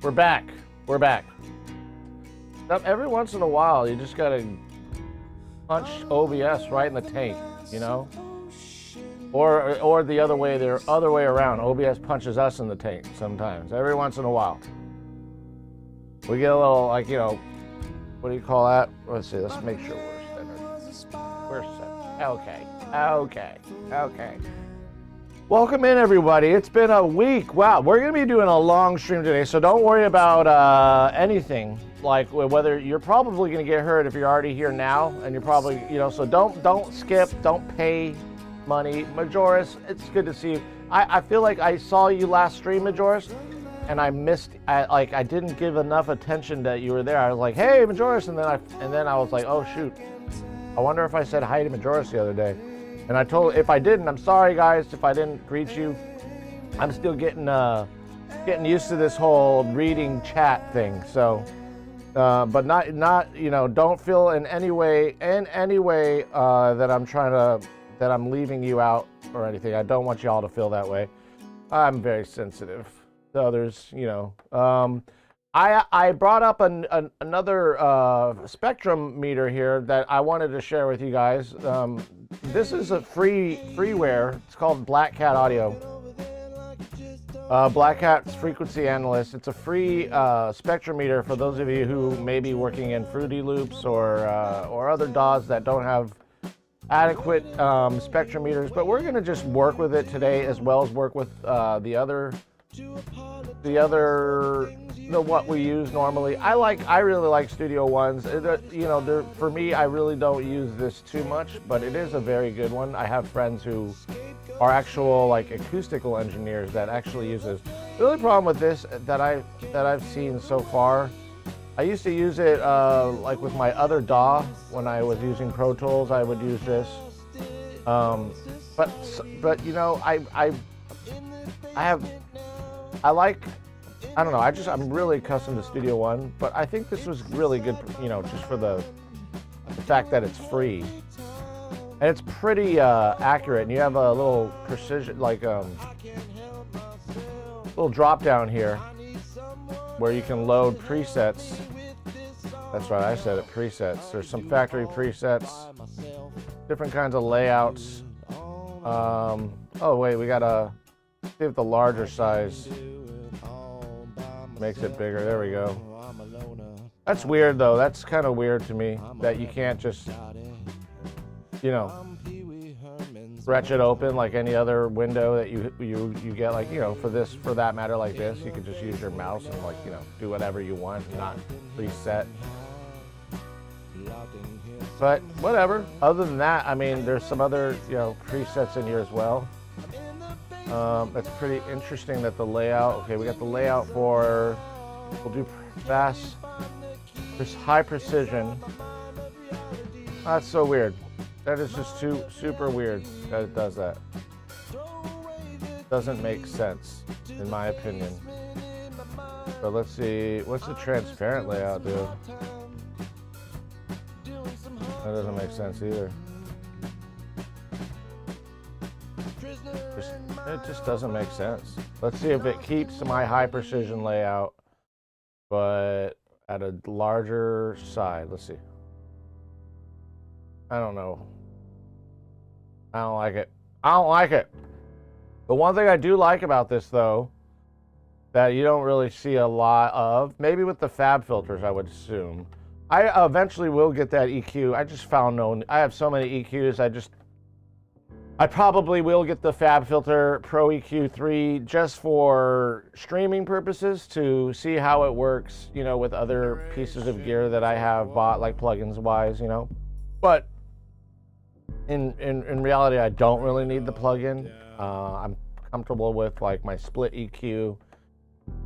We're back. We're back. Every once in a while, you just gotta punch OBS right in the taint, you know? Or the other way around. OBS punches us in the taint sometimes. Every once in a while. We get a little, like, you know, what do you call that? Let's see, let's make sure we're centered. We're centered. Okay. Welcome in, everybody. It's been a week. Wow, we're going to be doing a long stream today, so don't worry about anything. Like, whether you're probably going to get hurt if you're already here now, and you're probably, you know, so don't skip, don't pay money. Majoris, it's good to see you. I feel like I saw you last stream, Majoris, and I didn't give enough attention that you were there. I was like, hey, Majoris, and then I was like, oh shoot, I wonder if I said hi to Majoris the other day. And if I didn't, I'm sorry guys if I didn't greet you. I'm still getting used to this whole reading chat thing. So, but not you know, don't feel in any way that I'm leaving you out or anything. I don't want y'all to feel that way. I'm very sensitive to others, you know. I brought up another spectrum meter here that I wanted to share with you guys. This is a freeware. It's called Black Cat Audio. Black Cat's frequency analyst. It's a free spectrum meter for those of you who may be working in Fruity Loops or other DAWs that don't have adequate spectrum meters. But we're going to just work with it today, as well as work with what we use normally. I really like Studio Ones. You know, for me, I really don't use this too much, but it is a very good one. I have friends who are actual like acoustical engineers that actually use this. The only problem with this that I've seen so far, I used to use it like with my other DAW when I was using Pro Tools. I would use this, but you know, I don't know, I'm really accustomed to Studio One, but I think this was really good, you know, just for the fact that it's free. And it's pretty accurate, and you have a little precision, like little drop down here where you can load presets. That's right, I said it, presets. There's some factory presets, different kinds of layouts. Oh wait, we gotta see if the larger size makes it bigger. There we go. That's weird though. That's kind of weird to me that you can't just, you know, stretch it open like any other window that you get, like, you know, for that matter, like this, you could just use your mouse and, like, you know, do whatever you want, not preset. But whatever. Other than that, I mean, there's some other, you know, presets in here as well. It's pretty interesting that the layout, okay, we got the layout for, we'll do fast, this high precision. That's so weird. That is just too super weird that it does that. Doesn't make sense, in my opinion. But let's see, what's the transparent layout do? That doesn't make sense either. It just doesn't make sense. Let's see if it keeps my high precision layout, but at a larger side. Let's see. I don't know. I don't like it. I don't like it. The one thing I do like about this, though, that you don't really see a lot of, maybe with the fab filters, I would assume. I eventually will get that EQ. I just found I have so many EQs, I probably will get the Fab Filter Pro EQ 3 just for streaming purposes to see how it works, you know, with other pieces of gear that I have bought, like plugins wise, you know. But in reality, I don't really need the plugin. I'm comfortable with like my split EQ,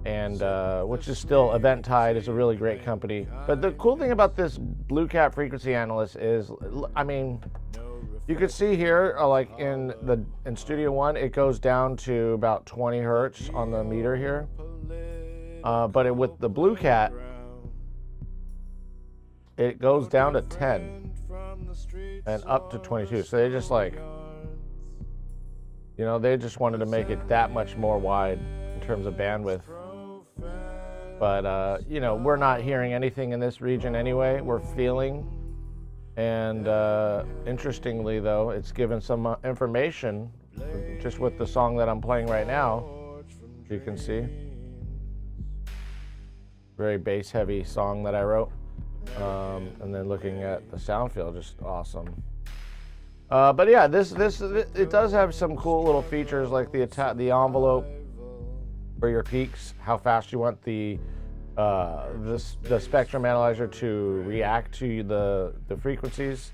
and which is still Eventide is a really great company. But the cool thing about this Blue Cat frequency analyst is, I mean, you can see here, like in Studio One, it goes down to about 20 hertz on the meter here. But with the Blue Cat, it goes down to 10 and up to 22. So they just like, you know, they just wanted to make it that much more wide in terms of bandwidth. But you know, we're not hearing anything in this region anyway. We're feeling, and interestingly though, it's given some information just with the song that I'm playing right now. You can see, very bass heavy song that I wrote, and then looking at the sound field, just awesome. But yeah, this it does have some cool little features like the envelope for your peaks, how fast you want the spectrum analyzer to react to the frequencies.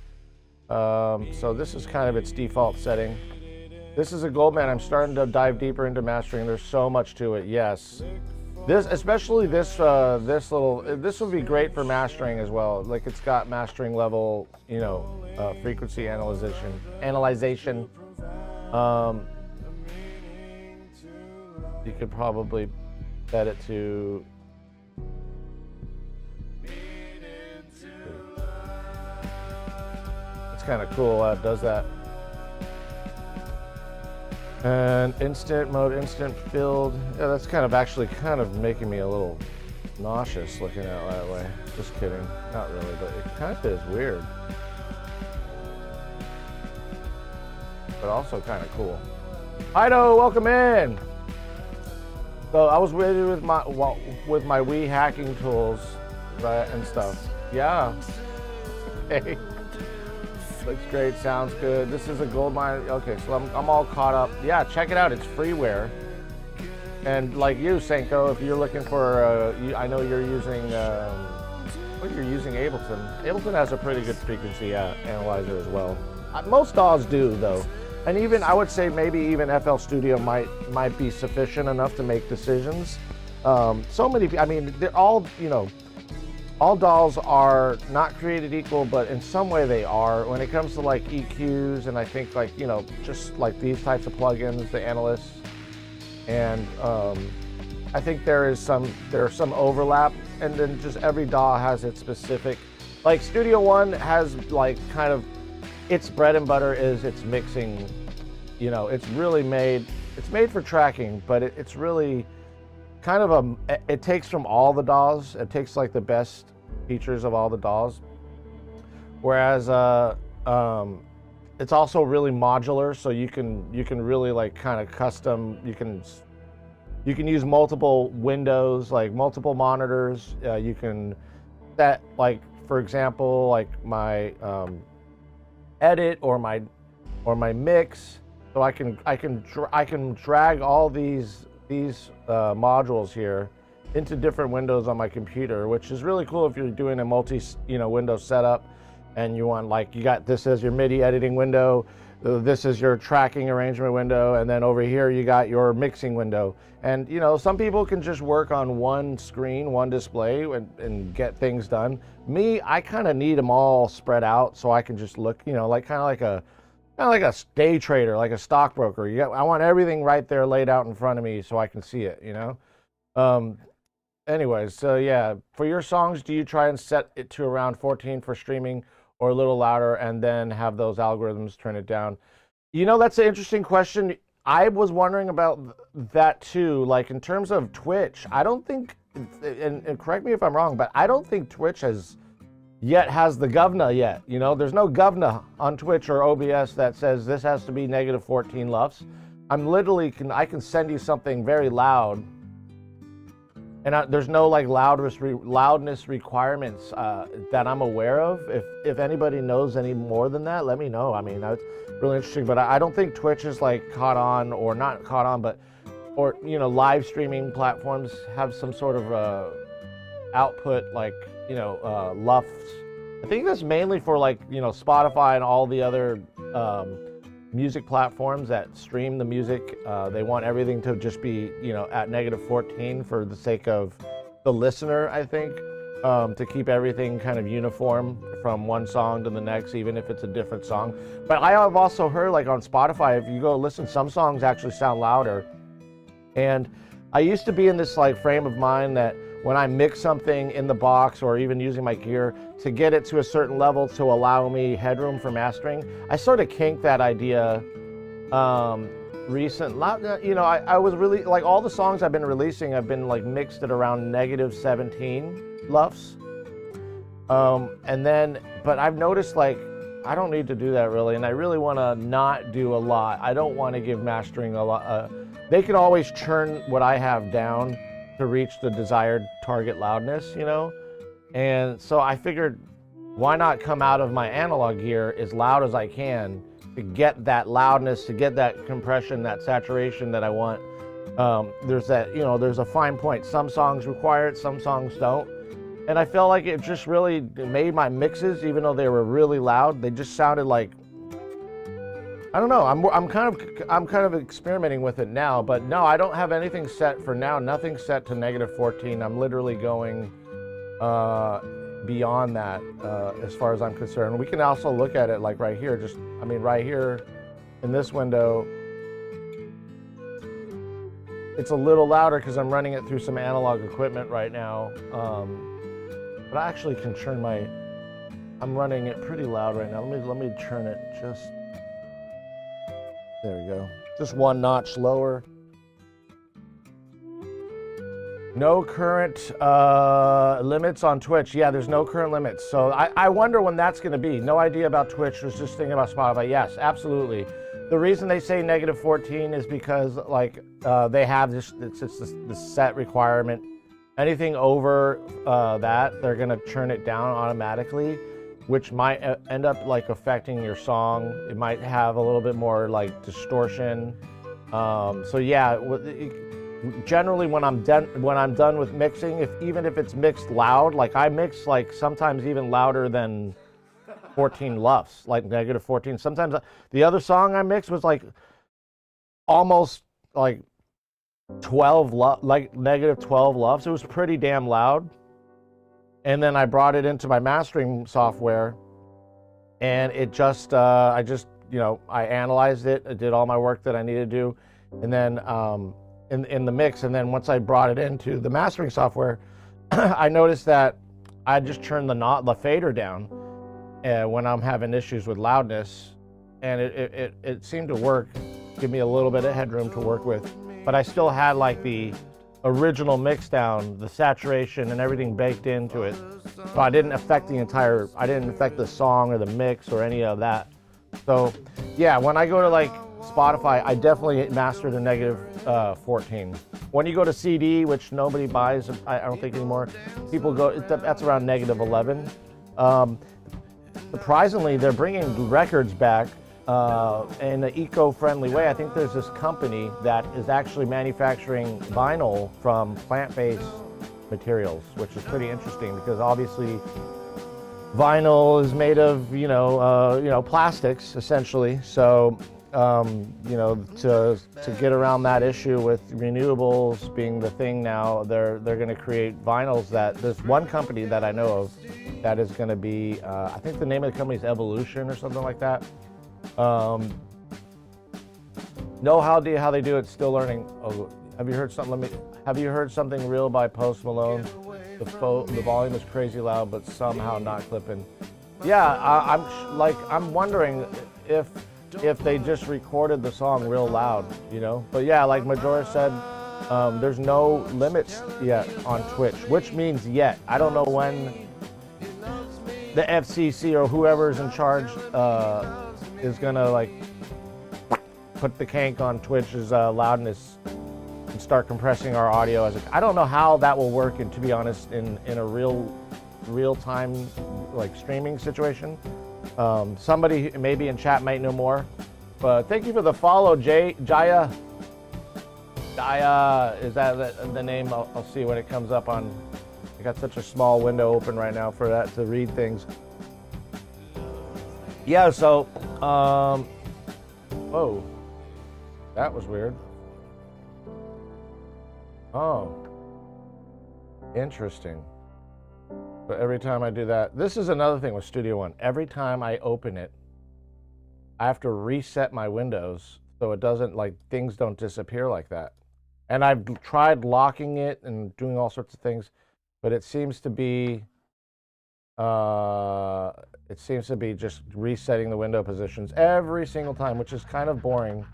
So this is kind of its default setting. This is a Goldman. I'm starting to dive deeper into mastering. There's so much to it. Yes, especially this would be great for mastering as well. Like it's got mastering level, you know, frequency analyzation. You could probably set it to. It's kind of cool how it does that. And instant mode, instant filled. Yeah, that's actually kind of making me a little nauseous looking at it that way. Just kidding. Not really, but it kind of is weird. But also kind of cool. Ido, welcome in. So I was ready with my Wii hacking tools, right, and stuff. Yeah. Hey. Looks great, sounds good. This is a Goldmine. Okay, so I'm all caught up. Yeah, check it out. It's freeware. And like you, Senko, if you're looking for, I know you're using, you're using Ableton. Ableton has a pretty good frequency analyzer as well. Most DAWs do, though. And even, I would say maybe even FL Studio might be sufficient enough to make decisions. So many, I mean, they're all, you know, all DAWs are not created equal, but in some way they are. When it comes to like EQs and I think like, you know, just like these types of plugins, the analysts, and I think there's some overlap, and then just every DAW has its specific, like Studio One has like kind of, its bread and butter is its mixing, you know, it's made for tracking, but it's really kind of it takes from all the DAWs. It takes like the best features of all the DAWs. Whereas it's also really modular, so you can really like kind of custom. You can use multiple windows, like multiple monitors. You can set, like for example, like my edit or my mix. So I can drag all these modules here into different windows on my computer, which is really cool if you're doing a window setup and you want, like, you got this as your MIDI editing window, this is your tracking arrangement window, and then over here you got your mixing window. And you know, some people can just work on one screen, one display, and get things done. Me, I kind of need them all spread out so I can just look, you know, like kind of like a day trader, like a stockbroker. I want everything right there laid out in front of me so I can see it, you know? Anyways, so yeah, for your songs, do you try and set it to around 14 for streaming or a little louder and then have those algorithms turn it down? You know, that's an interesting question. I was wondering about that too. Like in terms of Twitch, I don't think, and correct me if I'm wrong, but I don't think Twitch has the govna yet. You know, there's no govna on Twitch or OBS that says this has to be negative 14 LUFS. I can send you something very loud, and there's no like loudness requirements that I'm aware of. If anybody knows any more than that, let me know. I mean, that's really interesting, but I don't think Twitch is like caught on, or not caught on, but, or, you know, live streaming platforms have some sort of output, like, you know, LUFS. I think that's mainly for like, you know, Spotify and all the other music platforms that stream the music. They want everything to just be, you know, at negative 14 for the sake of the listener, I think, to keep everything kind of uniform from one song to the next, even if it's a different song. But I have also heard, like on Spotify, if you go listen, some songs actually sound louder. And I used to be in this like frame of mind that when I mix something in the box or even using my gear to get it to a certain level to allow me headroom for mastering, I sort of kinked that idea recent, you know, I was really, like, all the songs I've been releasing, I've been like mixed at around -17 LUFS. And then, but I've noticed, like, I don't need to do that really, and I really want to not do a lot. I don't want to give mastering a lot. They can always churn what I have down to reach the desired target loudness, you know? And so I figured, why not come out of my analog gear as loud as I can to get that loudness, to get that compression, that saturation that I want. There's that, you know, there's a fine point. Some songs require it, some songs don't. And I felt like it just really made my mixes, even though they were really loud, they just sounded like, I don't know, I'm kind of experimenting with it now, but no, I don't have anything set for now, nothing set to -14. I'm literally going beyond that as far as I'm concerned. We can also look at it like right here, just, I mean, right here in this window, it's a little louder because I'm running it through some analog equipment right now. But I actually can turn I'm running it pretty loud right now. Let me turn it just, there we go. Just one notch lower. No current limits on Twitch. Yeah, there's no current limits. So I wonder when that's gonna be. No idea about Twitch, was just thinking about Spotify. Yes, absolutely. The reason they say -14 is because, like, they have this set requirement. Anything over that, they're gonna churn it down automatically, which might end up like affecting your song. It might have a little bit more like distortion. So yeah, generally when I'm done with mixing, even if it's mixed loud, like I mix like sometimes even louder than 14 LUFS, like -14. Sometimes the other song I mixed was like almost like 12 like -12 LUFS. It was pretty damn loud. And then I brought it into my mastering software, and it just I just, you know, I analyzed it, I did all my work that I needed to do, and then in the mix, and then once I brought it into the mastering software, I noticed that I just turned the fader down when I'm having issues with loudness, and it seemed to work, give me a little bit of headroom to work with. But I still had like the original mix down, the saturation and everything baked into it. So I didn't affect the song or the mix or any of that. So yeah, when I go to like Spotify, I definitely master the -14. When you go to CD, which nobody buys, I don't think anymore, people go, that's around -11. Surprisingly, they're bringing records back in an eco-friendly way. I think there's this company that is actually manufacturing vinyl from plant-based materials, which is pretty interesting because obviously vinyl is made of, you know, plastics essentially. So, you know, to get around that issue with renewables being the thing now, they're going to create vinyls that there's one company that I know of that is going to be, I think the name of the company is Evolution or something like that. Know how they do it, still learning. Oh, have you heard something? Have you heard Something Real by Post Malone? The volume is crazy loud, but somehow not clipping. Yeah, I'm wondering if they just recorded the song real loud, you know. But yeah, like Majora said, there's no limits yet on Twitch, which means yet. I don't know when the FCC or whoever's in charge is gonna like put the kank on Twitch's loudness and start compressing our audio. I don't know how that will work, and to be honest, in a real time like streaming situation. Somebody maybe in chat might know more. But thank you for the follow, Jaya. Jaya, is that the name? I'll see when it comes up on. I got such a small window open right now for that to read things. Yeah, so, whoa, that was weird. Oh, interesting. But every time I do that, this is another thing with Studio One. Every time I open it, I have to reset my windows so it doesn't, like, things don't disappear like that. And I've tried locking it and doing all sorts of things, but it seems to be just resetting the window positions every single time, which is kind of boring.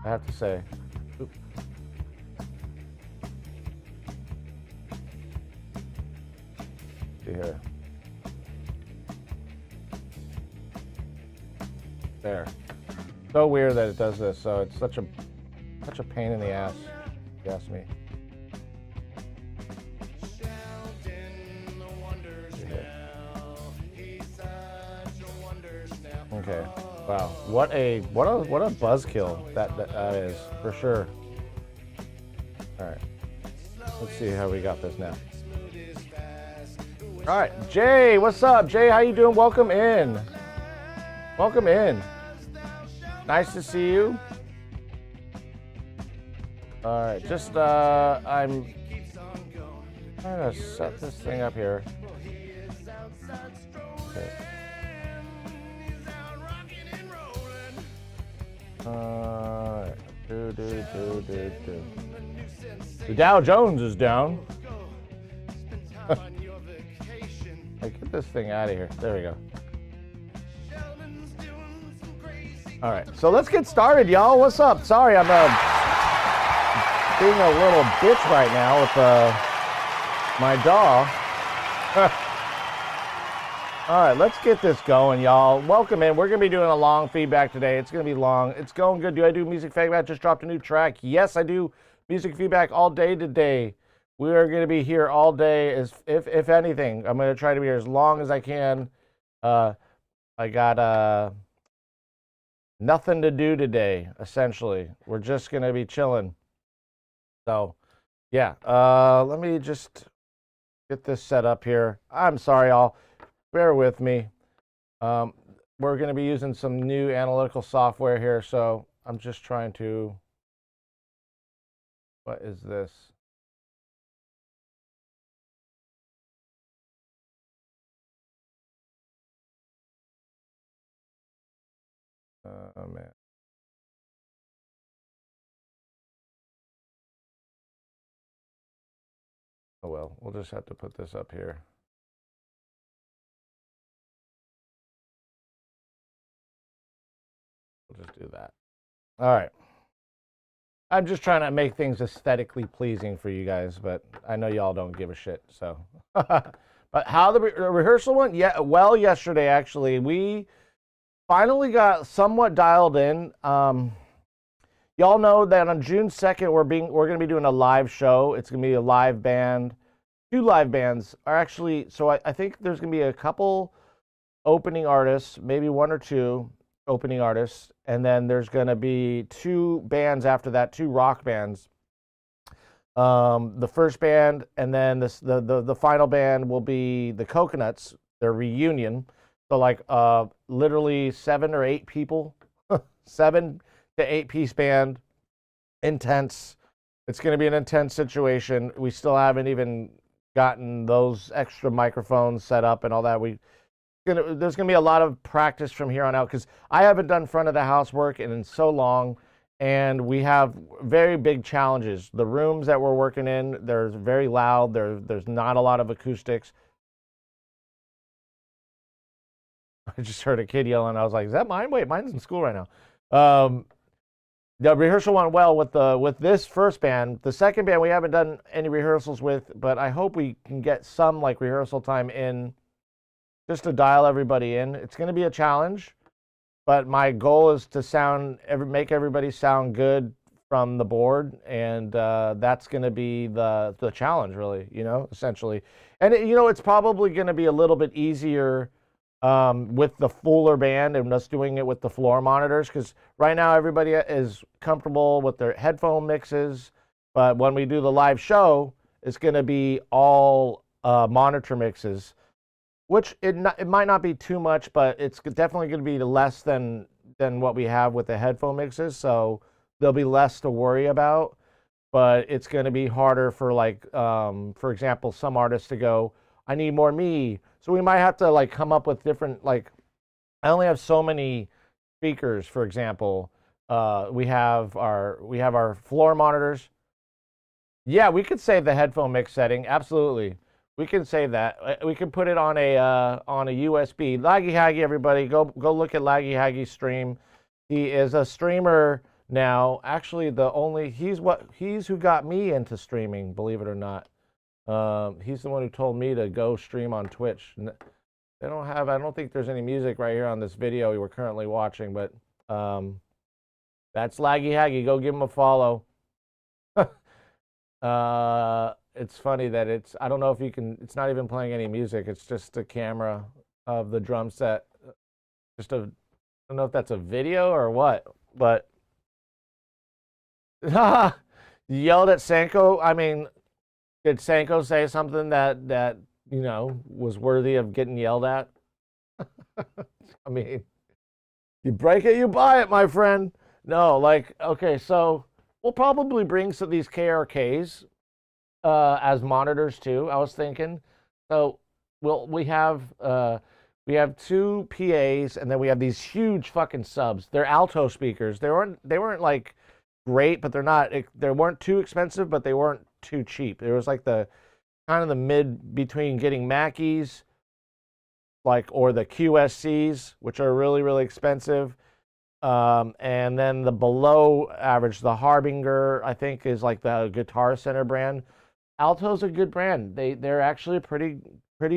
I have to say. Oop. See here. There. So weird that it does this. So it's such a pain in the ass, if you ask me. Okay. Wow. What a buzzkill that is, for sure. All right. Let's see how we got this now. All right, Jay, what's up? Jay, how you doing? Welcome in. Welcome in. Nice to see you. All right, just I'm trying to set this thing up here. Okay. The Dow Jones is down. Get this thing out of here. There we go. All right, so let's get started, y'all. What's up? Sorry, I'm being a little bitch right now with my dog. All right, let's get this going, y'all. Welcome in. We're going to be doing a long feedback today. It's going to be long. It's going good. Do I do music feedback? Just dropped a new track. Yes, I do music feedback all day today. We are going to be here all day. If anything, I'm going to try to be here as long as I can. I got nothing to do today, essentially. We're just going to be chilling. So, yeah. Let me just get this set up here. I'm sorry, y'all. Bear with me. We're going to be using some new analytical software here, so I'm just trying to... What is this? Oh, man. Oh, well, we'll just have to put this up here. We'll just do that. All right. I'm just trying to make things aesthetically pleasing for you guys, but I know y'all don't give a shit, so. But how the rehearsal went? Yeah, well, yesterday, actually. We finally got somewhat dialed in. Y'all know that on June 2nd, we're going to be doing a live show. It's going to be a live band. 2 live bands are actually, so I think there's going to be a couple opening artists, maybe 1 or 2 opening artists, and then there's going to be 2 bands after that, 2 rock bands. The first band, and then the final band will be the Coconuts, their reunion. So like literally 7 or 8 people, 7 to 8 piece band, intense. It's going to be an intense situation. We still haven't even gotten those extra microphones set up and all that. There's going to be a lot of practice from here on out because I haven't done front of the house work in so long, and we have very big challenges. The rooms that we're working in, they're very loud. There's not a lot of acoustics. I just heard a kid yelling. I was like, "Is that mine? Wait, mine's in school right now." The rehearsal went well with this first band. The second band we haven't done any rehearsals with, but I hope we can get some like rehearsal time in, just to dial everybody in. It's going to be a challenge, but my goal is to make everybody sound good from the board, and that's going to be the challenge, really. Essentially, and it's probably going to be a little bit easier. With the fuller band and us doing it with the floor monitors, because right now everybody is comfortable with their headphone mixes, but when we do the live show, it's going to be all monitor mixes, which it might not be too much, but it's definitely going to be less than what we have with the headphone mixes, so there'll be less to worry about, but it's going to be harder for for example, some artists to go, I need more me. So we might have to come up with different, I only have so many speakers, for example. We have our floor monitors. Yeah, we could save the headphone mix setting. Absolutely. We can save that. We can put it on a USB. Laggy Haggy, everybody, go look at Laggy Haggy's stream. He is a streamer now. Actually, he's who got me into streaming, believe it or not. He's the one who told me to go stream on Twitch. I don't think there's any music right here on this video we're currently watching, but that's Laggy Haggy. Go give him a follow. It's funny that I don't know if you can, it's not even playing any music. It's just a camera of the drum set. I don't know if that's a video or what, but you yelled at Sanko. I mean, did Sanko say something that was worthy of getting yelled at? I mean, you break it, you buy it, my friend. No, okay, so we'll probably bring some of these KRKs as monitors too. I was thinking, so we have two PAs, and then we have these huge fucking subs. They're alto speakers. They weren't like great, but they weren't too expensive, but they weren't too cheap. It was like the kind of the mid between getting Mackeys, or the QSCs, which are really, really expensive. And then the below average, the Harbinger, I think, is like the Guitar Center brand. Alto's a good brand. They're actually pretty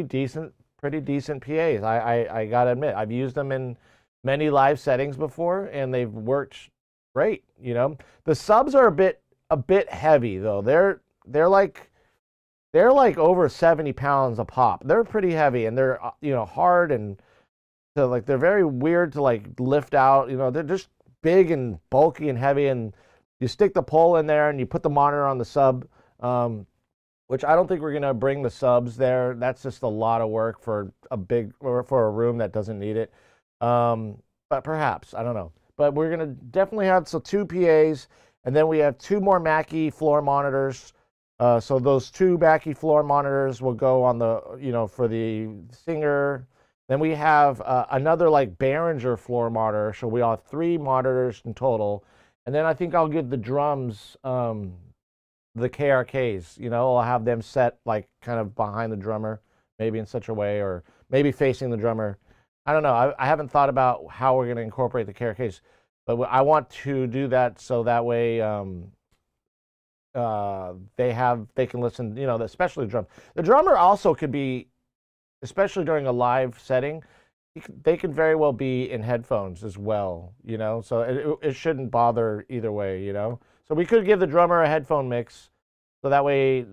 decent PAs. I gotta admit, I've used them in many live settings before, and they've worked great. The subs are a bit heavy though. They're like over 70 pounds a pop. They're pretty heavy, and they're hard, and so they're very weird to lift out. They're just big and bulky and heavy, and you stick the pole in there and you put the monitor on the sub, which I don't think we're gonna bring the subs there. That's just a lot of work for a room that doesn't need it. But perhaps, I don't know. But we're gonna definitely have two PAs, and then we have two more Mackie floor monitors. So those two Mackie floor monitors will go on for the singer. Then we have another Behringer floor monitor, so we have 3 monitors in total. And then I think I'll give the drums the KRKs. I'll have them set kind of behind the drummer, maybe in such a way, or maybe facing the drummer. I don't know. I haven't thought about how we're going to incorporate the KRKs, but I want to do that so that way they can listen. Especially the drum. The drummer also could be, especially during a live setting, they could very well be in headphones as well, so it shouldn't bother either way, So we could give the drummer a headphone mix, so that way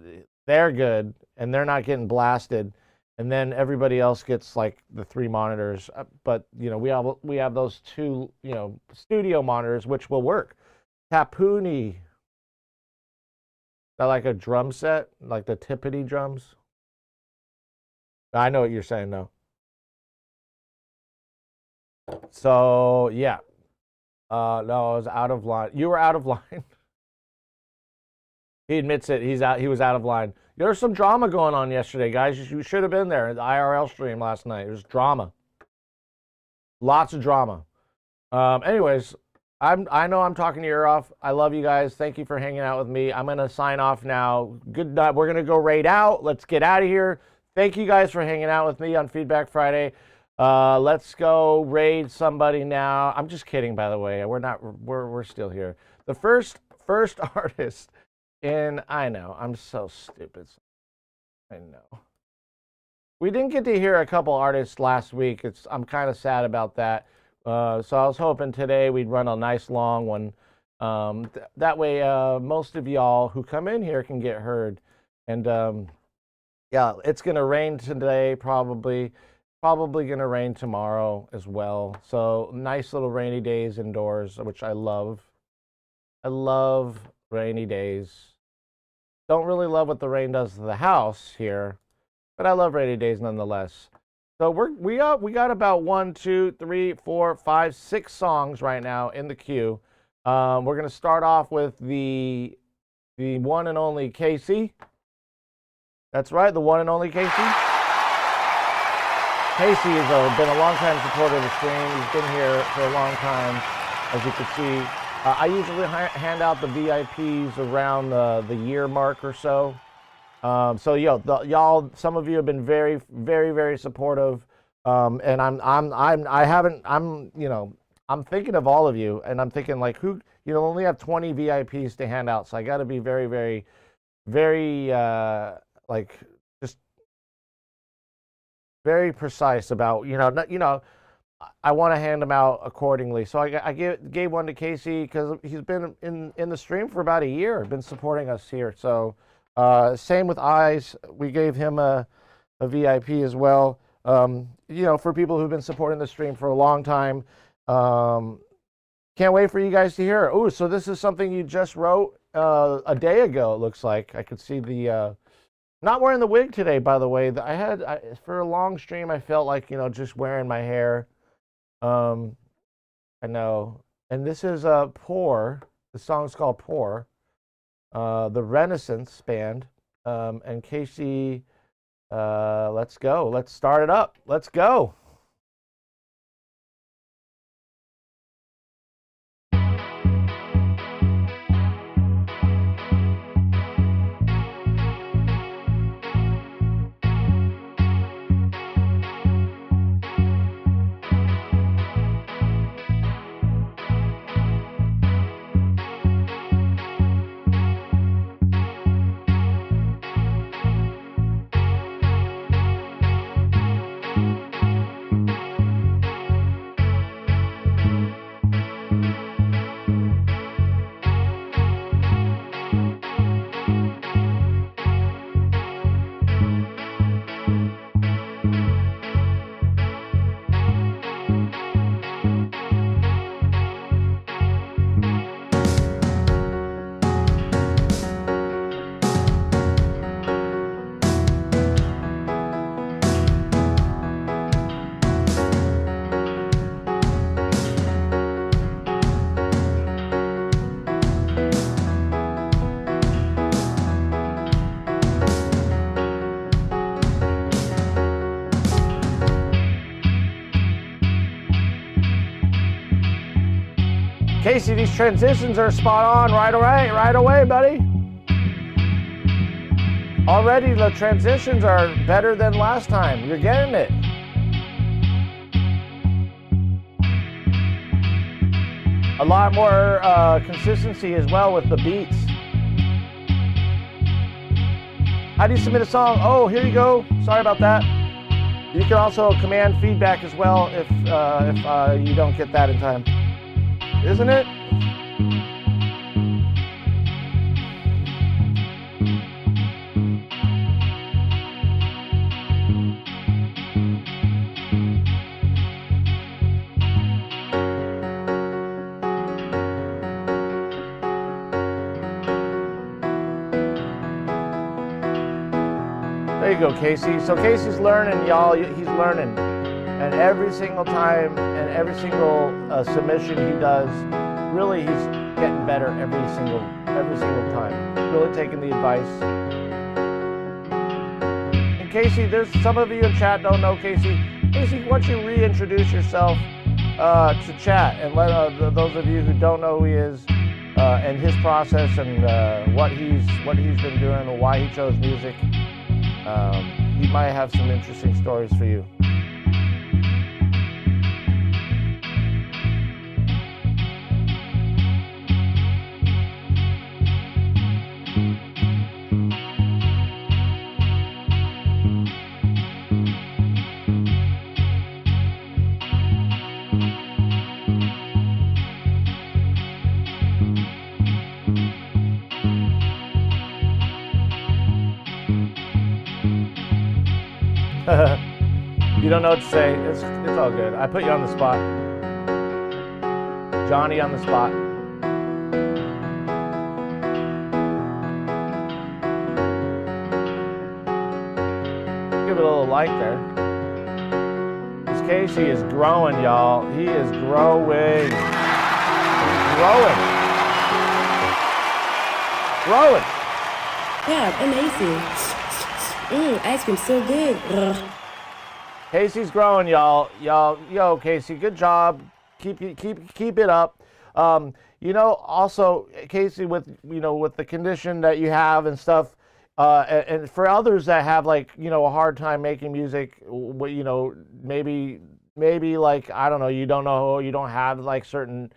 they're good and they're not getting blasted, and then everybody else gets the 3 monitors. But we have those 2 studio monitors, which will work. Tapuni, that like a drum set, like the tippity drums. I know what you're saying, though. So, yeah. No, I was out of line. You were out of line. He admits it. He was out of line. There was some drama going on yesterday, guys. You should have been there. The IRL stream last night. It was drama. Lots of drama. Anyways, I know I'm talking your ear off. I love you guys. Thank you for hanging out with me. I'm going to sign off now. Good night. We're going to go raid out. Let's get out of here. Thank you guys for hanging out with me on Feedback Friday. Let's go raid somebody now. I'm just kidding, by the way. We're still here. The first artist I know, I'm so stupid. I know. We didn't get to hear a couple artists last week. I'm kind of sad about that. So I was hoping today we'd run a nice long one. That way most of y'all who come in here can get heard. And yeah, it's going to rain today, probably going to rain tomorrow as well. So nice little rainy days indoors, which I love. I love rainy days. Don't really love what the rain does to the house here, but I love rainy days nonetheless. So we got about 1, 2, 3, 4, 5, 6 songs right now in the queue. We're going to start off with the one and only Casey. That's right, the one and only Casey. Casey has been a long-time supporter of the stream. He's been here for a long time, as you can see. I usually hand out the VIPs around the year mark or so. So y'all, some of you have been very, very, very supportive. And I'm thinking of all of you, and I'm thinking like who, only have 20 VIPs to hand out, so I got to be very, very, very like just very precise about I want to hand them out accordingly. So I gave one to Casey because he's been in the stream for about a year, been supporting us here. So same with Eyes, we gave him a VIP as well. For people who've been supporting the stream for a long time. Can't wait for you guys to hear it. Oh, so this is something you just wrote a day ago, it looks like. I could see the not wearing the wig today, by the way. For a long stream, I felt like, just wearing my hair. I know. And this is Poor. The song's called Poor. The Renaissance Band. And Casey, let's go. Let's start it up. Let's go. Casey, these transitions are spot on right away, buddy. Already the transitions are better than last time. You're getting it. A lot more consistency as well with the beats. How do you submit a song? Oh, here you go. Sorry about that. You can also command feedback as well if you don't get that in time. Isn't it? There you go, Casey. So Casey's learning, y'all. He's learning. And every single time and every single submission he does, really he's getting better every single time. Really taking the advice. And Casey, there's some of you in chat don't know Casey. Casey, why don't you reintroduce yourself to chat and let those of you who don't know who he is and his process and what he's been doing and why he chose music. He might have some interesting stories for you. You don't know what to say. It's all good. I put you on the spot. Johnny on the spot. Give it a little like there. This Casey is growing, y'all. He is growing. He's growing. Growing. Yeah, amazing. Ice cream so good. Ugh. Casey's growing, y'all. Yo, Casey, good job. Keep it up. Also, Casey, with with the condition that you have and stuff, and for others that have a hard time making music, maybe maybe like, I don't know, you don't have like certain,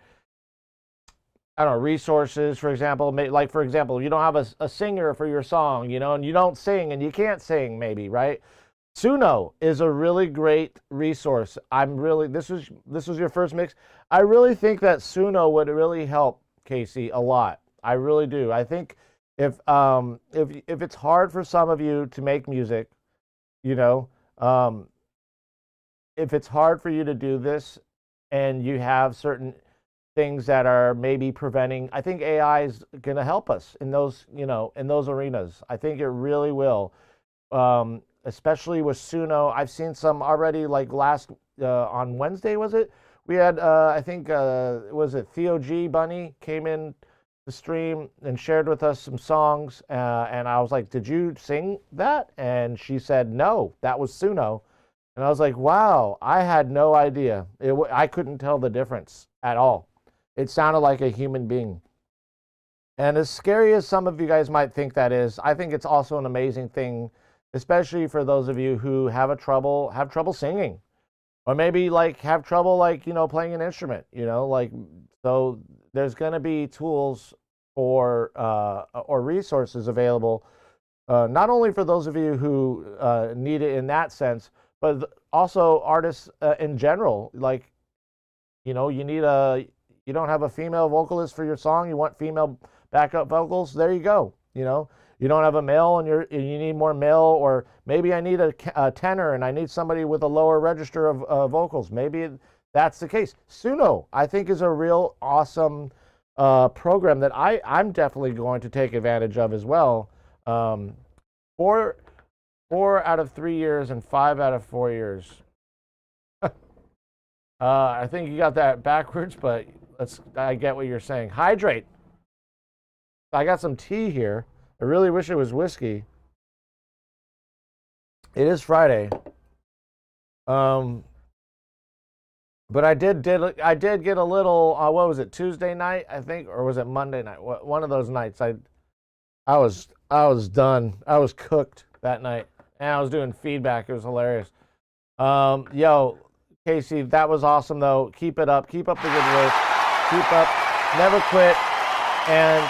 I don't know, resources, for example, like for example, you don't have a singer for your song, and you don't sing and you can't sing maybe, right? Suno is a really great resource. This was your first mix. I really think that Suno would really help Casey a lot. I really do. I think if it's hard for some of you to make music, you know, um, if it's hard for you to do this and you have certain things that are maybe preventing, I think AI is going to help us in those arenas. I think it really will. Especially with Suno. I've seen some already, like last on Wednesday, was it? We had, I think, was it Theo G Bunny came in the stream and shared with us some songs, and I was like, "Did you sing that?" And she said, "No, that was Suno." And I was like, "Wow, I had no idea. I couldn't tell the difference at all. It sounded like a human being." And as scary as some of you guys might think that is, I think it's also an amazing thing, especially for those of you who have trouble singing, or maybe like have trouble like playing an instrument. Like, so there's going to be tools or resources available, not only for those of you who need it in that sense, but also artists in general. Like, you don't have a female vocalist for your song, you want female backup vocals, there you go. You don't have a male and you need more male, or maybe I need a tenor and I need somebody with a lower register of vocals. Maybe that's the case. Suno, I think, is a real awesome program that I'm definitely going to take advantage of as well. 4 out of 3 years and 5 out of 4 years. I think you got that backwards, but I get what you're saying. Hydrate. I got some tea here. I really wish it was whiskey. It is Friday. But I did get a little. What was it? Tuesday night, I think, or was it Monday night? One of those nights. I was done. I was cooked that night, and I was doing feedback. It was hilarious. Yo, Casey, that was awesome though. Keep it up. Keep up the good work. Keep up. Never quit. And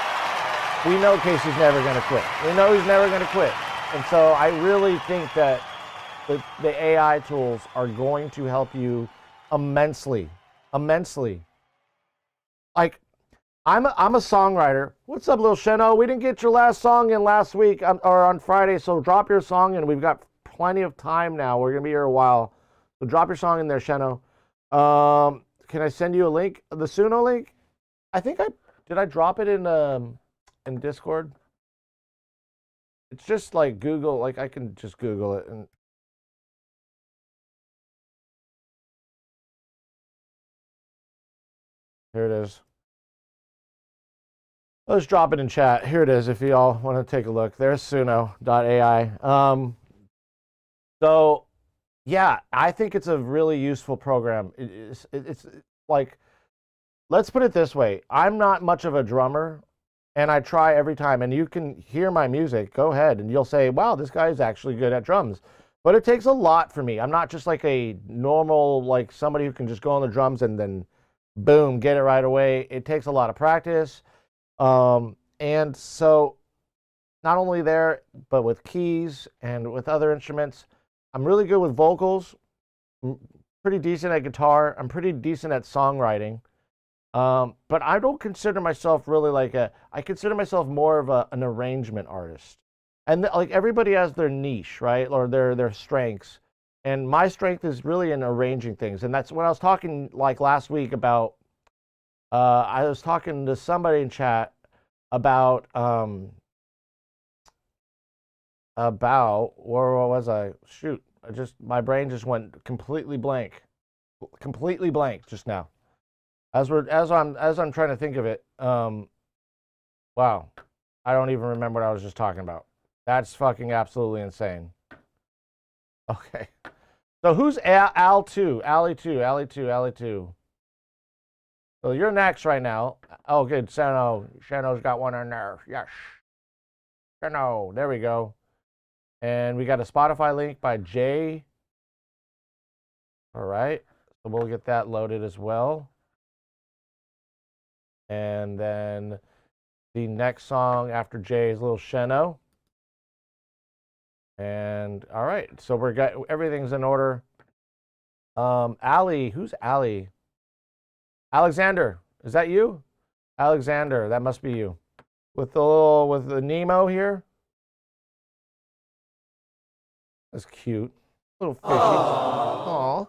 we know Casey's never going to quit. We know he's never going to quit. And so I really think that the AI tools are going to help you immensely. Immensely. Like, I'm a songwriter. What's up, little Sheno? We didn't get your last song in last week or on Friday, so drop your song in. We've got plenty of time now. We're going to be here a while. So drop your song in there, Sheno. Can I send you a link? The Suno link? I think did I drop it in Discord? It's just like Google, like I can just Google it and here it is. Let's drop it in chat. Here it is if y'all want to take a look. There's Suno.ai. So yeah, I think it's a really useful program. It's like, let's put it this way. I'm not much of a drummer, and I try every time, and you can hear my music. Go ahead, and you'll say, wow, this guy's actually good at drums. But it takes a lot for me. I'm not just like a normal, like somebody who can just go on the drums and then boom, get it right away. It takes a lot of practice. And so not only there, but with keys and with other instruments, I'm really good with vocals. I'm pretty decent at guitar. I'm pretty decent at songwriting. But I don't consider myself really I consider myself more of an arrangement artist. And like everybody has their niche, right? Or their strengths. And my strength is really in arranging things. And that's when I was talking like last week about, I was talking to somebody in chat about, where was I? Shoot, my brain just went completely blank just now. As I'm trying to think of it, wow, I don't even remember what I was just talking about. That's fucking absolutely insane. Okay, so who's Al2? Ali2. So you're next right now. Oh, good, Shano's got one in there. Yes, Shano. There we go. And we got a Spotify link by Jay. All right. So we'll get that loaded as well. And then the next song after Jay is Little Sheno. And all right, so everything's in order. Ali, who's Ali? Alexander, is that you? Alexander, that must be you. With the Nemo here. That's cute. Little fishies. Aw.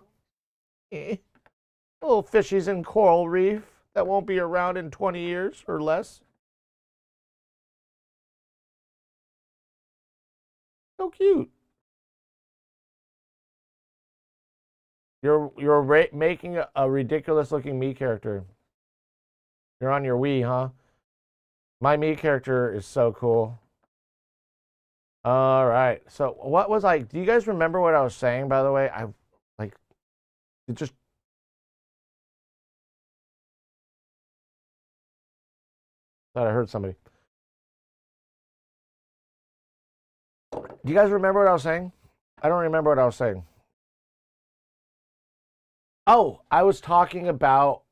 Little fishies in coral reef that won't be around in 20 years or less. So cute. You're making a ridiculous looking me character. You're on your Wii, huh? My me character is so cool. All right. So what was do you guys remember what I was saying, by the way? It just thought I heard somebody. Do you guys remember what I was saying? I don't remember what I was saying. Oh, I was talking about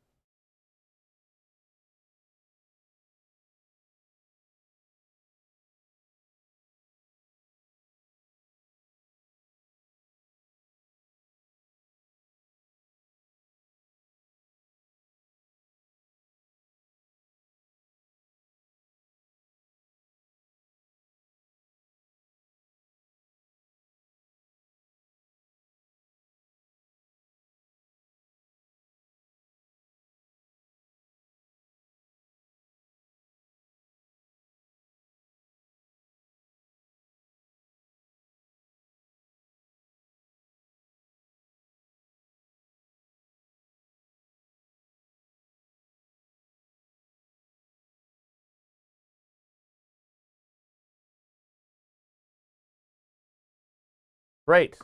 great.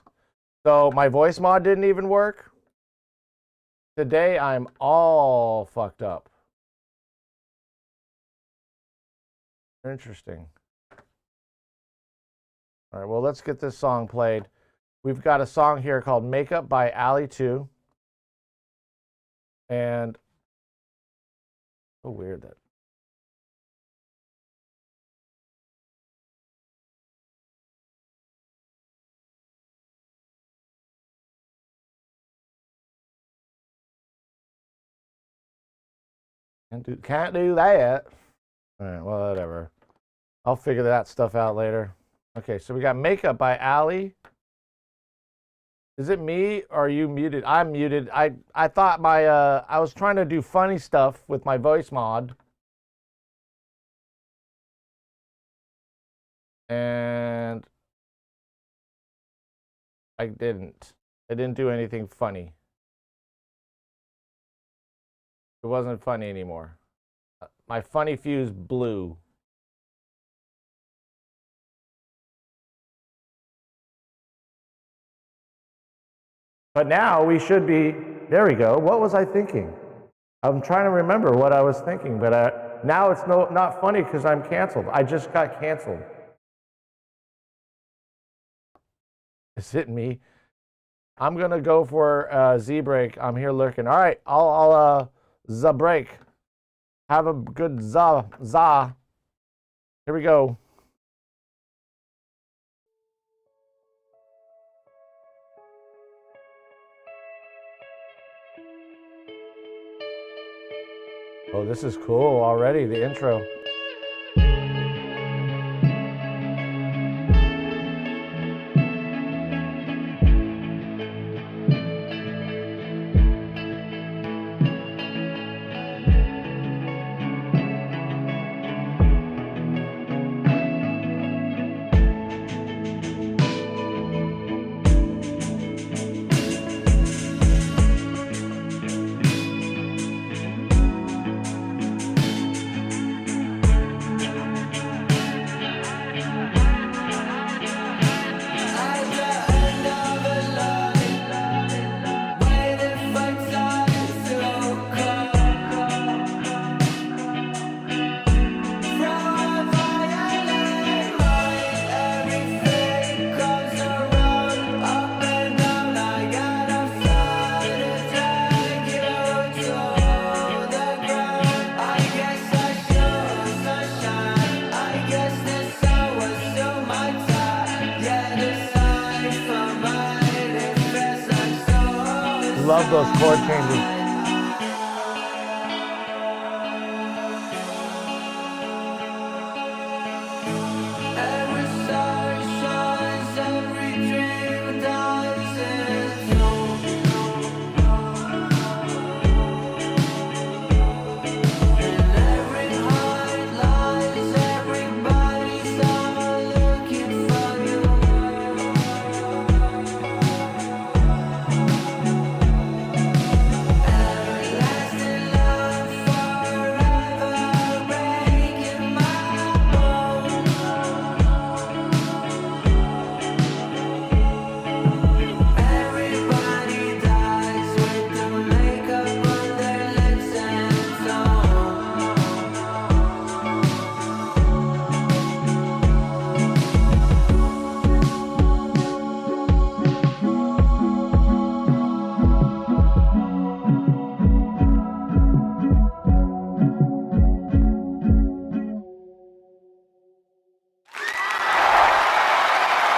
So my voice mod didn't even work. Today I'm all fucked up. Interesting. All right, well, let's get this song played. We've got a song here called Makeup by Ali 2. And so weird that. Can't do that. All right, well, whatever. I'll figure that stuff out later. Okay, so we got Makeup by Ali. Is it me or are you muted? I'm muted. I thought I was trying to do funny stuff with my voice mod. And I didn't. I didn't do anything funny. It wasn't funny anymore. My funny fuse blew. But now we should be, there we go. What was I thinking? I'm trying to remember what I was thinking, but now it's not funny because I'm canceled. I just got canceled. Is it me? I'm going to go for Z-break. I'm here lurking. All right, I'll Z-break. Have a good za. Here we go. Oh, this is cool already, the intro. love those chord changes.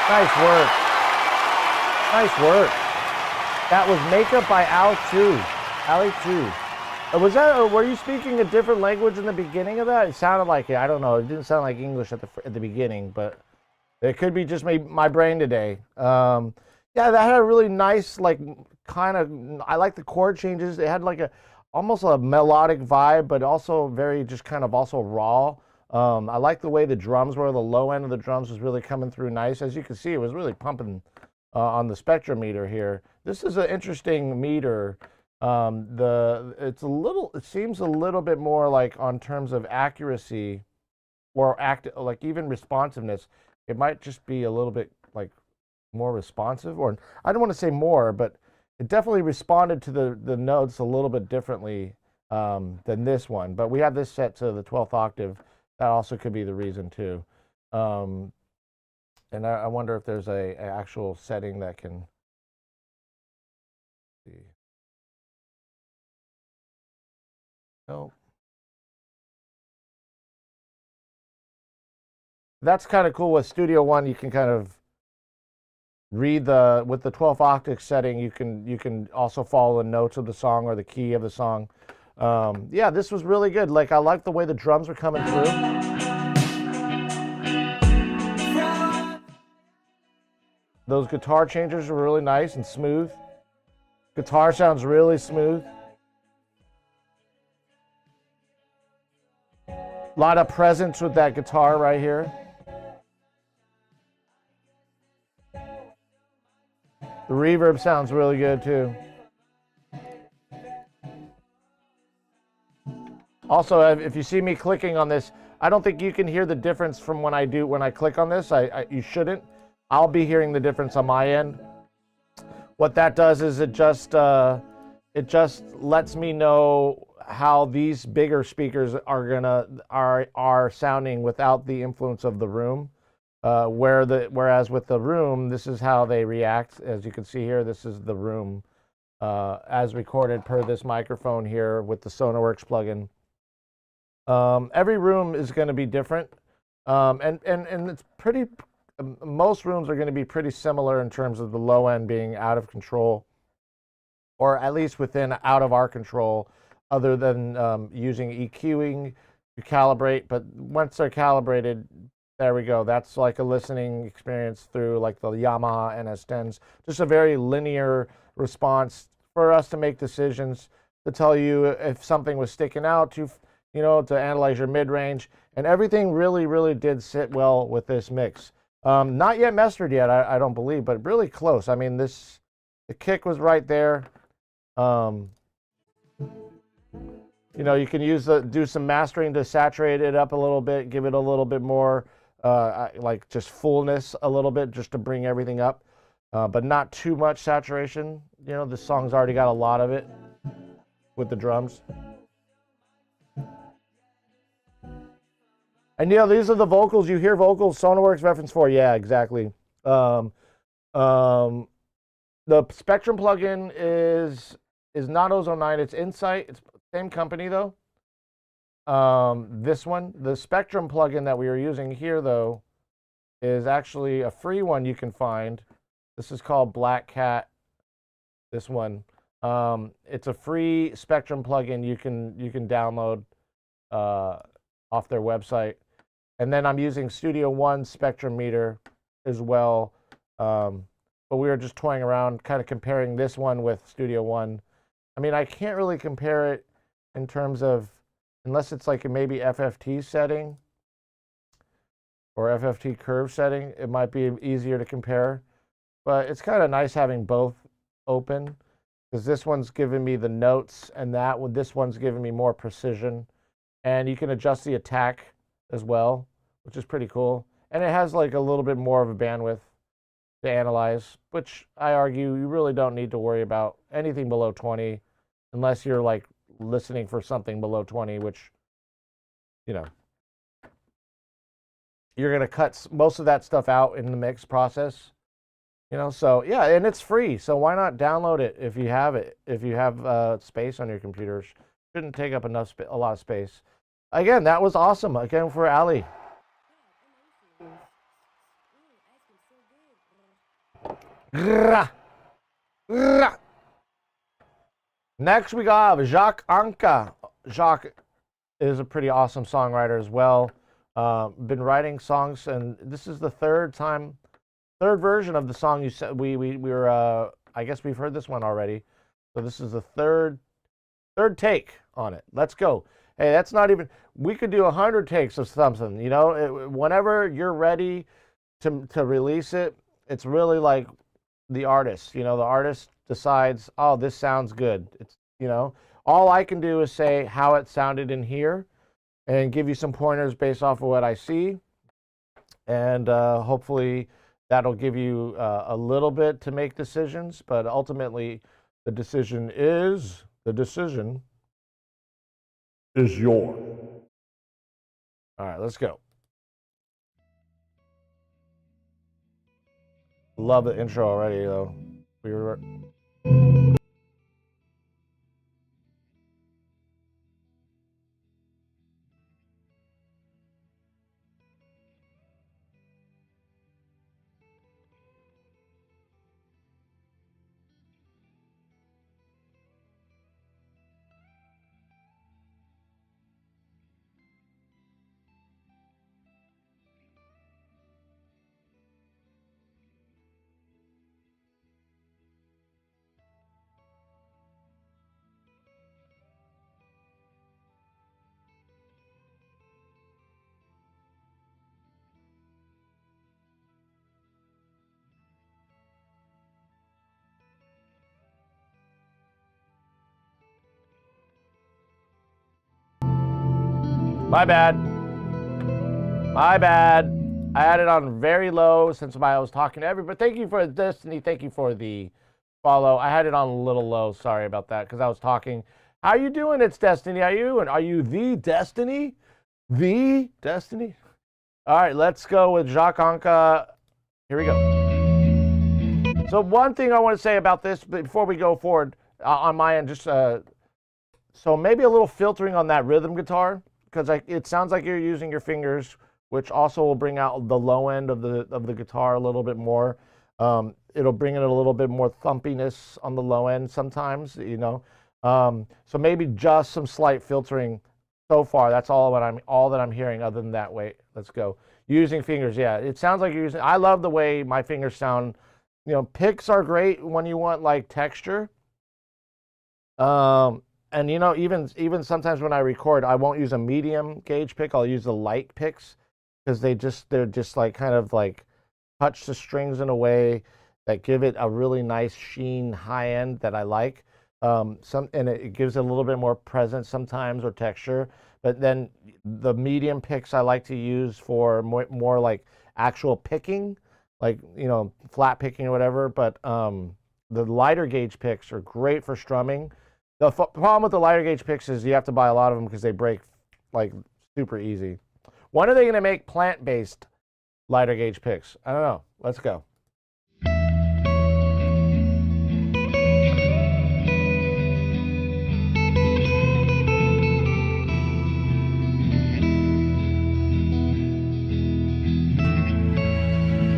Nice work. Nice work. That was Makeup by Ali Chu. Was that? Were you speaking a different language in the beginning of that? It sounded like it. I don't know. It didn't sound like English at the beginning, but it could be just my brain today. Yeah, that had a really nice, like, kind of. I like the chord changes. It had like almost a melodic vibe, but also very just kind of also raw. I like the way the drums were. The low end of the drums was really coming through nice. As you can see, it was really pumping on the spectrometer here. This is an interesting meter. It seems a little bit more like on terms of accuracy or like even responsiveness. It might just be a little bit like more responsive, or I don't want to say more, but it definitely responded to the notes a little bit differently than this one. But we have this set to the 12th octave. That also could be the reason too. And I wonder if there's a actual setting that can see. No. That's kind of cool with Studio One. You can kind of read with the 12th octave setting. You can also follow the notes of the song or the key of the song. Yeah, this was really good. Like, I like the way the drums were coming through. Those guitar changes were really nice and smooth. Guitar sounds really smooth. A lot of presence with that guitar right here. The reverb sounds really good too. Also, if you see me clicking on this, I don't think you can hear the difference from when I click on this. You shouldn't. I'll be hearing the difference on my end. What that does is it just lets me know how these bigger speakers are sounding without the influence of the room. Whereas with the room, this is how they react. As you can see here, this is the room as recorded per this microphone here with the Sonarworks plugin. Every room is going to be different, and it's pretty. Most rooms are going to be pretty similar in terms of the low end being out of control, or at least out of our control, other than using EQing to calibrate. But once they're calibrated, there we go. That's like a listening experience through like the Yamaha NS10s. Just a very linear response for us to make decisions, to tell you if something was sticking out, to analyze your mid-range. And everything really, really did sit well with this mix. Not yet mastered yet, I don't believe, but really close. I mean, the kick was right there. You can do some mastering to saturate it up a little bit, give it a little bit more, like just fullness a little bit, just to bring everything up, but not too much saturation. The song's already got a lot of it with the drums. And these are the vocals. You hear vocals, Sonarworks reference 4. Yeah, exactly. The Spectrum plugin is not Ozone 9. It's Insight. It's the same company though. This one, the Spectrum plugin that we are using here though, is actually a free one you can find. This is called Black Cat. This one. It's a free Spectrum plugin you can download off their website. And then I'm using Studio One Spectrum meter as well. But we were just toying around, kind of comparing this one with Studio One. I mean, I can't really compare it in terms of, unless it's like a maybe FFT setting or FFT curve setting, it might be easier to compare. But it's kind of nice having both open, because this one's giving me the notes, and this one's giving me more precision. And you can adjust the attack as well, which is pretty cool. And it has like a little bit more of a bandwidth to analyze, which I argue you really don't need to worry about anything below 20, unless you're like listening for something below 20, which, you know, you're going to cut most of that stuff out in the mix process, you know. So yeah, and it's free, so why not download it if you have it, if you have space on your computer. Shouldn't take up a lot of space. Again, that was awesome. Again, for Ali. Next, we got Jacques Anka. Jacques is a pretty awesome songwriter as well. Been writing songs, and this is the third version of the song you said. We were. I guess we've heard this one already, so this is the third take on it. Let's go. Hey, that's not even. We could do 100 takes of something. You know, whenever you're ready to release it, it's really like the artist. You know, the artist decides, oh, this sounds good. It's, you know, all I can do is say how it sounded in here and give you some pointers based off of what I see, and hopefully that'll give you a little bit to make decisions. But ultimately, the decision is yours. All right, let's go. Love the intro already, though. We were. My bad. I had it on very low since I was talking to everybody. Thank you for Destiny. Thank you for the follow. I had it on a little low. Sorry about that, because I was talking. How you doing? It's Destiny. Are you the Destiny? The Destiny? All right, let's go with Jacques Anka. Here we go. So one thing I want to say about this before we go forward on my end, just so maybe a little filtering on that rhythm guitar, because it sounds like you're using your fingers, which also will bring out the low end of the guitar a little bit more. It'll bring in a little bit more thumpiness on the low end sometimes, you know. So maybe just some slight filtering so far. That's all that I'm hearing. Other than that, wait, let's go. Using fingers, yeah. It sounds like you're using. I love the way my fingers sound. You know, picks are great when you want like texture. And you know, even sometimes when I record, I won't use a medium gauge pick. I'll use the light picks, because they're just like kind of like touch the strings in a way that give it a really nice sheen high end that I like. And it gives it a little bit more presence sometimes, or texture. But then the medium picks I like to use for more like actual picking, like, you know, flat picking or whatever. But the lighter gauge picks are great for strumming. The problem with the lighter gauge picks is you have to buy a lot of them, because they break like super easy. When are they going to make plant-based lighter gauge picks? I don't know. Let's go.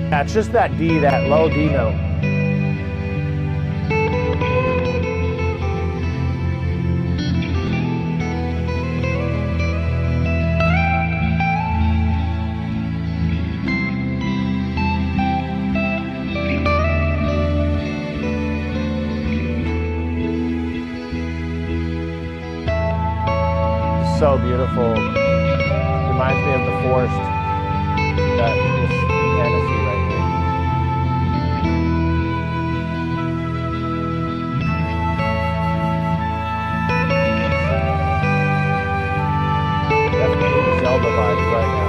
Yeah, it's just that D, that low D note. so beautiful. Reminds me of the forest that is fantasy right here. Definitely Zelda vibes right now.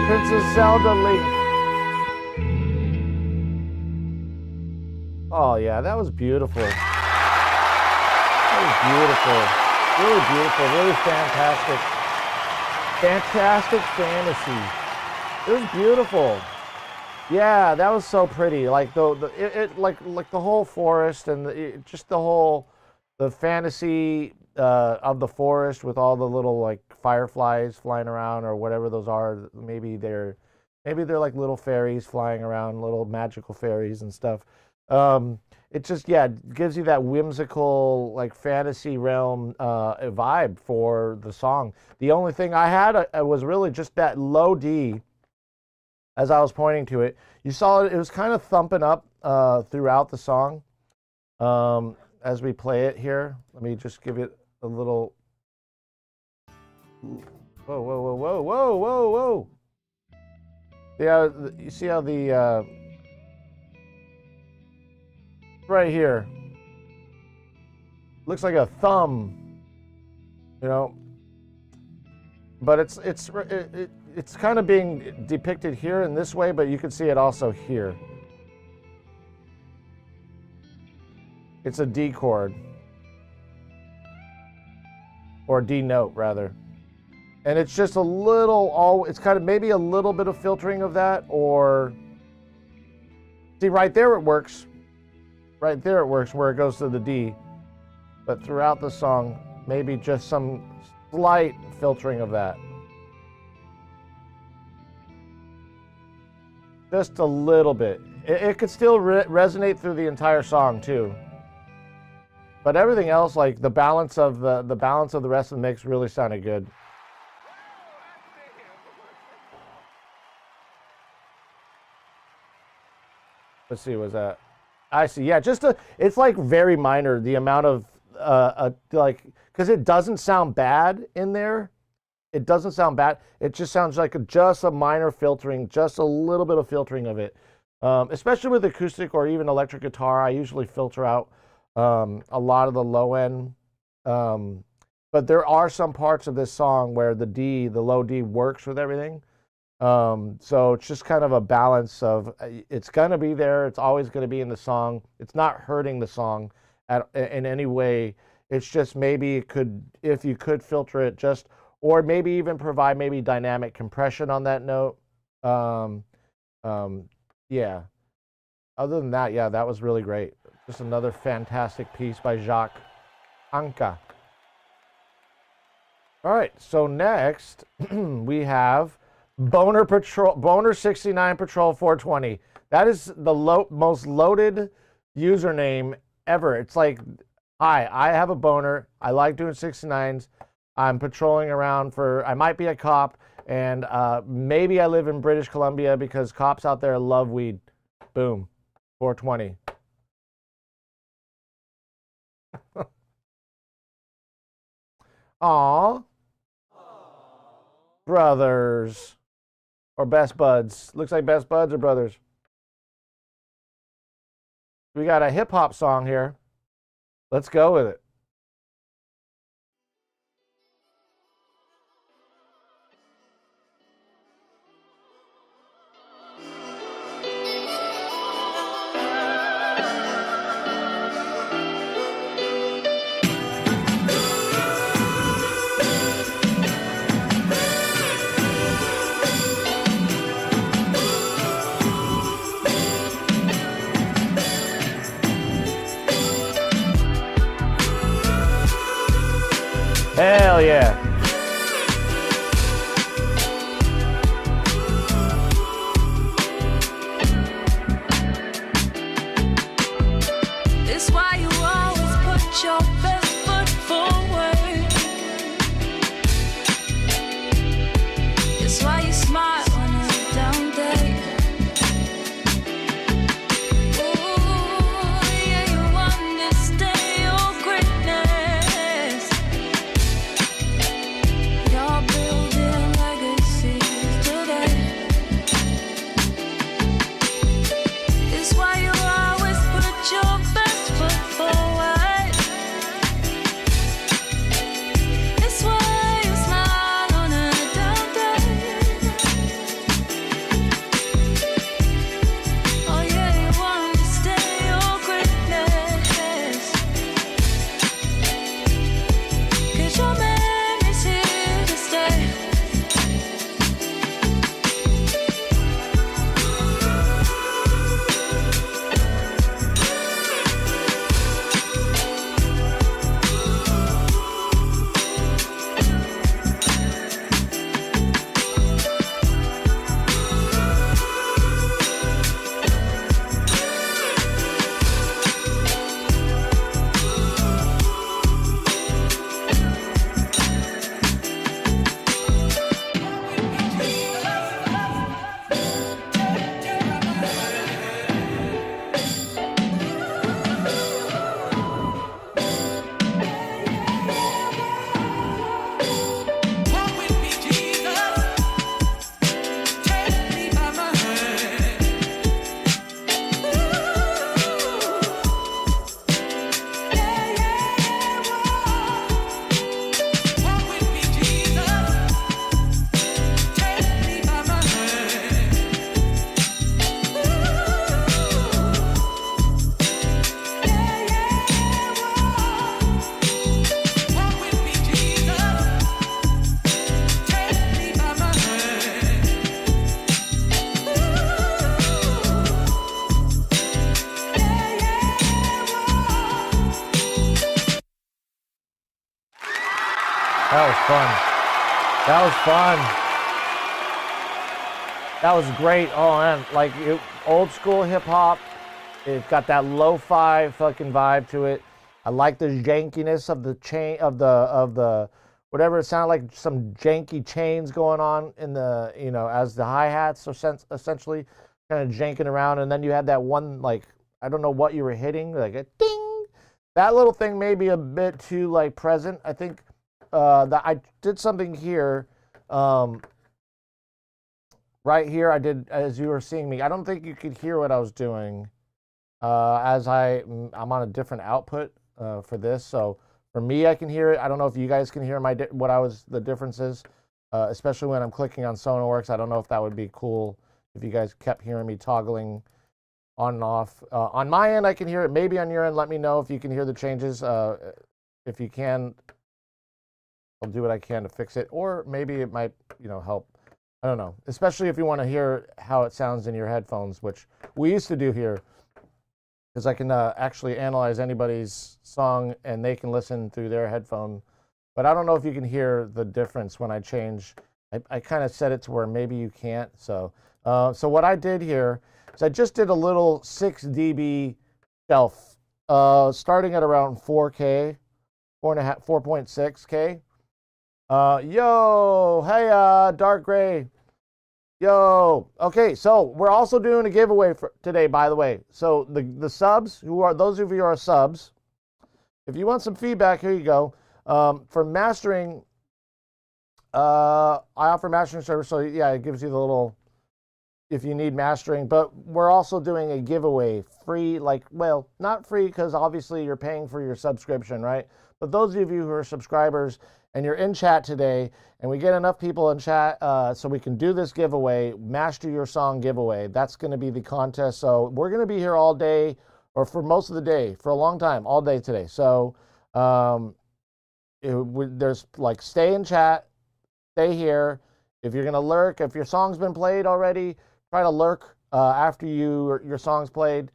Princess Zelda Link. Oh yeah, that was beautiful. That was beautiful. Really beautiful. Really fantastic. Fantastic fantasy. It was beautiful. Yeah, that was so pretty. Like like the whole forest and just the fantasy of the forest with all the little like fireflies flying around or whatever those are. Maybe they're like little fairies flying around, little magical fairies and stuff. It just gives you that whimsical like fantasy realm vibe for the song. The only thing I had was really just that low D. As I was pointing to it, you saw it was kind of thumping up throughout the song. As we play it here, let me just give it a little. Whoa, whoa, whoa, whoa, whoa, whoa, whoa. Yeah, you see how the right here looks like a thumb, you know, but it's kind of being depicted here in this way, but you can see it also here. It's a D chord, or D note rather. And it's just a little, it's kind of maybe a little bit of filtering of that, or see right there it works. Right there it works where it goes to the D. But throughout the song, maybe just some slight filtering of that. Just a little bit. It could still resonate through the entire song too. But everything else, like the balance of the rest of the mix really sounded good. Let's see, was that? I see. Yeah, it's like very minor. The amount of like, because it doesn't sound bad in there. It doesn't sound bad. It just sounds like just a minor filtering, just a little bit of filtering of it. Especially with acoustic or even electric guitar, I usually filter out a lot of the low end. But there are some parts of this song where the low D works with everything. So it's just kind of a balance of it's going to be there. It's always going to be in the song. It's not hurting the song in any way. It's just maybe if you could filter it just, or maybe even provide maybe dynamic compression on that note. Yeah. Other than that, yeah, that was really great. Just another fantastic piece by Jacques Anka. All right, so next we have Boner 69 Patrol 420. That is the most loaded username ever. It's like, hi, I have a boner. I like doing 69s. I'm patrolling around I might be a cop, and maybe I live in British Columbia because cops out there love weed. Boom, 420. Aw. Brothers. Or best buds. Looks like best buds or brothers. We got a hip hop song here. Let's go with it. Hell yeah. It's why you always put your best foot forward. It's why you smile on a down day. Ooh, yeah, you understand your greatness. You're building legacies today. It's why you always put your best foot forward. It's why you smile on a down day. Oh yeah, you understand your greatness. 'Cause your memory's here to stay. Walk with me, Jesus. Take me by my hand. Yeah, yeah, walk with me, Jesus. Take me by my hand. Yeah, yeah, walk with me, Jesus. Take me by my hand. That was fun. That was fun. That was great. Oh man, like old school hip hop. It's got that lo-fi fucking vibe to it. I like the jankiness of the chain of the whatever it sounded like, some janky chains going on in the, you know, as the hi-hats are essentially kind of janking around, and then you had that one, like, I don't know what you were hitting, like a ding. That little thing may be a bit too like present. I think that I did something here, right here. I did, as you were seeing me. I don't think you could hear what I was doing, as I'm on a different output for this. So for me, I can hear it. I don't know if you guys can hear the differences, especially when I'm clicking on Sonarworks. I don't know if that would be cool if you guys kept hearing me toggling on and off. On my end, I can hear it. Maybe on your end, let me know if you can hear the changes. If you can, I'll do what I can to fix it, or maybe it might, you know, help. I don't know, especially if you want to hear how it sounds in your headphones, which we used to do here, because I can actually analyze anybody's song and they can listen through their headphone. But I don't know if you can hear the difference when I change. I kind of set it to where maybe you can't. So what I did here is I just did a little 6 dB shelf, starting at around 4K, 4.6K. Yo, hey, Dark Gray. Yo, okay, so we're also doing a giveaway for today, by the way. So the subs, those of you who are subs, if you want some feedback, here you go. For mastering, I offer mastering service, so yeah, it gives you the little, if you need mastering, but we're also doing a giveaway, free, like, well, not free, because obviously you're paying for your subscription, right? But those of you who are subscribers and you're in chat today, and we get enough people in chat so we can do this giveaway, Master Your Song giveaway. That's going to be the contest. So we're going to be here all day, or for most of the day, for a long time, all day today. So there's like, stay in chat, stay here. If you're going to lurk, if your song's been played already, try to lurk after your song's played,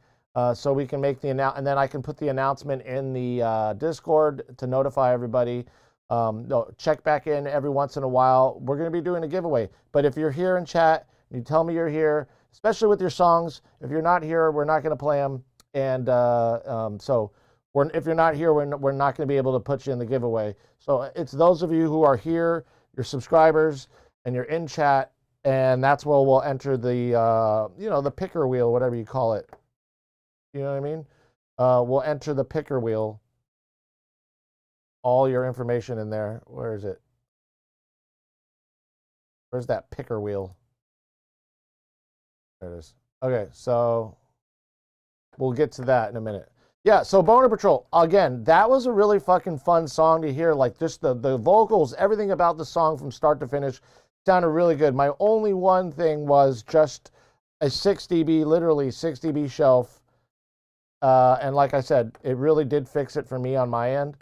so we can make the and then I can put the announcement in the Discord to notify everybody. No, check back in every once in a while. We're going to be doing a giveaway. But if you're here in chat, you tell me you're here, especially with your songs. If you're not here, we're not going to play them. And if you're not here, we're not going to be able to put you in the giveaway. So it's those of you who are here, your subscribers, and you're in chat, and that's where we'll enter the, the picker wheel, whatever you call it. You know what I mean? We'll enter the picker wheel. All your information in there. Where is it? Where's that picker wheel? There it is. Okay, so we'll get to that in a minute. Yeah, so Boner Patrol, again, that was a really fucking fun song to hear. Like, just the vocals, everything about the song from start to finish sounded really good. My only one thing was just a 6 dB, literally 6 dB shelf. And like I said, it really did fix it for me on my end.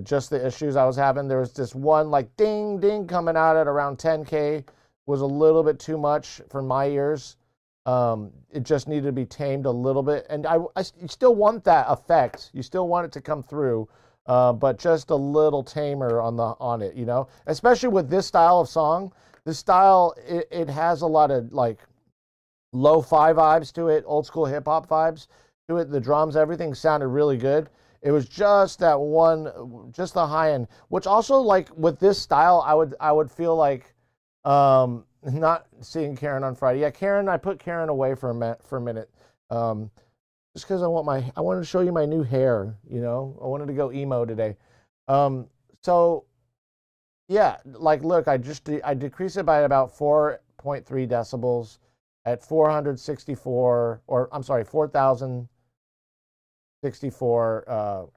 Just the issues I was having. There was this one like ding, ding coming out at around 10K was a little bit too much for my ears. It just needed to be tamed a little bit. And you still want that effect. You still want it to come through, but just a little tamer on it, you know? Especially with this style of song. This style, it has a lot of like lo-fi vibes to it, old school hip hop vibes to it. The drums, everything sounded really good. It was just that one, just the high end, which also like with this style, I would feel like not seeing Karen on Friday. Yeah, Karen, I put Karen away for a minute, just because I wanted to show you my new hair. You know, I wanted to go emo today. So yeah, like look, I decreased it by about 4.3 decibels at 464, or I'm sorry, 4,064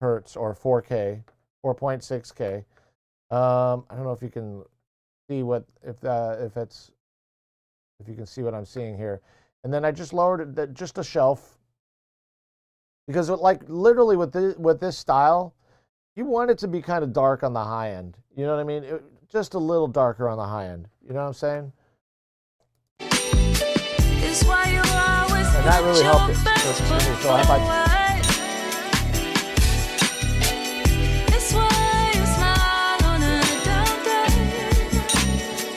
hertz or 4K, 4.6K. I don't know if you can see if you can see what I'm seeing here. And then I just lowered it just a shelf, because like literally with this style, you want it to be kind of dark on the high end. You know what I mean? Just a little darker on the high end. You know what I'm saying? And that really helped it. So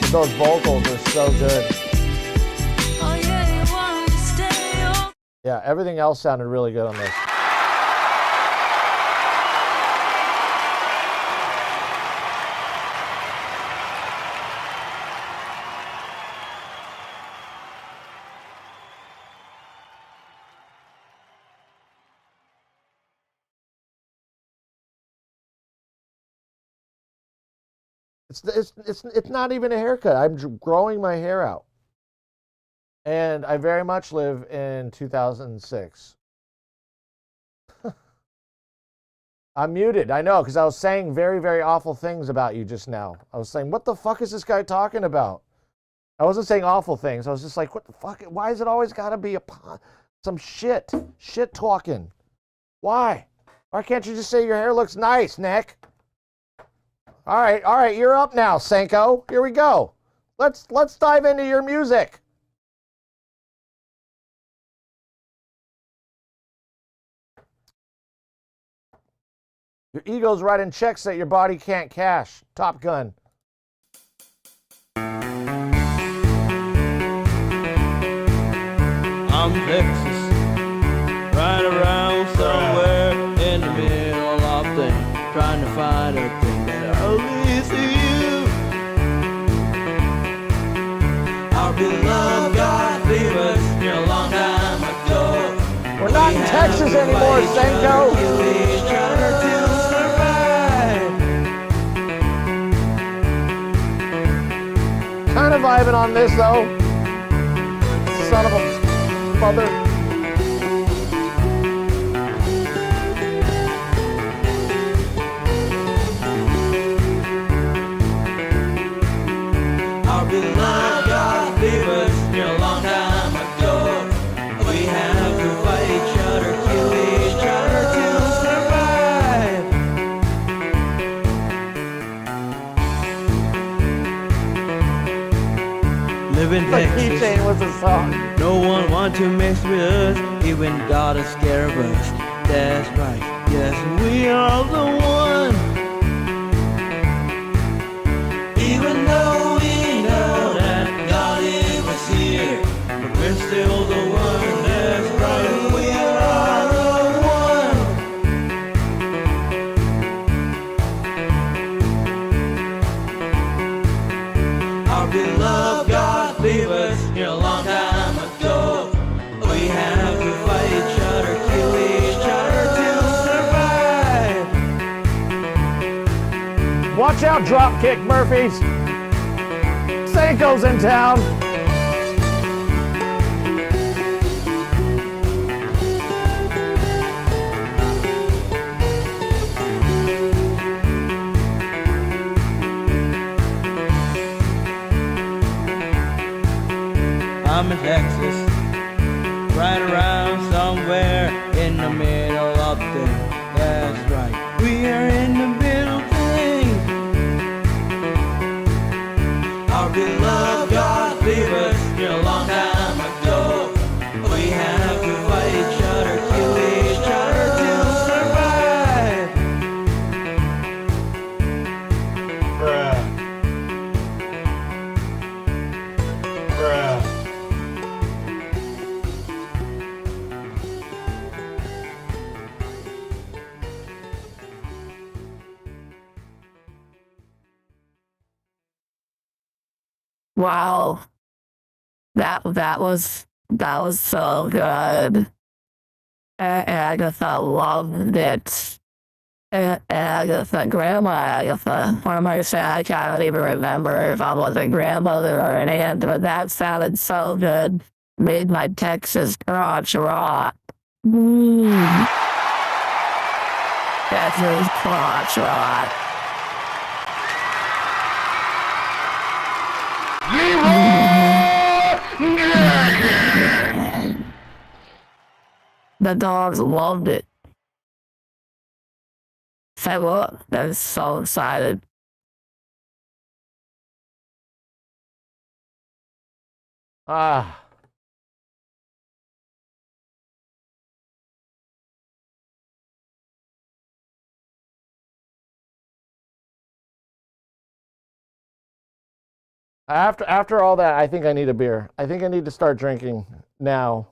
if those vocals are so good. Yeah, everything else sounded really good on this. It's not even a haircut. I'm growing my hair out. And I very much live in 2006. I'm muted. I know, because I was saying very, very awful things about you just now. I was saying, what the fuck is this guy talking about? I wasn't saying awful things. I was just like, what the fuck? Why is it always got to be some shit talking? Why? Why can't you just say your hair looks nice, Nick? All right, you're up now, Senko. Here we go. Let's dive into your music. Your ego's writing checks that your body can't cash. Top Gun. I'm Texas, right around somewhere in the middle of things, trying to find a thing that only is you. Our beloved God leave us here a long time ago. We're not in Texas anymore, Senko. Kind of vibing on this though. Son of a mother. Our beloved God leave us here a long time ago. We have to fight each other, kill each other to survive. Live in Texas. Keychain was a song. No one want to mess with us, even God is scared of us. That's right, yes, we are the one. love God leave us here a long time ago? We have to fight each other, kill each other to survive. Watch out, Dropkick Murphys. Sanko's in town. I'm in Texas, right around somewhere in the middle of things. That's right, we are in the middle thing. Our beloved God leave us here a long time ago. We have to fight each other, kill each other to survive. Bruh. Wow. That was so good. Agatha loved it. Agatha, Grandma Agatha. What am I saying? I can't even remember if I was a grandmother or an aunt, but that sounded so good. Made my Texas crotch rot. Texas crotch rot. The dogs loved it. Say what? I was so excited. Ah. After all that, I think I need a beer. I think I need to start drinking now.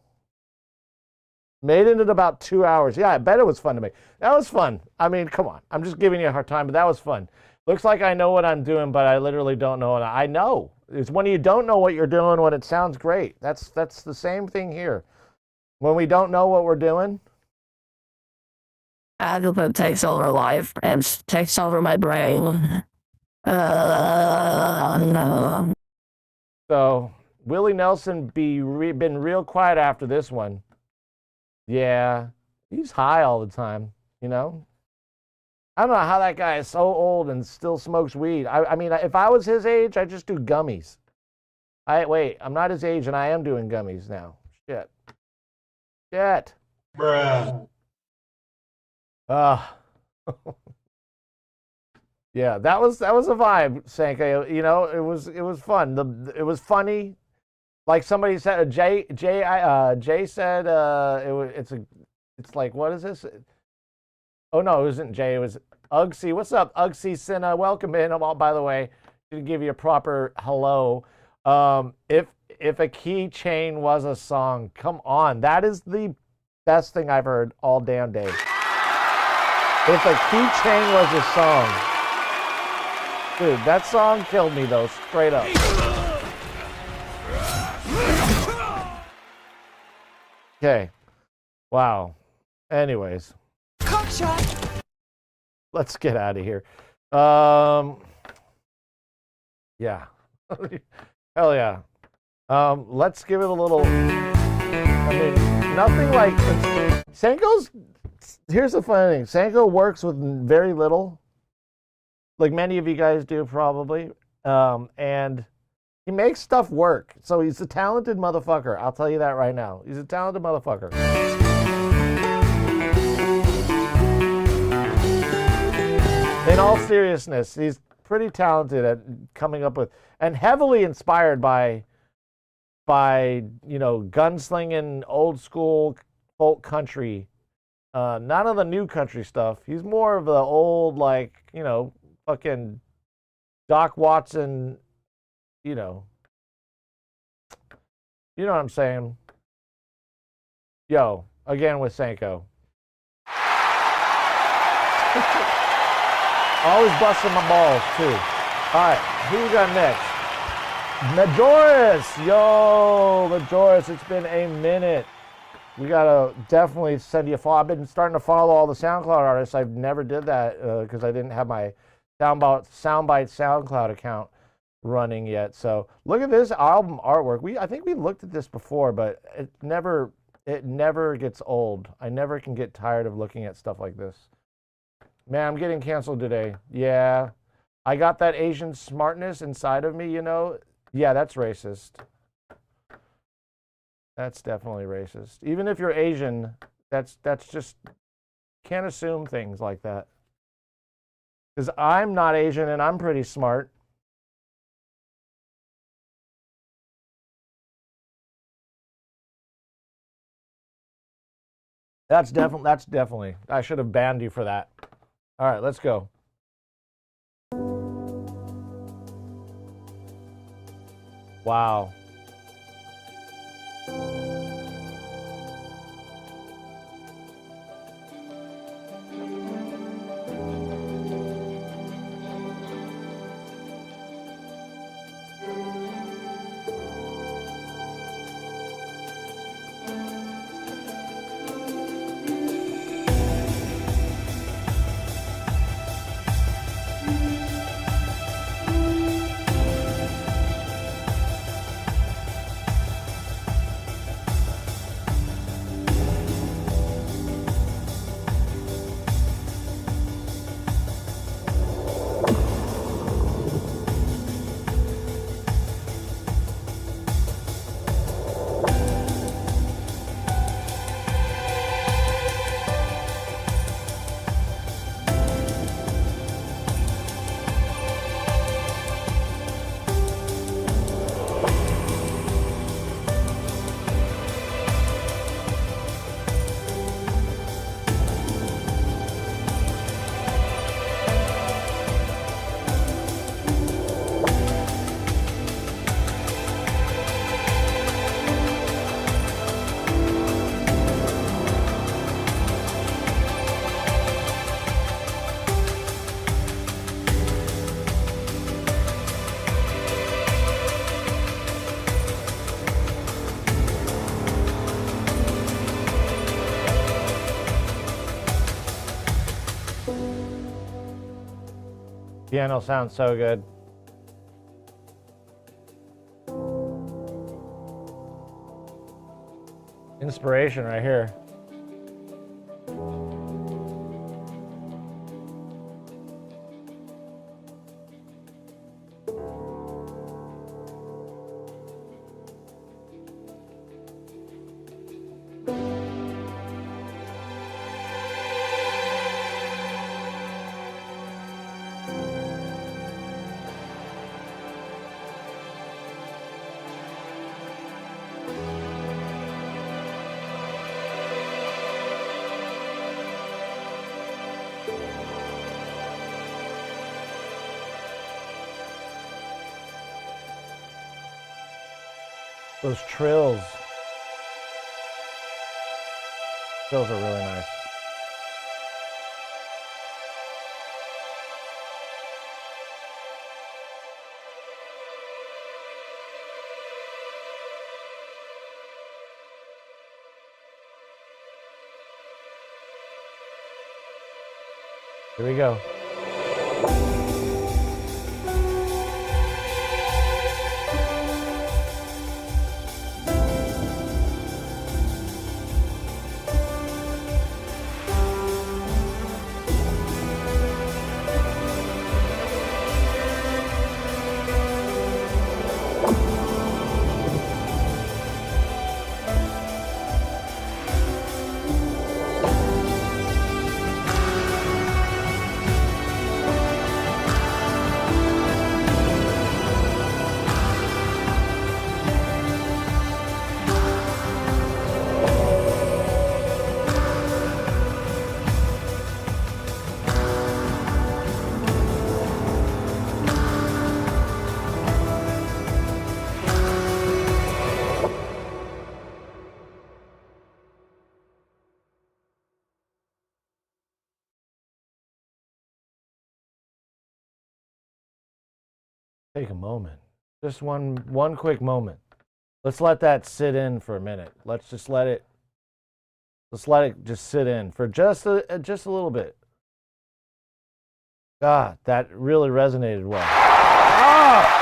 Made it in about 2 hours. Yeah, I bet it was fun to make. That was fun. I mean, come on. I'm just giving you a hard time, but that was fun. Looks like I know what I'm doing, but I literally don't know what I know. It's when you don't know what you're doing when it sounds great. That's the same thing here. When we don't know what we're doing. Agatha takes over life and takes over my brain. So Willie Nelson been real quiet after this one. Yeah, he's high all the time, you know? I don't know how that guy is so old and still smokes weed. I mean, if I was his age, I'd just do gummies. Wait, I'm not his age and I am doing gummies now. Shit. Bruh. Yeah, that was a vibe, Sanka. You know, it was fun. It was funny. Like somebody said, Jay said, it's like, what is this? Oh no, it wasn't Jay. It was Ugsy. What's up, Ugsy Sinna? Welcome in. Oh, by the way, to give you a proper hello. If a keychain was a song, come on, that is the best thing I've heard all damn day. If a keychain was a song, dude, that song killed me though, straight up. Okay. Wow. Anyways. Let's get out of here. Yeah. Hell yeah. Let's give it a little. I mean, nothing like Sanko's. Here's the funny thing. Sanko works with very little, like many of you guys do probably, and he makes stuff work. So he's a talented motherfucker. I'll tell you that right now. He's a talented motherfucker. In all seriousness, he's pretty talented at coming up with, and heavily inspired by gunslinging old school folk country. None of the new country stuff. He's more of the old, fucking Doc Watson, you know what I'm saying? Yo, again with Sanko. Always busting my balls, too. All right, who we got next? Majoris! Yo, Majoris, it's been a minute. We gotta definitely send you a follow. I've been starting to follow all the SoundCloud artists. I've never did that because I didn't have my Soundbite SoundCloud account running yet. So look at this album artwork. I think we looked at this before, but it never gets old. I never can get tired of looking at stuff like this. Man, I'm getting canceled today. Yeah. I got that Asian smartness inside of me, you know. Yeah, that's racist. That's definitely racist. Even if you're Asian, that's just can't assume things like that. Because I'm not Asian and I'm pretty smart. That's definitely. I should have banned you for that. All right, let's go. Wow. Piano sounds so good. Inspiration right here. Those trills. Trills are really nice. Here we go. Take a moment Just one quick moment. Let's let that sit in for a minute. Let's let it just sit in for just a little bit. God, that really resonated well. Ah!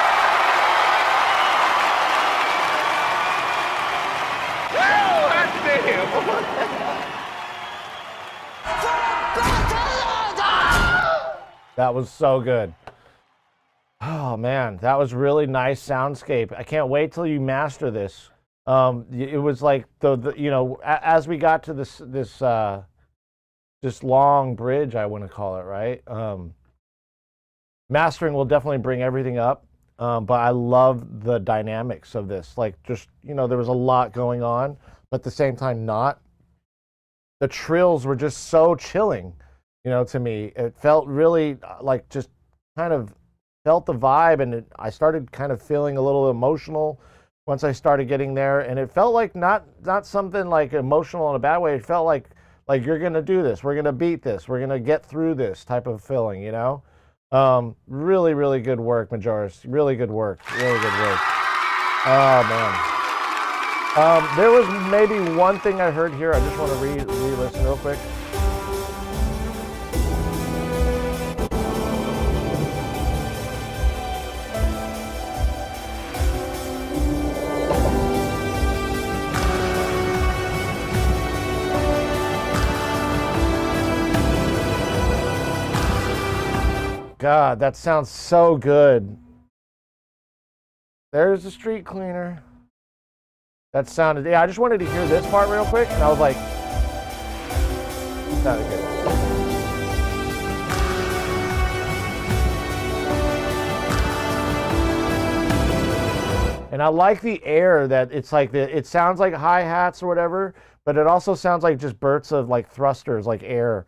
That was so good. Oh man, that was really nice soundscape. I can't wait till you master this. It was like the you know, as we got to this long bridge, I want to call it, right? Mastering will definitely bring everything up, but I love the dynamics of this. Like, just, you know, there was a lot going on, but at the same time not. The trills were just so chilling, you know, to me. It felt really like just kind of felt the vibe, and I started kind of feeling a little emotional once I started getting there, and it felt like not something like emotional in a bad way. It felt like you're gonna do this, we're gonna beat this, we're gonna get through this type of feeling, you know. Really, really good work, Majoris. Really good work. Really good work. Oh man. There was maybe one thing I heard here. I just want to re-listen real quick. God, that sounds so good. There's the street cleaner. That sounded, yeah, I just wanted to hear this part real quick, and I was like, sounded good. And I like the air that it's like, it sounds like hi-hats or whatever, but it also sounds like just bursts of like thrusters, like air.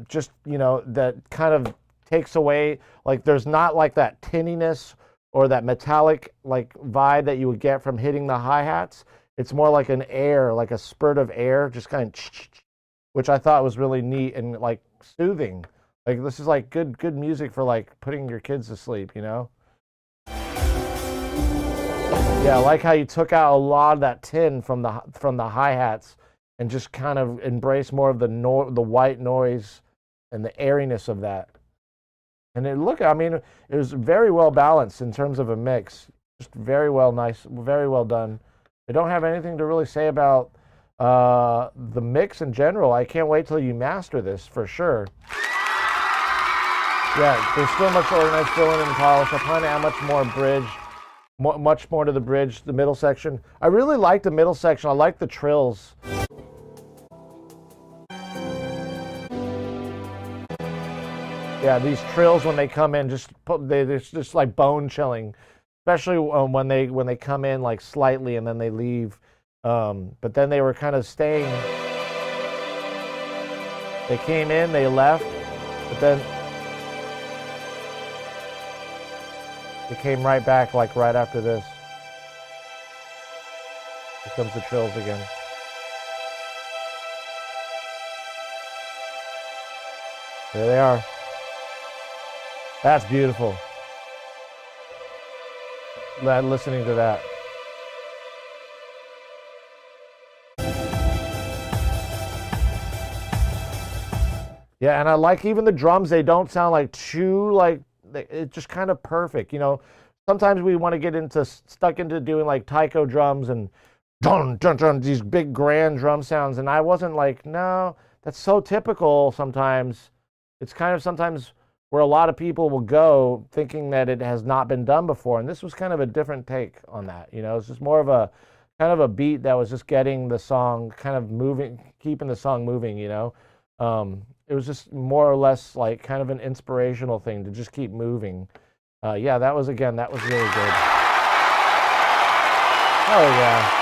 Just, you know, that kind of takes away, like there's not like that tinniness or that metallic like vibe that you would get from hitting the hi-hats. It's more like an air, like a spurt of air, just kind of, which I thought was really neat and like soothing. Like, this is like good music for like putting your kids to sleep, you know? Yeah, I like how you took out a lot of that tin from the hi-hats and just kind of embrace more of the white noise and the airiness of that. And it it was very well balanced in terms of a mix. Just very well, very well done. I don't have anything to really say about the mix in general. I can't wait till you master this for sure. Yeah, there's still much organized filling and polish. I plan to add much more bridge, much more to the bridge, the middle section. I really like the middle section. I like the trills. Yeah, these trills when they come in, they're just like bone chilling, especially when they come in like slightly and then they leave. But then they were kind of staying. They came in, they left, but then they came right back, like right after this. Here comes the trills again. There they are. That's beautiful. Listening to that. Yeah, and I like even the drums. They don't sound like it's just kind of perfect. You know, sometimes we want to get stuck into doing like taiko drums and dun dun dun, these big grand drum sounds, and I wasn't like, no, that's so typical sometimes. It's kind of sometimes where a lot of people will go thinking that it has not been done before. And this was kind of a different take on that. You know, it's just more of a kind of a beat that was just getting the song kind of moving, keeping the song moving, you know. It was just more or less like kind of an inspirational thing to just keep moving. Yeah, that was really good. Oh yeah.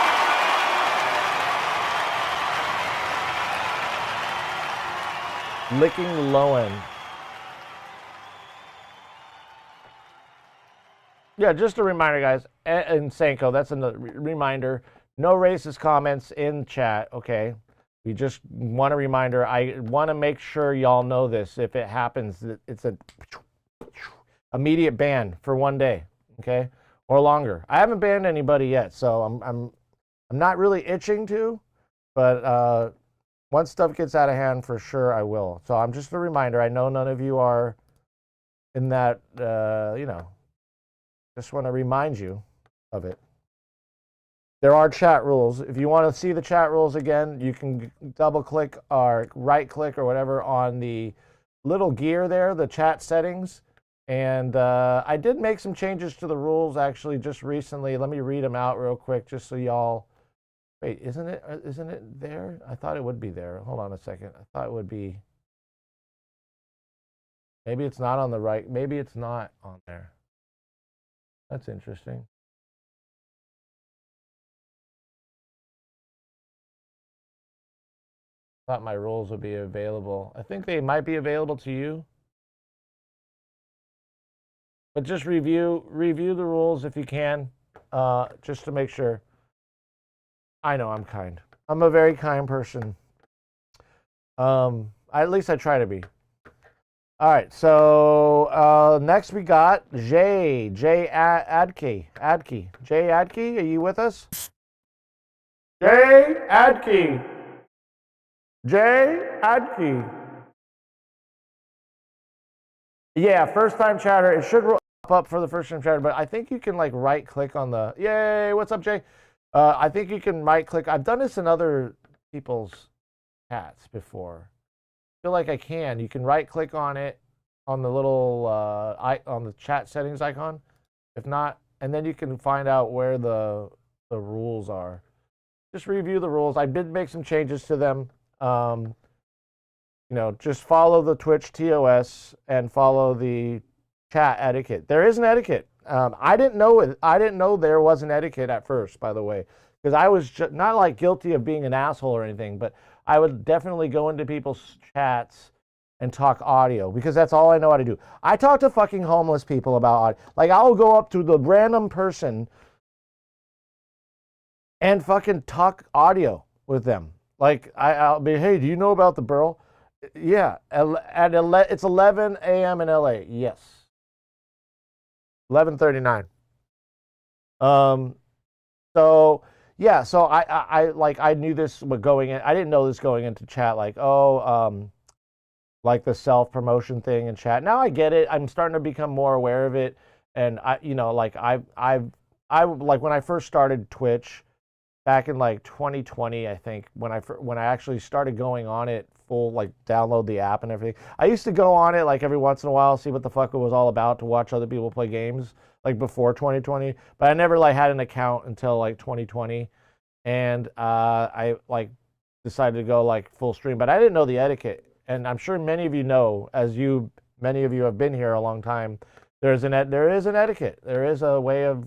Licking Lowen. Yeah, just a reminder, guys, and Senko, that's a reminder. No racist comments in chat, okay? We just want a reminder. I want to make sure y'all know this. If it happens, it's a immediate ban for one day, okay? or longer. I haven't banned anybody yet, so I'm not really itching to, but once stuff gets out of hand, for sure I will. So I'm just a reminder. I know none of you are in that, just want to remind you of it. There are chat rules. If you want to see the chat rules again, you can double click or right click or whatever on the little gear there, the chat settings. And I did make some changes to the rules actually just recently. Let me read them out real quick just so y'all. Wait, isn't it there? I thought it would be there. Hold on a second. I thought it would be. Maybe it's not on the right. Maybe it's not on there. That's interesting. Thought my rules would be available. I think they might be available to you. But just review the rules if you can, just to make sure. I know I'm kind. I'm a very kind person. At least I try to be. All right, so next we got Jay Adke. Jay Adke, are you with us? Jay Adke. Jay Adke. Yeah, first time chatter. It should up for the first time chatter, but I think you can like right click on the. Yay! What's up, Jay? I think you can right click. I've done this in other people's chats before. I feel like I can. You can right click on it on the little on the chat settings icon. If not, and then you can find out where the rules are. Just review the rules. I did make some changes to them. Just follow the Twitch TOS and follow the chat etiquette. There is an etiquette. I didn't know it. I didn't know there was an etiquette at first, by the way, because I was not like guilty of being an asshole or anything, but I would definitely go into people's chats and talk audio because that's all I know how to do. I talk to fucking homeless people about audio. Like I'll go up to the random person and fucking talk audio with them. Like I'll be, hey, do you know about the Burl? Yeah, it's 11 a.m. in LA. Yes. 11:39. So yeah, so I knew this going in. I didn't know this going into chat. Like like the self promotion thing in chat. Now I get it. I'm starting to become more aware of it, and I like when I first started Twitch back in like 2020, I think when I actually started going on it full, like download the app and everything. I used to go on it like every once in a while, see what the fuck it was all about, to watch other people play games like before 2020. But I never like had an account until like 2020, and I like decided to go like full stream. But I didn't know the etiquette, and I'm sure many of you know, many of you have been here a long time. There is an etiquette. There is a way of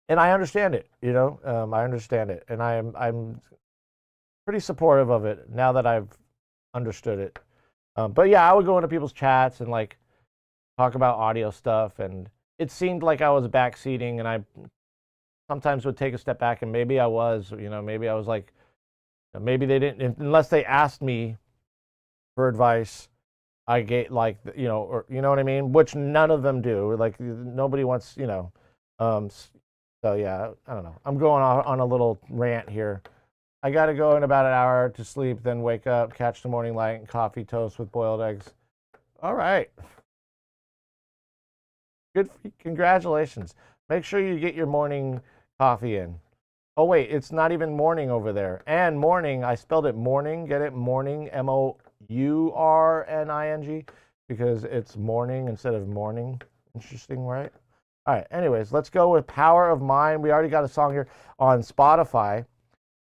and I understand it, I understand it, and I'm pretty supportive of it now that I've understood it. But yeah, I would go into people's chats and like talk about audio stuff, and it seemed like I was backseating, and I sometimes would take a step back, and maybe I was, maybe I was like, maybe they didn't, unless they asked me for advice, I get like, or you know what I mean, which none of them do. Like nobody wants, So yeah, I don't know. I'm going on a little rant here. I got to go in about an hour to sleep, then wake up, catch the morning light, and coffee toast with boiled eggs. All right. Good. Congratulations. Make sure you get your morning coffee in. Oh wait, it's not even morning over there. And morning, I spelled it morning. Get it? Morning, MOURNING, because it's morning instead of morning. Interesting, right? All right, anyways, let's go with Power of Mind. We already got a song here on Spotify.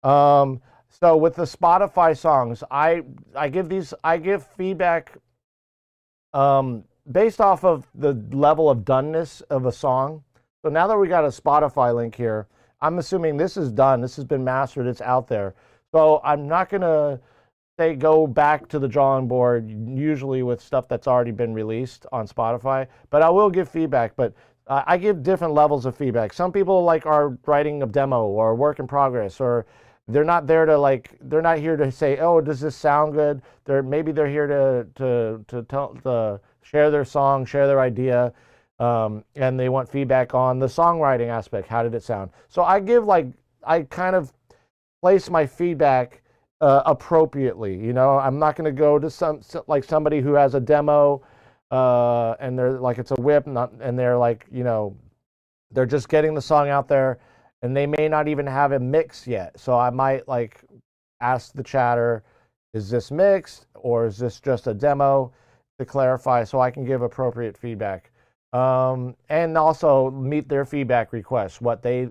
So with the Spotify songs, I give feedback based off of the level of doneness of a song. So now that we got a Spotify link here, I'm assuming this is done. This has been mastered. It's out there. So I'm not going to say go back to the drawing board, usually with stuff that's already been released on Spotify, but I will give feedback. But I give different levels of feedback. Some people like are writing a demo or work in progress, or they're not there to they're not here to say, oh, does this sound good? Maybe they're here to share their song, share their idea. and they want feedback on the songwriting aspect. How did it sound? So I give I kind of place my feedback appropriately. You know, I'm not going to go to somebody who has a demo and they're like it's a whip, and they're like, you know, they're just getting the song out there, and they may not even have a mix yet. So I might like ask the chatter, is this mixed or is this just a demo, to clarify so I can give appropriate feedback. And also meet their feedback requests, what they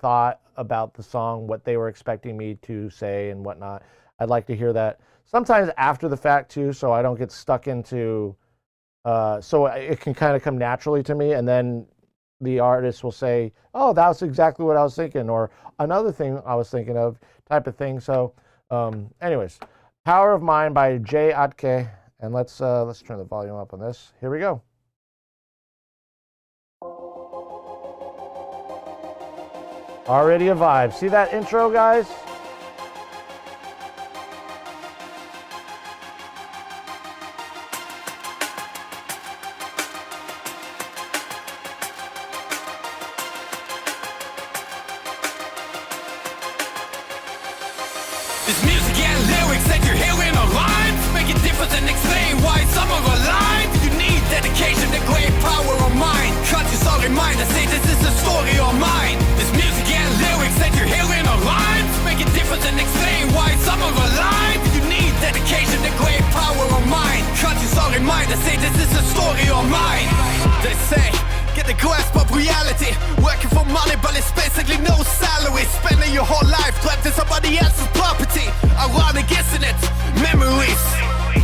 thought about the song, what they were expecting me to say and whatnot. I'd like to hear that. Sometimes after the fact too, so I don't get stuck into, so it can kind of come naturally to me, and then the artist will say, oh, that was exactly what I was thinking, or another thing I was thinking of, type of thing. So anyways, Power of Mind by Jay Atke, and let's turn the volume up on this. Here we go. Already a vibe. See that intro, guys? This music and lyrics that you're hearing are lines make it different and explain why some are aligned. You need dedication and great power of mind. Cut your soul in mind and say this is a story of mine. This music and lyrics that you're hearing are lines make it different and explain why some are aligned. You need dedication and great power of mind. Cut your soul in mind and say this is a story of mine. They say get the grasp of reality. Working for money, but it's basically no salary. Spending your whole life trapped in somebody else's property. Ironic, isn't it? Memories.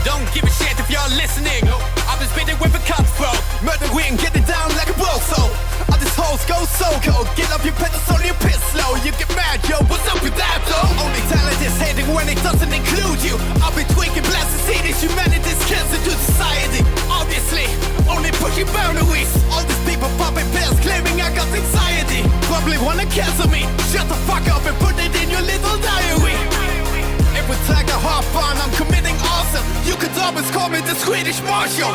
Don't give a shit if you're listening. I've been spitting with a cutthroat, murdering, get it down like a bro. So all these hoes go so cold. Get up your pedestal, you piss slow. You get mad, yo, what's up with that though? Only talent is hating when it doesn't include you. I'll be tweaking, blasting CDs. Humanity's cancer to society. Obviously, only pushing boundaries. All these people popping pills, claiming I got anxiety. Probably wanna cancel me. Shut the fuck up and put it in your little diary. Every track I hop on, I'm committing awesome. You could always call me the Swedish Marshal.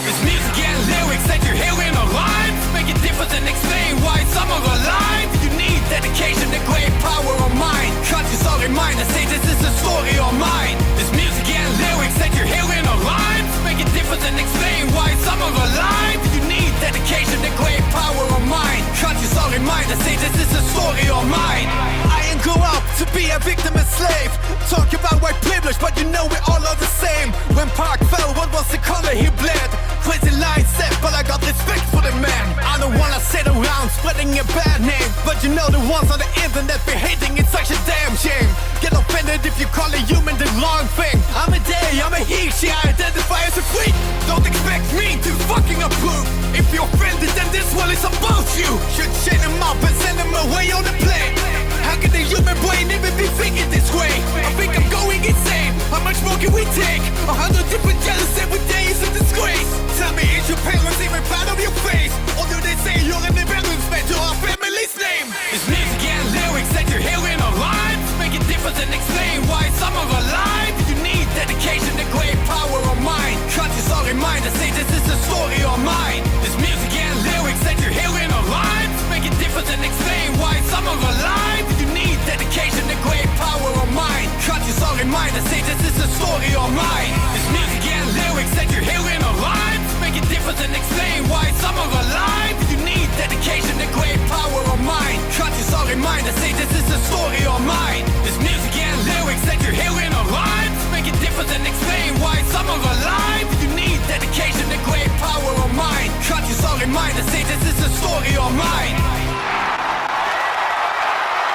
This music and lyrics that you're hearing are lines make it different and explain why some are aligned. You need dedication and great power of mind. Cut your soul in mind and say this is a story of mine. This music and lyrics that you're hearing are lines make it different and explain why some are aligned. You need dedication and great power of mind. Cut your soul in mind and say this is a story of mine. I ain't grow up to be a victim and slave. Talk about white privilege, but you know we all are the same. When Park fell, what was the color he bled? Crazy line set, but I got respect for the man. I don't wanna sit around spreading a bad name, but you know the ones on the internet be hating, it's such a damn shame. Get offended if you call a human the wrong thing. I'm a they, I'm a he, she identify as a freak. Don't expect me to fucking approve. If you're offended, then this one is about you. Should chain him up and send him away on the plane. How can the human brain even be thinking this way? I think I'm going insane. How much more can we take? 100 different jealous every day is a disgrace. Tell me, is your parents even proud of your face? Or do they say you're an embarrassment to our family's name? This music and lyrics that you're hearing are lines make it different and explain why some are alive. You need dedication and great power of mind. Cut your soul in mind and say this is a story of mine. This music and lyrics that you're hearing are lines make it different and explain why some are alive. You need dedication and great power of mind. Cut your soul in mind and say this is a story of mine. This music and lyrics that you're hearing are lines make it different and explain why some are alive. You need dedication and great power of mind. Cut your soul in mind and say this is a story of mine. This music and lyrics that you're hearing are lines make it different and explain why some are alive. You need dedication and great power of mind. Cut your soul in mind and say this is a story of mine.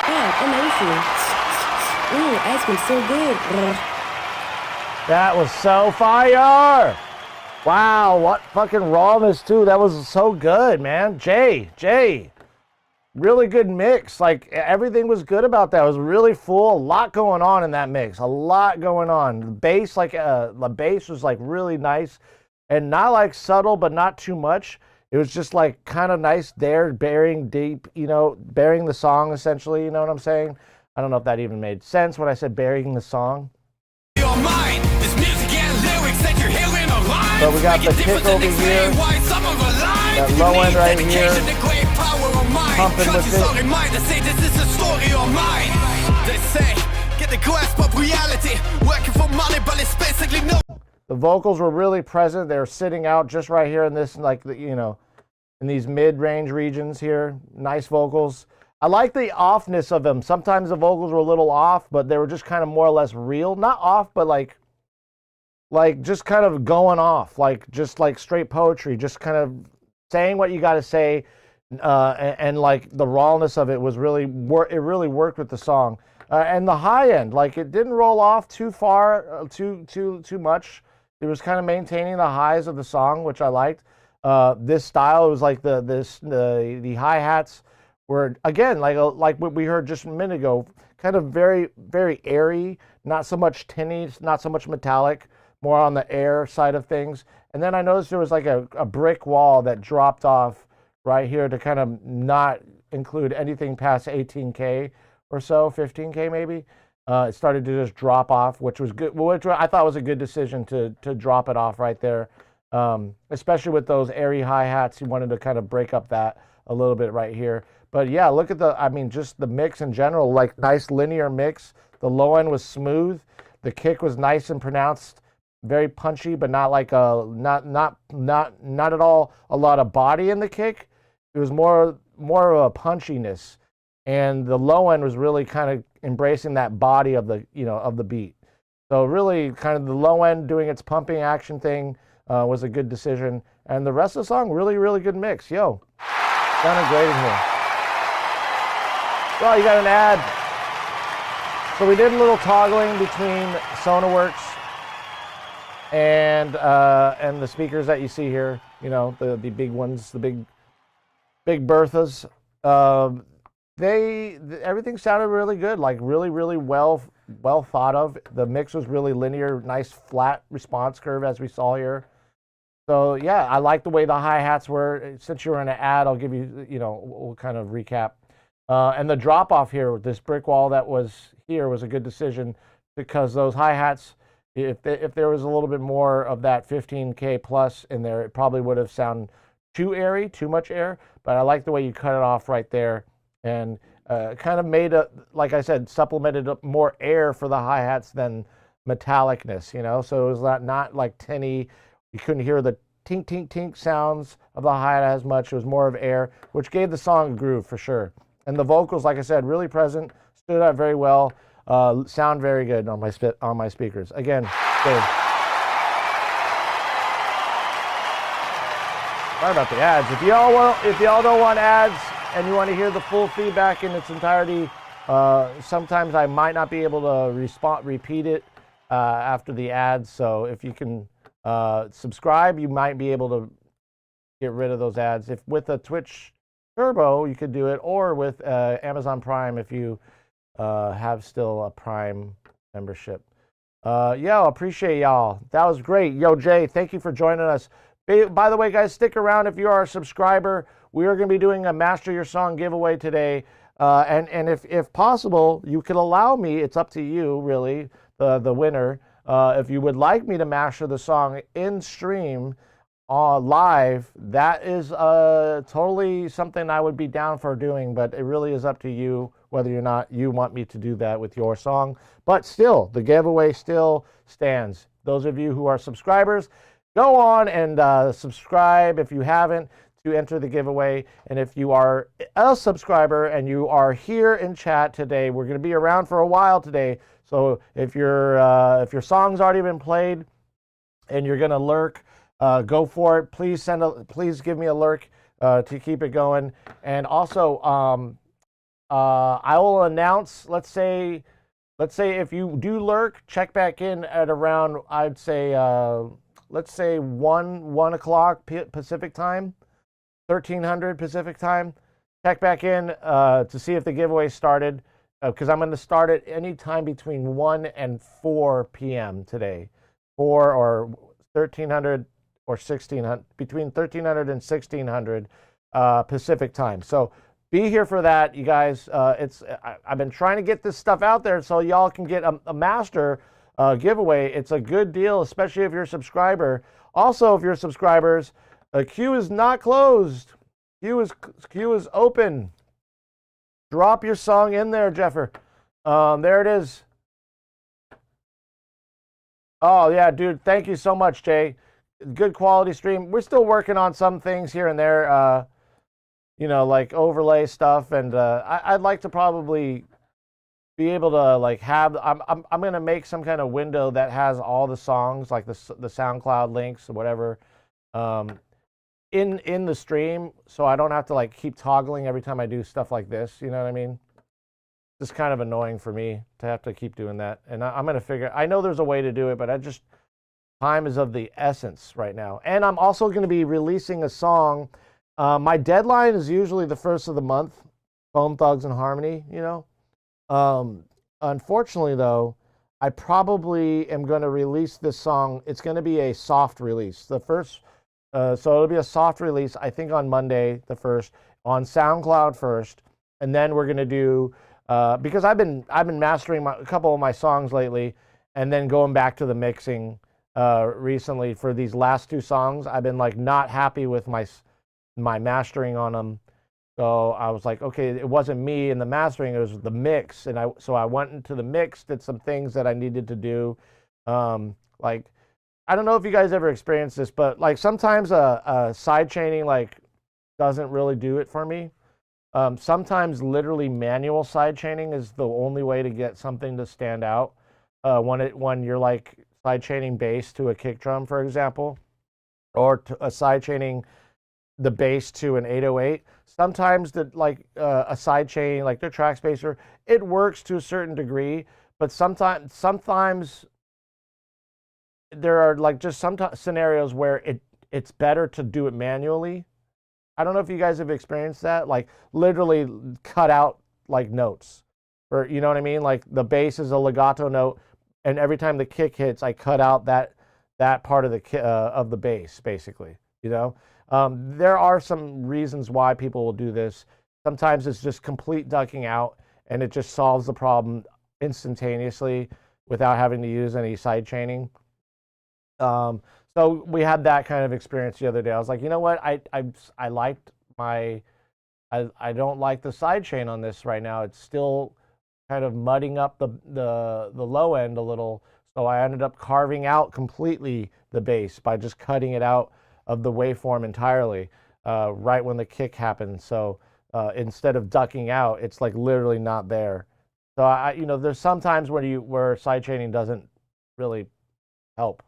Yeah, amazing. Ice cream so good. That was so fire! Wow, what fucking rawness too. That was so good, man. Jay, really good mix. Like everything was good about that. It was really full. A lot going on in that mix. A lot going on. The bass, the bass was like really nice, and not like subtle, but not too much. It was just like kind of nice there, burying deep, burying the song essentially. You know what I'm saying? I don't know if that even made sense when I said burying the song. Your mind, this music and lyrics that you're hearing are lines. But we got the Make it kick different and over explain here. Why some are alive. That low end right here, pumping with it. They say, get the grasp of reality, working for money, but it's basically no. The vocals were really present. They were sitting out just right here in this, like, you know, in these mid-range regions here. Nice vocals. I like the offness of them. Sometimes the vocals were a little off, but they were just kind of more or less real. Not off, but like just kind of going off, like just like straight poetry, just kind of saying what you got to say, and like the rawness of it was really it really worked with the song. And the high end, like it didn't roll off too far, too much. It was kind of maintaining the highs of the song, which I liked. This style, it was like the hi-hats were, again, like what we heard just a minute ago, kind of very, very airy, not so much tinny, not so much metallic, more on the air side of things. And then I noticed there was like a brick wall that dropped off right here to kind of not include anything past 18K or so, 15K maybe. It started to just drop off, which was good, which I thought was a good decision to drop it off right there. Especially with those airy hi-hats, you wanted to kind of break up that a little bit right here. But yeah, look at just the mix in general, like nice linear mix. The low end was smooth. The kick was nice and pronounced, very punchy, but not like not at all a lot of body in the kick. It was more of a punchiness. And the low end was really kind of embracing that body of the beat. So really kind of the low end doing its pumping action thing was a good decision. And the rest of the song, really, really good mix. Yo, sounded great in here. Well, you got an ad. So we did a little toggling between SonarWorks and the speakers that you see here. You know, the big ones, the big Berthas. Everything sounded really good, like really, really well thought of. The mix was really linear, nice flat response curve as we saw here. So yeah, I like the way the hi-hats were. Since you were in an ad, I'll give you, we'll kind of recap. And the drop off here with this brick wall that was here was a good decision, because those hi-hats, if there was a little bit more of that 15K plus in there, it probably would have sounded too airy, too much air. But I like the way you cut it off right there, and kind of made like I said, supplemented more air for the hi-hats than metallicness, so it was not like tinny. You couldn't hear the tink, tink, tink sounds of the hi-hat as much. It was more of air, which gave the song a groove for sure. And the vocals, like I said, really present, stood out very well, sound very good on my speakers. Again, good. Sorry about the ads. If y'all don't want ads and you want to hear the full feedback in its entirety, sometimes I might not be able to repeat it after the ads. So if you can subscribe, you might be able to get rid of those ads. If with a Twitch Turbo, you could do it, or with Amazon Prime if you have still a Prime membership. Yeah, appreciate y'all. That was great. Yo, Jay, thank you for joining us. By the way, guys, stick around if you are a subscriber. We are going to be doing a Master Your Song giveaway today. And if possible, you could allow me, it's up to you, really, the winner. If you would like me to master the song in stream live, that is totally something I would be down for doing, but it really is up to you whether or not you want me to do that with your song. But still, the giveaway still stands. Those of you who are subscribers, go on and subscribe if you haven't to enter the giveaway. And if you are a subscriber and you are here in chat today, we're going to be around for a while today. So if your song's already been played and you're going to lurk, go for it. Please give me a lurk to keep it going. And also, I will announce. Let's say if you do lurk, check back in at around, I'd say, let's say 1 o'clock Pacific time, 1300 Pacific time. Check back in to see if the giveaway started, because I'm going to start it anytime between 1 and 4 p.m. today, 4 or 1300 or 1600, between 1300 and 1600 Pacific time. So be here for that, you guys. I've been trying to get this stuff out there so y'all can get a master giveaway. It's a good deal, especially if you're a subscriber. Also, if you're subscribers, Queue is not closed. Queue is open. Drop your song in there, Jeffer. There it is. Oh yeah, dude. Thank you so much, Jay. Good quality stream. We're still working on some things here and there. Like overlay stuff, and I'd like to probably be able to like have. I'm gonna make some kind of window that has all the songs, like the SoundCloud links or whatever. In the stream, so I don't have to like keep toggling every time I do stuff like this. You know what I mean? It's kind of annoying for me to have to keep doing that. And I'm going to figure, I know there's a way to do it, but time is of the essence right now. And I'm also going to be releasing a song. My deadline is usually the first of the month, Bone Thugs and Harmony, Unfortunately, though, I probably am going to release this song. It's going to be a soft release. So it'll be a soft release, I think on Monday, the 1st, on SoundCloud first. And then we're going to do, because I've been mastering a couple of my songs lately, and then going back to the mixing recently for these last 2 songs. I've been like not happy with my mastering on them, so I was like, okay, it wasn't me in the mastering; it was the mix. And I went into the mix, did some things that I needed to do, like I don't know if you guys ever experienced this, but like sometimes a side chaining like doesn't really do it for me. Sometimes literally manual side chaining is the only way to get something to stand out. When you're like side chaining bass to a kick drum, for example, or a side chaining the bass to an 808. Sometimes a side chain, like their track spacer, it works to a certain degree, but sometimes there are like just some scenarios where it's better to do it manually. I don't know if you guys have experienced that, like literally cut out like notes, or you know what I mean? Like the bass is a legato note, and every time the kick hits, I cut out that part of the bass, basically. There are some reasons why people will do this. Sometimes it's just complete ducking out, and it just solves the problem instantaneously without having to use any side chaining. So we had that kind of experience the other day. I was like, you know what? I don't like the side chain on this right now. It's still kind of mudding up the low end a little. So I ended up carving out completely the bass by just cutting it out of the waveform entirely right when the kick happened. So instead of ducking out, it's like literally not there. So there's some times where side chaining doesn't really help,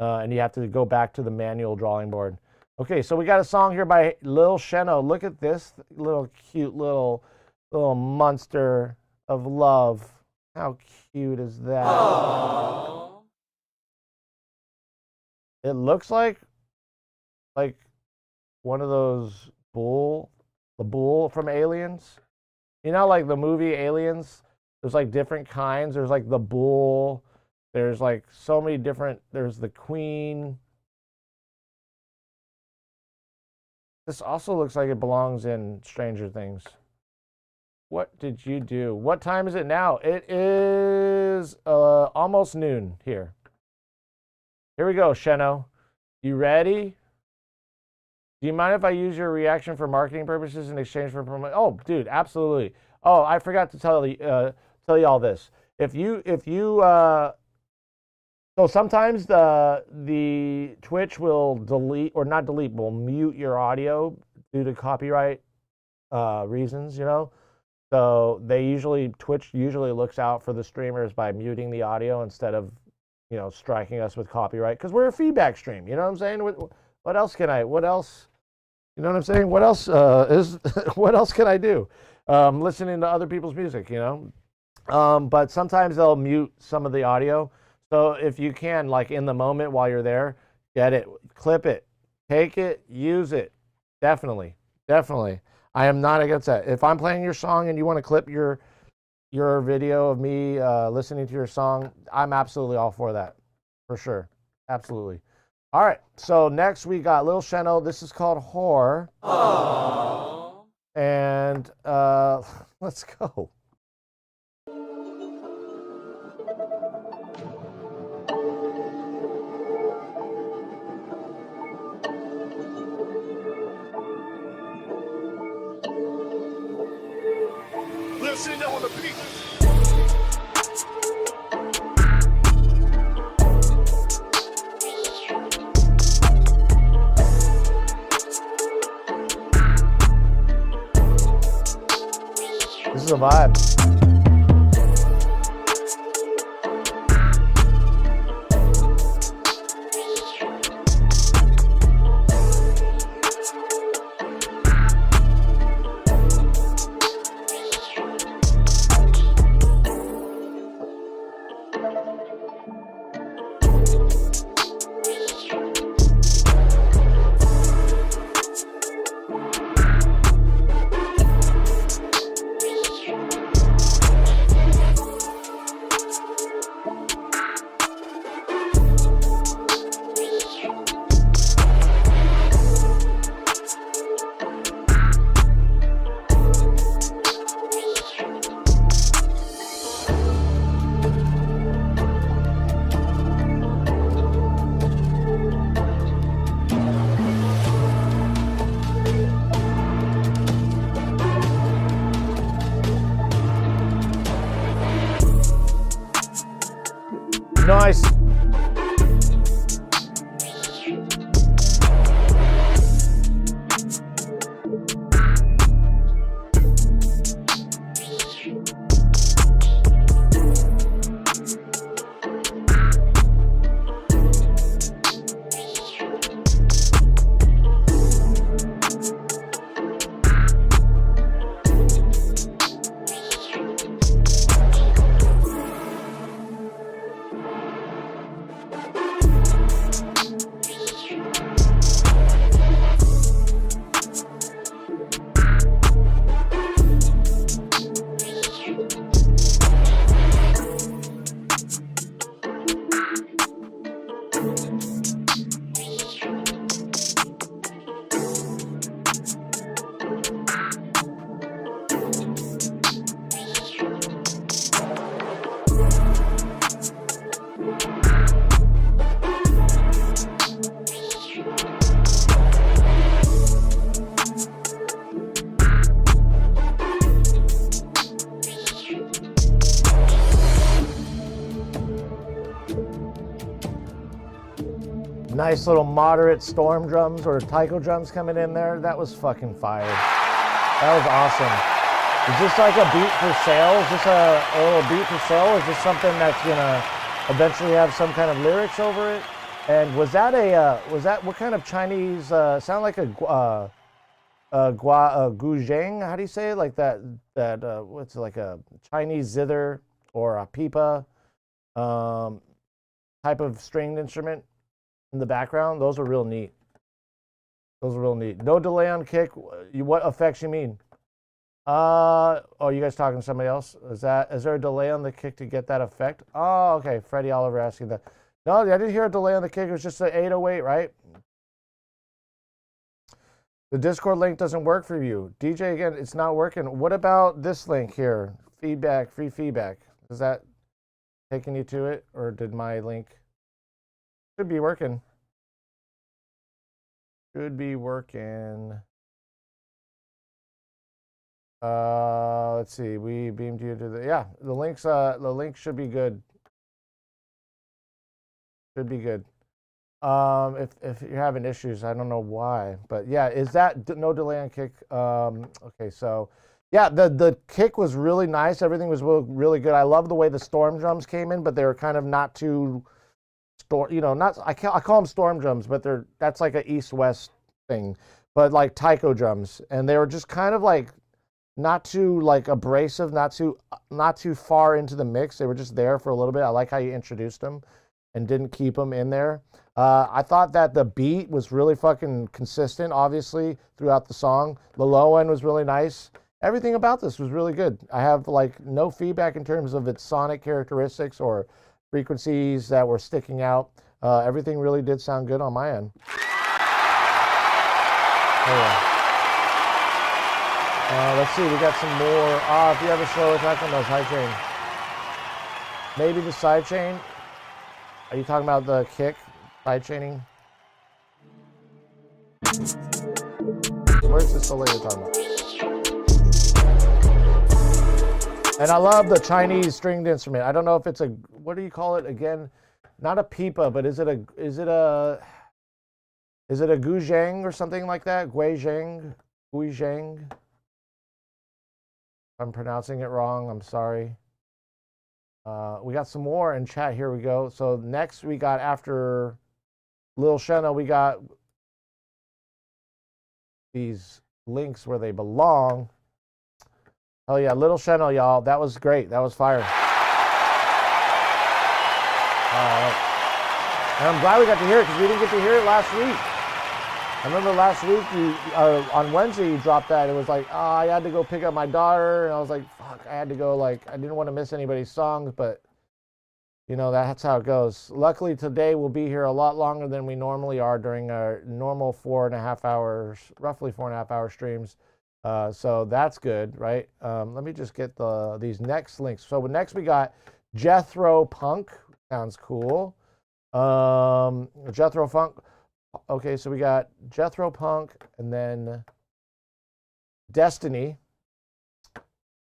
and you have to go back to the manual drawing board. Okay, so we got a song here by Lil Sheno. Look at this little cute little monster of love. How cute is that? Aww. It looks like one of those the bull from Aliens. Like the movie Aliens, there's like different kinds. There's like the bull. There's like so many different, there's the queen. This also looks like it belongs in Stranger Things. What did you do? What time is it now? It is almost noon here. Here we go, Sheno. You ready? Do you mind if I use your reaction for marketing purposes in exchange for promotion? Oh, dude, absolutely. Oh, I forgot to tell you all this. So sometimes the Twitch will will mute your audio due to copyright reasons, So Twitch usually looks out for the streamers by muting the audio instead of, striking us with copyright, because we're a feedback stream. You know what I'm saying? What else? You know what I'm saying? What else what else can I do? Listening to other people's music, But sometimes they'll mute some of the audio. So if you can, like in the moment while you're there, get it, clip it, take it, use it. Definitely. I am not against that. If I'm playing your song and you want to clip your video of me listening to your song, I'm absolutely all for that, for sure. Absolutely. All right. So next we got Lil Sheno. This is called Whore. Aww. And let's go. This is a vibe. Nice. Nice little moderate storm drums or taiko drums coming in there. That was fucking fire. That was awesome. Is this like a beat for sale? Is this a little beat for sale? Or is this something that's gonna eventually have some kind of lyrics over it? And was that what kind of Chinese, sound like a guzheng? How do you say it? Like that, what's it, like a Chinese zither or a pipa type of stringed instrument in the background? Those are real neat. Those are real neat. No delay on kick. What effects you mean? Oh, you guys talking to somebody else? Is there a delay on the kick to get that effect? Oh, okay. Freddie Oliver asking that. No, I didn't hear a delay on the kick. It was just an 808, right? The Discord link doesn't work for you. DJ, again, it's not working. What about this link here? Feedback, free feedback. Is that taking you to it? Or did my link... Should be working. Should be working. Let's see. We beamed you to the... Yeah, the link should be good. Should be good. If you're having issues, I don't know why, but yeah, is that no delay on kick? Okay, so yeah, the kick was really nice. Everything was really good. I love the way the storm drums came in, but they were kind of not too I call them storm drums, but that's like an east-west thing, but like taiko drums, and they were just kind of like not too like abrasive, not too far into the mix. They were just there for a little bit. I like how you introduced them and didn't keep them in there. I thought that the beat was really fucking consistent, obviously, throughout the song. The low end was really nice. Everything about this was really good. I have like no feedback in terms of its sonic characteristics or frequencies that were sticking out. Everything really did sound good on my end. Oh, yeah. Let's see, we got some more. If you have a slow attack on those high chain. Maybe the side chain. Are you talking about the kick? Side chaining? Where's the delay you're talking about? And I love the Chinese stringed instrument. I don't know if it's a, what do you call it again? Not a pipa, but is it a guzheng or something like that? Guizheng. I'm pronouncing it wrong. I'm sorry. We got some more in chat. Here we go. So next we got, after Lil Shenna, we got these links where they belong. Oh yeah, Little Shenna, y'all. That was great. That was fire. All right. And I'm glad we got to hear it, because we didn't get to hear it last week. I remember last week, on Wednesday, you dropped that. It was like, oh, I had to go pick up my daughter. And I was like, fuck, I had to go. Like, I didn't want to miss anybody's songs, but, you know, that's how it goes. Luckily, today we'll be here a lot longer than we normally are during our normal 4.5 hours, roughly 4.5 hour streams. So that's good, right? Let me just get these next links. So next we got Jethro Punk. Sounds cool. Jethro Punk. Okay, so we got Jethro Punk, and then Destiny.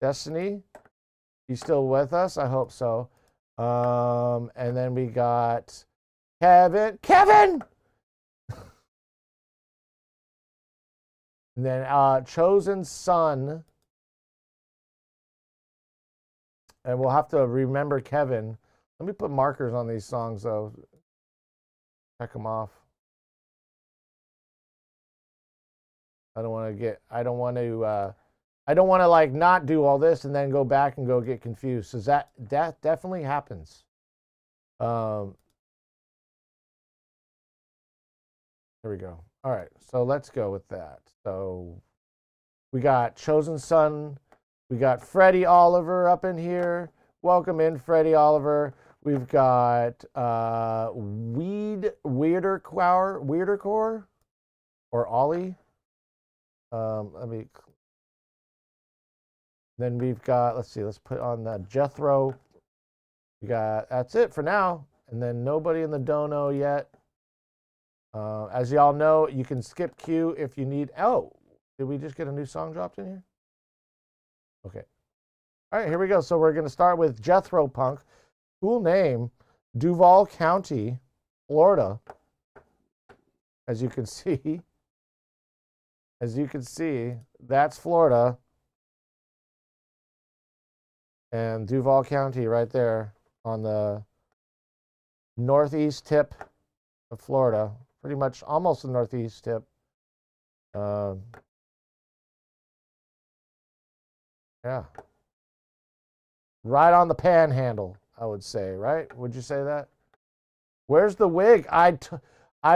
Destiny, you still with us? I hope so. And then we got Kevin. And then Chosen Son. And we'll have to remember Kevin. Let me put markers on these songs, though. Check them off. I don't want to like not do all this and then go back and go get confused. So that definitely happens. Here we go. All right, so let's go with that. So we got Chosen Son. We got Freddie Oliver up in here. Welcome in, Freddie Oliver. We've got Weirdercore or Ollie. Then we've got, let's see, let's put on the Jethro. We got, that's it for now. And then nobody in the dono yet. As y'all know, you can skip Q if you need. Oh, did we just get a new song dropped in here? Okay. All right, here we go. So we're going to start with Jethro Punk. Cool name. Duval County, Florida. As you can see. That's Florida. And Duval County right there on the northeast tip of Florida. Pretty much almost the northeast tip. Yeah. Right on the panhandle, I would say, right? Would you say that? Where's the wig? I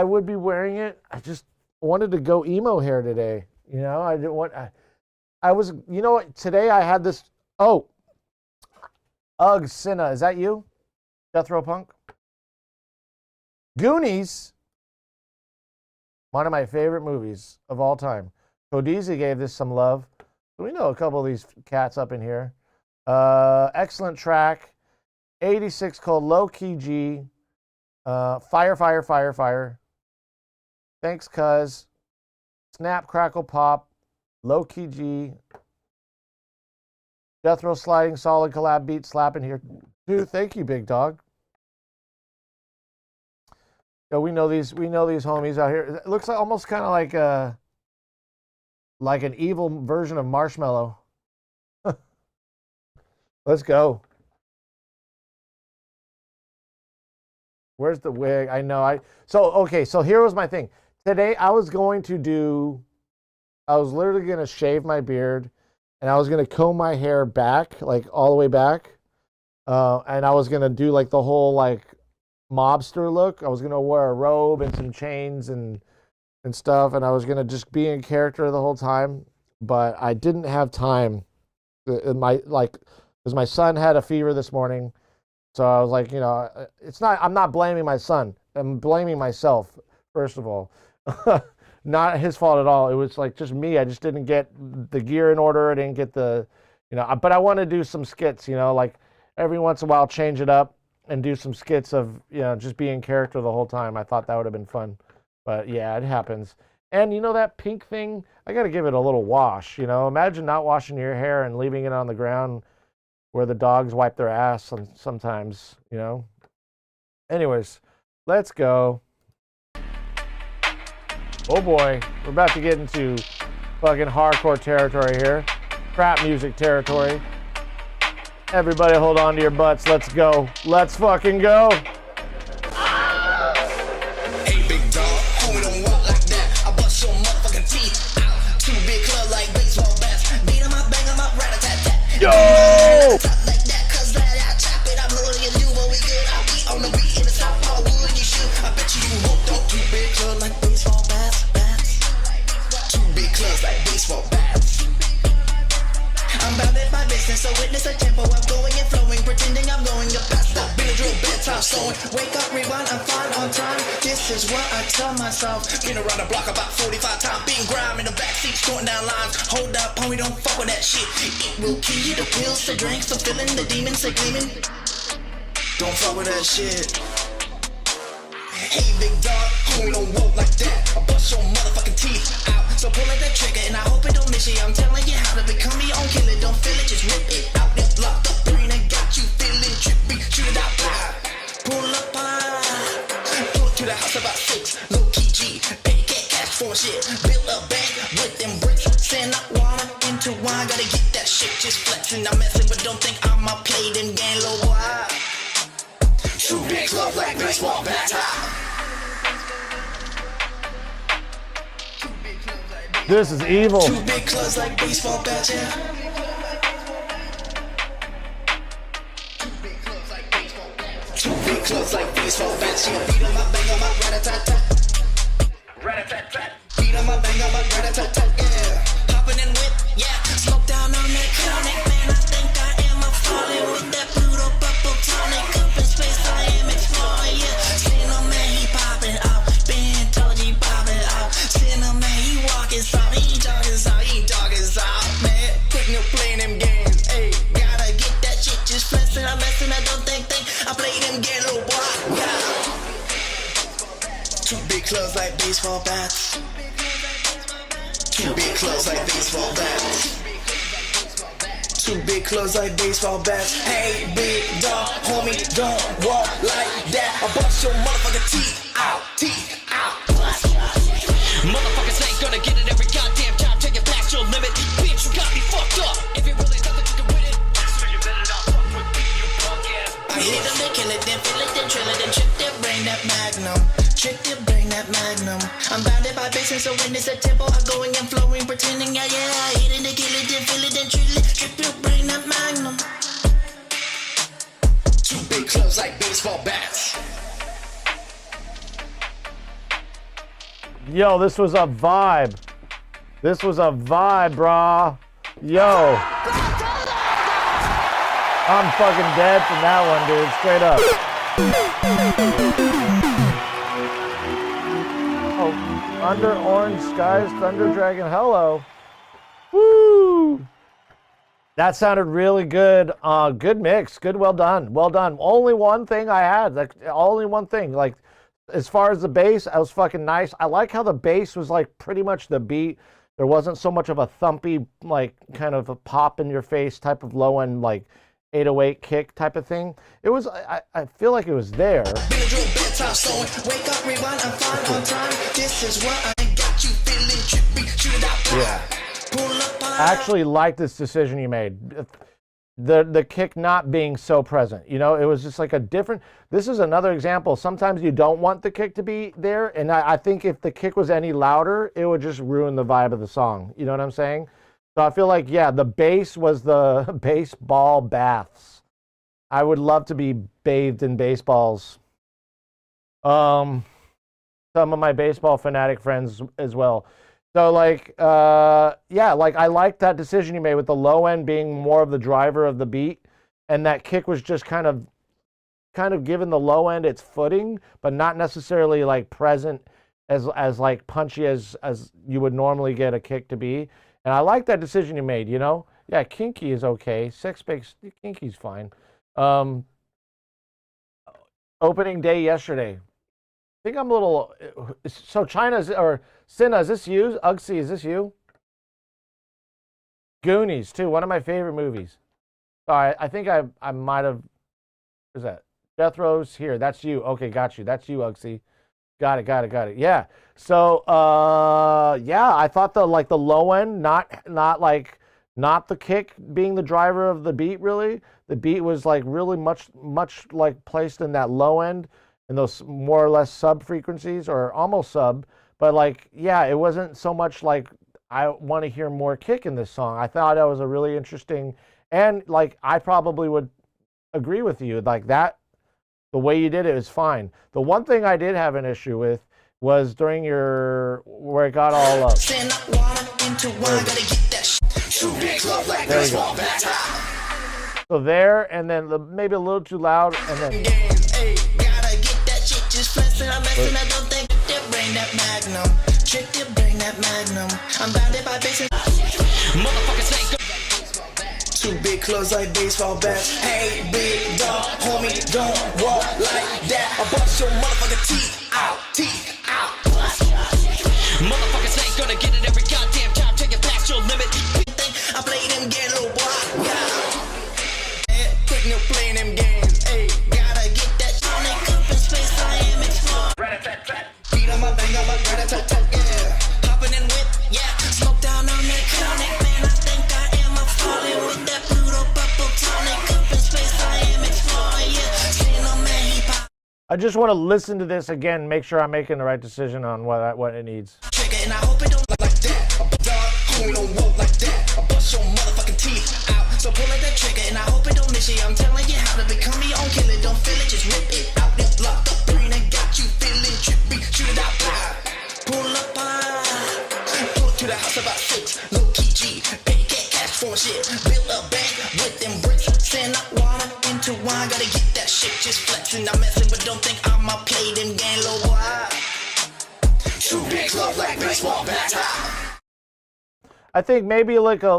would be wearing it. I just wanted to go emo hair today. You know, I didn't want, I was, you know what? Today I had this, oh, Ugg Cinna. Is that you? Jethro Punk? Goonies. One of my favorite movies of all time. Codizi gave this some love. We know a couple of these cats up in here. Excellent track. 86 called Low Key G. Fire. Thanks, cuz. Snap, Crackle, Pop. Low Key G. Jethro sliding, solid collab beat slapping here. Dude, thank you, big dog. Yeah, we know these homies out here. It looks like almost kind of like an evil version of Marshmallow. Let's go. Where's the wig? I know. So here was my thing. Today I was literally going to shave my beard, and I was going to comb my hair back, like all the way back. And I was going to do like the whole like mobster look. I was going to wear a robe and some chains and stuff, and I was going to just be in character the whole time, but I didn't have time. Because my son had a fever this morning. So I was like, you know, I'm not blaming my son. I'm blaming myself, first of all. Not his fault at all. It was like just me. I just didn't get the gear in order. I didn't get but I want to do some skits, you know, like every once in a while change it up and do some skits of, you know, just being character the whole time. I thought that would have been fun. But yeah, it happens. And you know that pink thing? I got to give it a little wash, you know. Imagine not washing your hair and leaving it on the ground where the dogs wipe their ass sometimes, you know. Anyways, let's go. Oh boy, we're about to get into fucking hardcore territory here. Crap music territory. Everybody hold on to your butts. Let's go. Let's fucking go. Hey, big dog, homie, don't walk like that. I bust your motherfucking teeth out. Two big club like baseball bats. Beat 'em up, bang 'em up, rat-a-tat-tat. Yo! Like that, 'cause that I chop it. I'm loading you, but we good. I'll be on the beat in the south, all wood, you shoot. I bet you won't. Don't two big club like baseball bats. Two big clubs like baseball bats. I'm bounded by business, so witness a tempo. I'm going and flowing, pretending I'm going up past the Benadryl bedtime sewing. Wake up, rewind, I'm fine on time. This is what I tell myself. Been around the block about 45 times, being grime in the backseat, snorting down lines. Hold up, homie, don't fuck with that shit. It will kill you. The pills, the drinks, the feeling, the demons, they gleaming. Don't fuck with that shit. Hey, big dog, homie, don't walk like that. I bust your motherfucking teeth out. So pull out that trigger, and I hope it don't miss you. I'm telling you how to become your own killer. Don't feel it, just rip it out. It locked up, brain, and got you feeling trippy. Shoot it out, blah. Pull up, pull to the house about 6. Low key G, pay cash for shit. Build a bank with them bricks. Send up water into wine. Gotta get that shit just flexing. I'm messing, but don't think I'ma play them game low wide. Two big club like baseball bat. This is evil. Two big clubs like baseball bats, yeah. Two big clubs like baseball bats, yeah. Beat 'em up, bang 'em up, rat-a-tat-tat. Rat-a-tat-tat. Beat 'em up, bang 'em up, rat-a-tat-tat, yeah. Hopping in with, yeah. Smoke down on that chronic, man. I think I am a falling with that Pluto purple tonic. Up in space, I am exploring, yeah. Cinnamon, he popping out. Ben told he popping out. Cinnamon, he walking soft. He talking soft, he talking soft, man. Quit no playing them games, ayy. Gotta get that shit just flexing. I'm messing, I don't think. I play them game, little boy, yeah. Two big clubs like baseball bats. Two big clubs like baseball bats. Two big clubs like baseball bats. Hey, big dog, homie, don't walk like that. I bust your motherfucking teeth out, teeth out. Motherfuckers ain't gonna get it every goddamn time. Take it past your limit, bitch. You got me fucked up. If it really doesn't, you can win it. So you better not fuck with me, you punk ass. I hit them, they kill it, then feel it, then trill it, then trip their brain, that magnum. Trick their brain, that magnum. I'm bounded by business, so when it's a tempo, I'm going and flowing, pretending, yeah, I hit it, then kill it, then feel it, then trill it, trip your brain, that magnum. Two big clubs like baseball bats. Yo, this was a vibe. This was a vibe, brah. Yo. I'm fucking dead from that one, dude. Straight up. Oh, Under Orange Skies, Thunder Dragon, hello. Woo! That sounded really good. Good mix. Good, well done. Well done. Only one thing I had. Like, only one thing. Like, as far as the bass, I was fucking nice. I like how the bass was like pretty much the beat. There wasn't so much of a thumpy, like kind of a pop in your face type of low end, like 808 kick type of thing. It was, I feel like it was there. Yeah. I actually like this decision you made. The kick not being so present, you know, it was just like a different, this is another example. Sometimes you don't want the kick to be there, and I think if the kick was any louder, it would just ruin the vibe of the song. You know what I'm saying? So I feel like, yeah, the bass was the baseball baths. I would love to be bathed in baseballs. Some of my baseball fanatic friends as well. So like, yeah, like I like that decision you made with the low end being more of the driver of the beat, and that kick was just kind of giving the low end its footing, but not necessarily like present as like punchy as you would normally get a kick to be. And I like that decision you made, you know? Yeah, kinky is okay. Six Bakes, kinky's fine. Opening day yesterday. I think I'm a little, so China's, or Cinna, is this you? Ugsy, is this you? Goonies, too, one of my favorite movies. Sorry, I think I might have. Who's that? Jethro's here. That's you. Okay, got you. That's you, Ugsy. Got it. Got it. Got it. Yeah. So, yeah, I thought the low end, not the kick being the driver of the beat. Really, the beat was like really much like placed in that low end, in those more or less sub frequencies or almost sub. But like, yeah, it wasn't so much like I want to hear more kick in this song. I thought that was a really interesting, and like I probably would agree with you. Like that, the way you did it is fine. The one thing I did have an issue with was during your where it got all up. There we go. So there, and then maybe a little too loud, and then. Two big clubs like baseball bats. Hey, big dog, homie, don't walk like that. I bust your motherfucking teeth out. Motherfuckers ain't gonna get it every goddamn time. Take it past your limit. I play them games, little boy. Quit no playing them games. Hey, gotta get that Sonic up in space. I am exploring. Beat on my bang on my rat-a-tat-tat, yeah. Hopping and whip, yeah. Smoke down on that chronic, man. I think I am a falling with that Pluto purple tonic up in space. I am exploring, yeah. Saying I'm man, he pop. I just want to listen to this again, make sure I'm making the right decision on what it needs. Trigger, and I hope it don't look like that. A dog, homie, don't walk like that. I bust your motherfucking teeth out. So pull at that trigger, and I hope it don't miss you. I'm telling you how to become your own killer. Don't feel it, just rip it out. Then lock the brain and got you feeling trippy. Shoot it out, blah. Pull up, pull up to the house about 6. Low key G, pay cash for shit. Build a bank with them bricks. Send up water into wine. Gotta get that shit just flexing. I'm messing, but don't think I'ma play them game low wide. Two big club like baseball bat. I think maybe like. Two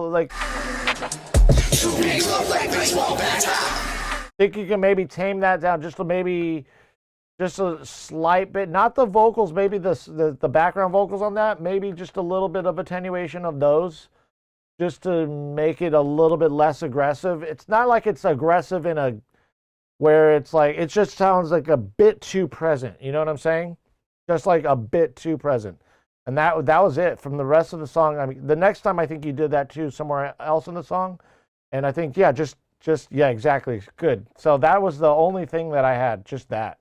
big club like baseball bat. I think you can maybe tame that down just a slight bit. Not the vocals, maybe the background vocals on that. Maybe just a little bit of attenuation of those, just to make it a little bit less aggressive. It's not like it's aggressive in a where it's like it just sounds like a bit too present. You know what I'm saying? Just like a bit too present. And that was it from the rest of the song. I mean, the next time I think you did that too somewhere else in the song, and I think yeah, just yeah, exactly, good. So that was the only thing that I had, just that.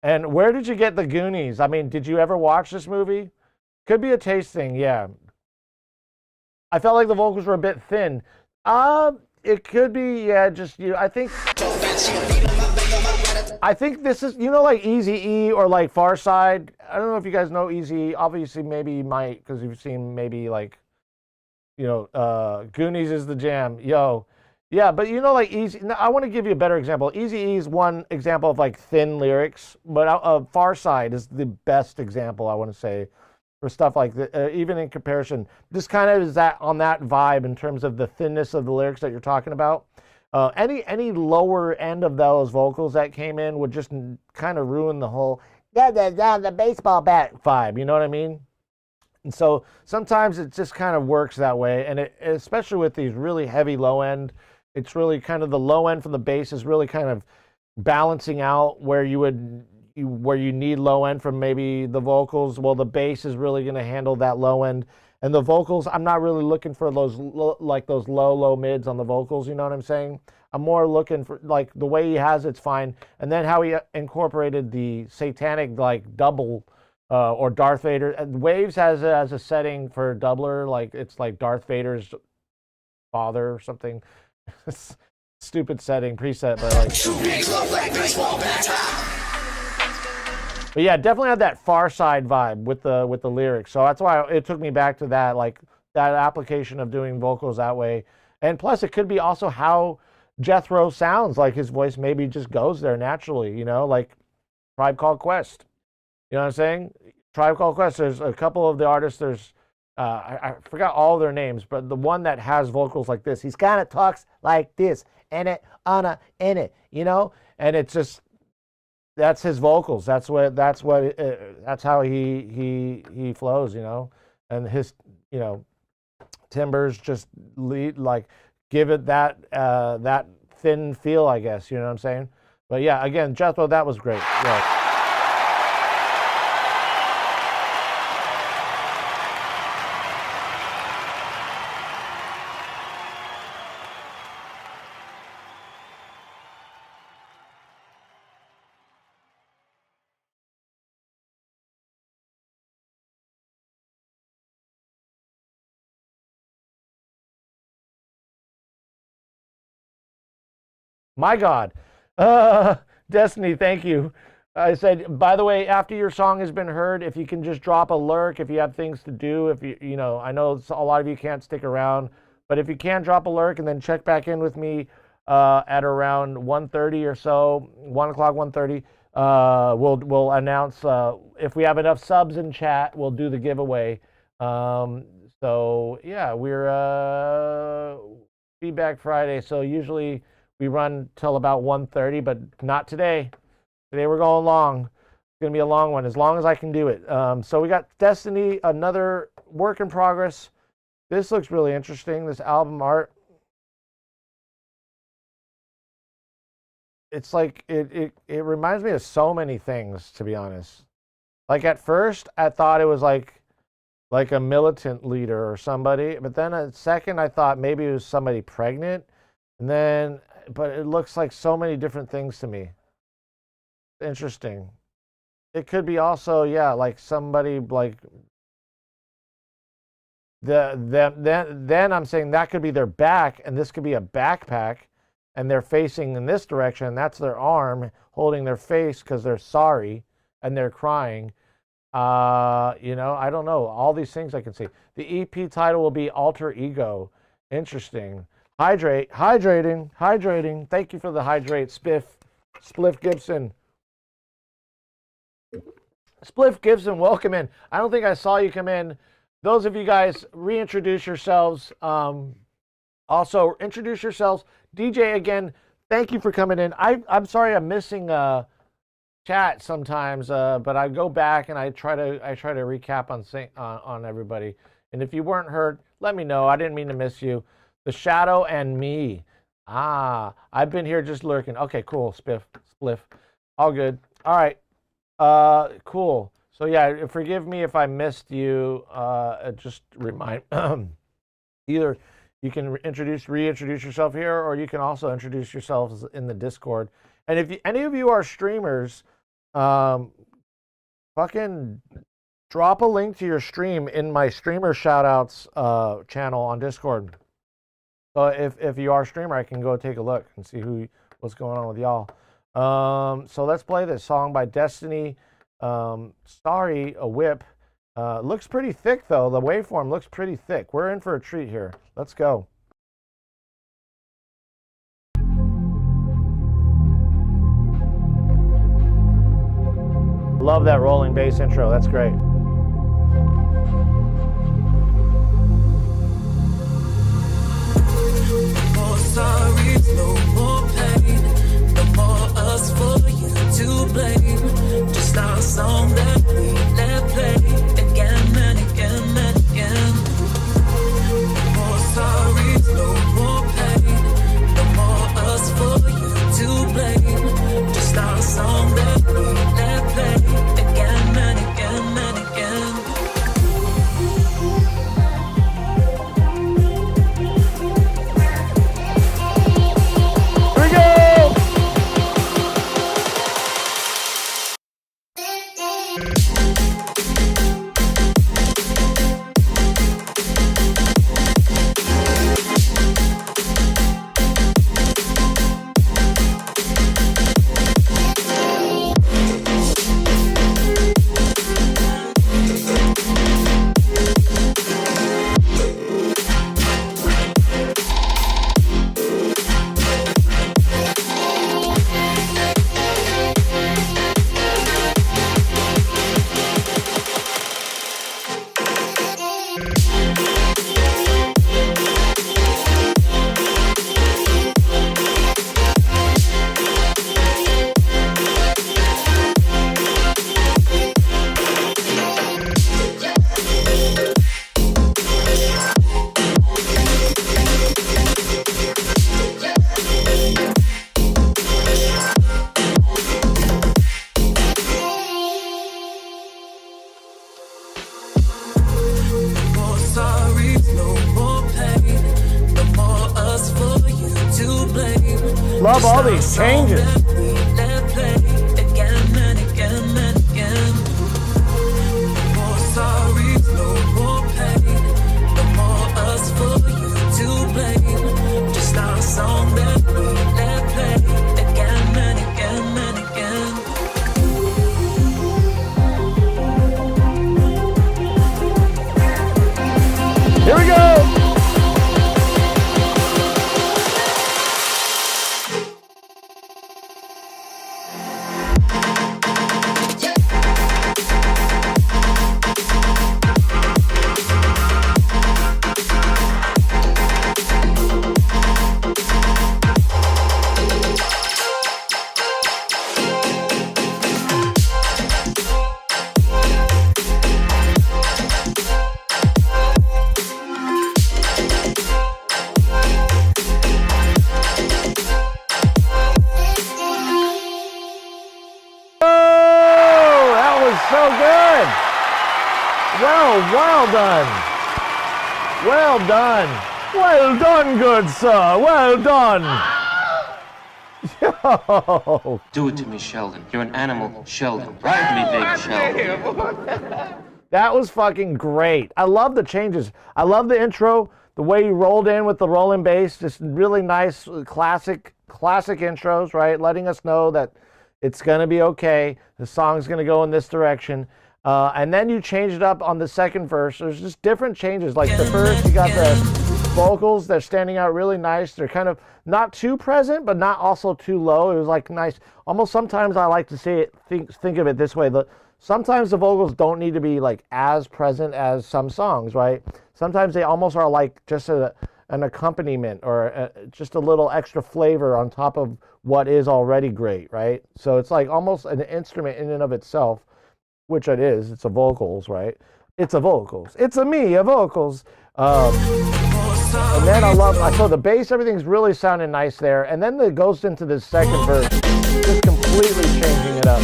And where did you get the Goonies? I mean, did you ever watch this movie? Could be a taste thing, yeah. I felt like the vocals were a bit thin. It could be, yeah, just you. I think this is, you know, like Eazy-E or like Far Side. I don't know if you guys know Eazy-E. Obviously, maybe you might, because you've seen maybe like, you know, Goonies is the jam. Yo, yeah, but you know, like Easy. I want to give you a better example. Eazy-E is one example of like thin lyrics, but Far Side is the best example, I want to say, for stuff like that. Even in comparison, this kind of is that on that vibe in terms of the thinness of the lyrics that you're talking about. Any lower end of those vocals that came in would just kind of ruin the whole the baseball bat vibe. You know what I mean? And so sometimes it just kind of works that way, and especially with these really heavy low end, it's really kind of the low end from the bass is really kind of balancing out where you need low end from maybe the vocals. Well, the bass is really going to handle that low end, and the vocals, I'm not really looking for those low mids on the vocals. You know what I'm saying? I'm more looking for like the way he has it's fine, and then how he incorporated the satanic like double. Or Darth Vader. Waves has it as a setting for doubler, like it's like Darth Vader's father or something. Stupid setting, preset, but like. But yeah, definitely had that Far Side vibe with the lyrics. So that's why it took me back to that, like that application of doing vocals that way. And plus, it could be also how Jethro sounds. Like his voice maybe just goes there naturally, you know, like Tribe Called Quest. You know what I'm saying? Tribe Called Quest, there's a couple of the artists, there's, I forgot all their names, but the one that has vocals like this, he's kind of talks like this, in it, you know? And it's just, that's his vocals. That's how he flows, you know? And his, you know, timbres just lead, like, give it that that thin feel, I guess. You know what I'm saying? But yeah, again, Jethro, that was great. Yeah. My God. Destiny, thank you. I said, by the way, after your song has been heard, if you can just drop a lurk, if you have things to do, if you know, I know a lot of you can't stick around, but if you can drop a lurk and then check back in with me at around 1:30 or so, 1 o'clock, 1:30, we'll announce if we have enough subs in chat, we'll do the giveaway. So yeah, we're Feedback Friday. So usually we run till about 1:30, but not today. Today we're going long. It's going to be a long one, as long as I can do it. So we got Destiny, another work in progress. This looks really interesting, this album art. It's like, it reminds me of so many things, to be honest. Like at first, I thought it was like a militant leader or somebody. But then at second, I thought maybe it was somebody pregnant. And then, but it looks like so many different things to me. Interesting. It could be also, yeah, like somebody like then I'm saying that could be their back, and this could be a backpack, and they're facing in this direction. That's their arm holding their face because they're sorry and they're crying. You know, I don't know. All these things I can see. The EP title will be Alter Ego. Interesting. Hydrating. Thank you for the hydrate, Spliff Gibson. Spliff Gibson, welcome in. I don't think I saw you come in. Those of you guys, reintroduce yourselves. Also, introduce yourselves. DJ, again, thank you for coming in. I'm sorry I'm missing chat sometimes, but I go back and I try to recap on everybody. And if you weren't heard, let me know. I didn't mean to miss you. The Shadow and me. I've been here just lurking. Okay, cool. Spliff. All good. All right. Cool. So yeah, forgive me if I missed you. Just remind either you can reintroduce yourself here, or you can also introduce yourselves in the Discord. And if any of you are streamers, fucking drop a link to your stream in my streamer shoutouts channel on Discord. So if you are a streamer, I can go take a look and see what's going on with y'all. So let's play this song by Destiny. Sorry, a whip. Looks pretty thick though. The waveform looks pretty thick. We're in for a treat here. Let's go. Love that rolling bass intro. That's great. More sorries, no more pain. No more us for you to blame. Just our song that we let play again and again and again. No more sorries, no more pain. No more us for you to blame. Just our song that we let play again and again and again. love all these changes. Let play again and again and again. No more sorries, no more pain. No more us for you to blame. Just our song that we let play again and again and again. Here we go. So good. Well done. Well done. Well done, good sir. Well done. Yo. Do it to me, Sheldon. You're an animal, Sheldon. Ride me, big Sheldon. That was fucking great. I love the changes. I love the intro, the way you rolled in with the rolling bass, just really nice, classic intros, right? Letting us know that it's going to be okay. The song's going to go in this direction. And then you change it up on the second verse. There's just different changes. Like the first, you got the vocals. They're standing out really nice. They're kind of not too present, but not also too low. It was like nice. Almost sometimes I like to say it, think of it this way. Sometimes the vocals don't need to be like as present as some songs, right? Sometimes they almost are like just an accompaniment or just a little extra flavor on top of what is already great, right? So it's like almost an instrument in and of itself, which it is. It's a vocals, right? It's a vocals. It's a vocals. And then so the bass, everything's really sounding nice there. And then it goes into the second verse, just completely changing it up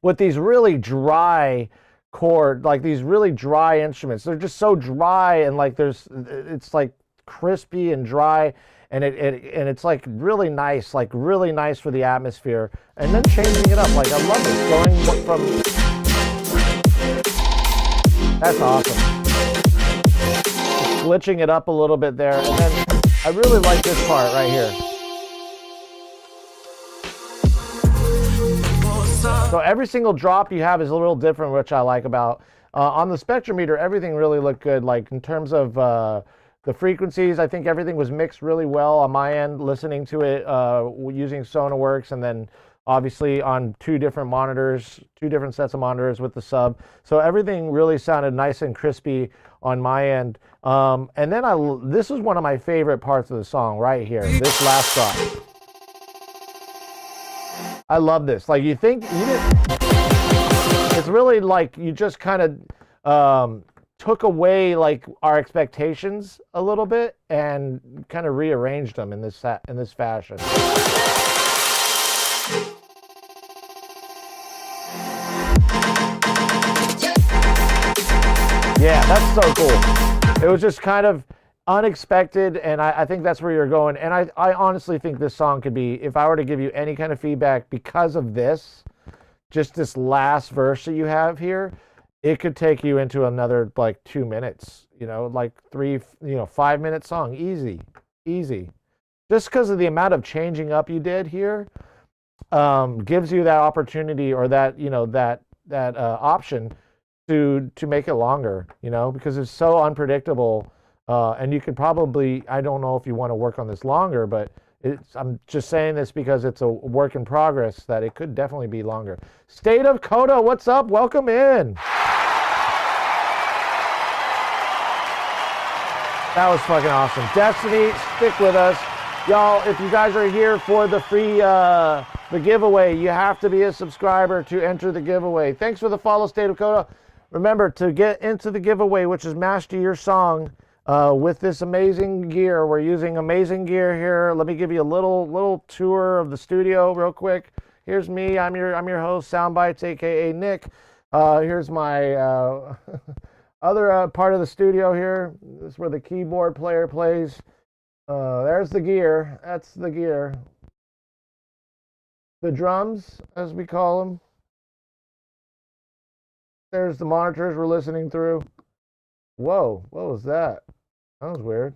with these really dry chord, like these really dry instruments. They're just so dry and like it's like crispy and dry. And it's like really nice for the atmosphere. And then changing it up, like I love it. Going from, that's awesome. Just glitching it up a little bit there. And then I really like this part right here. So every single drop you have is a little different, which I like about. On the spectrometer, everything really looked good. Like in terms of the frequencies, I think everything was mixed really well on my end, listening to it using SonarWorks, and then obviously on two different sets of monitors with the sub. So everything really sounded nice and crispy on my end. And then this is one of my favorite parts of the song right here, this last drop. I love this. Like it's really like you just kind of took away like our expectations a little bit and kind of rearranged them in this fashion. Yeah, that's so cool. It was just kind of unexpected, and I think that's where you're going. And I honestly think this song could be, if I were to give you any kind of feedback because of this, just this last verse that you have here, it could take you into another like 2 minutes, like 5-minute song, easy. Just because of the amount of changing up you did here, gives you that opportunity or that that option to make it longer, because it's so unpredictable. And you could probably, I don't know if you want to work on this longer, but I'm just saying this because it's a work in progress, that it could definitely be longer. State of Coda, what's up? Welcome in. That was fucking awesome. Destiny, stick with us. Y'all, if you guys are here for the free the giveaway, you have to be a subscriber to enter the giveaway. Thanks for the follow, State of Coda. Remember to get into the giveaway, which is Master Your Song, with this amazing gear. We're using amazing gear here. Let me give you a little tour of the studio real quick. Here's me. I'm your host, Soundbites, aka Nick. Here's my other part of the studio here. This is where the keyboard player plays. There's the gear. That's the gear. The drums, as we call them. There's the monitors we're listening through. Whoa, what was that? That was weird.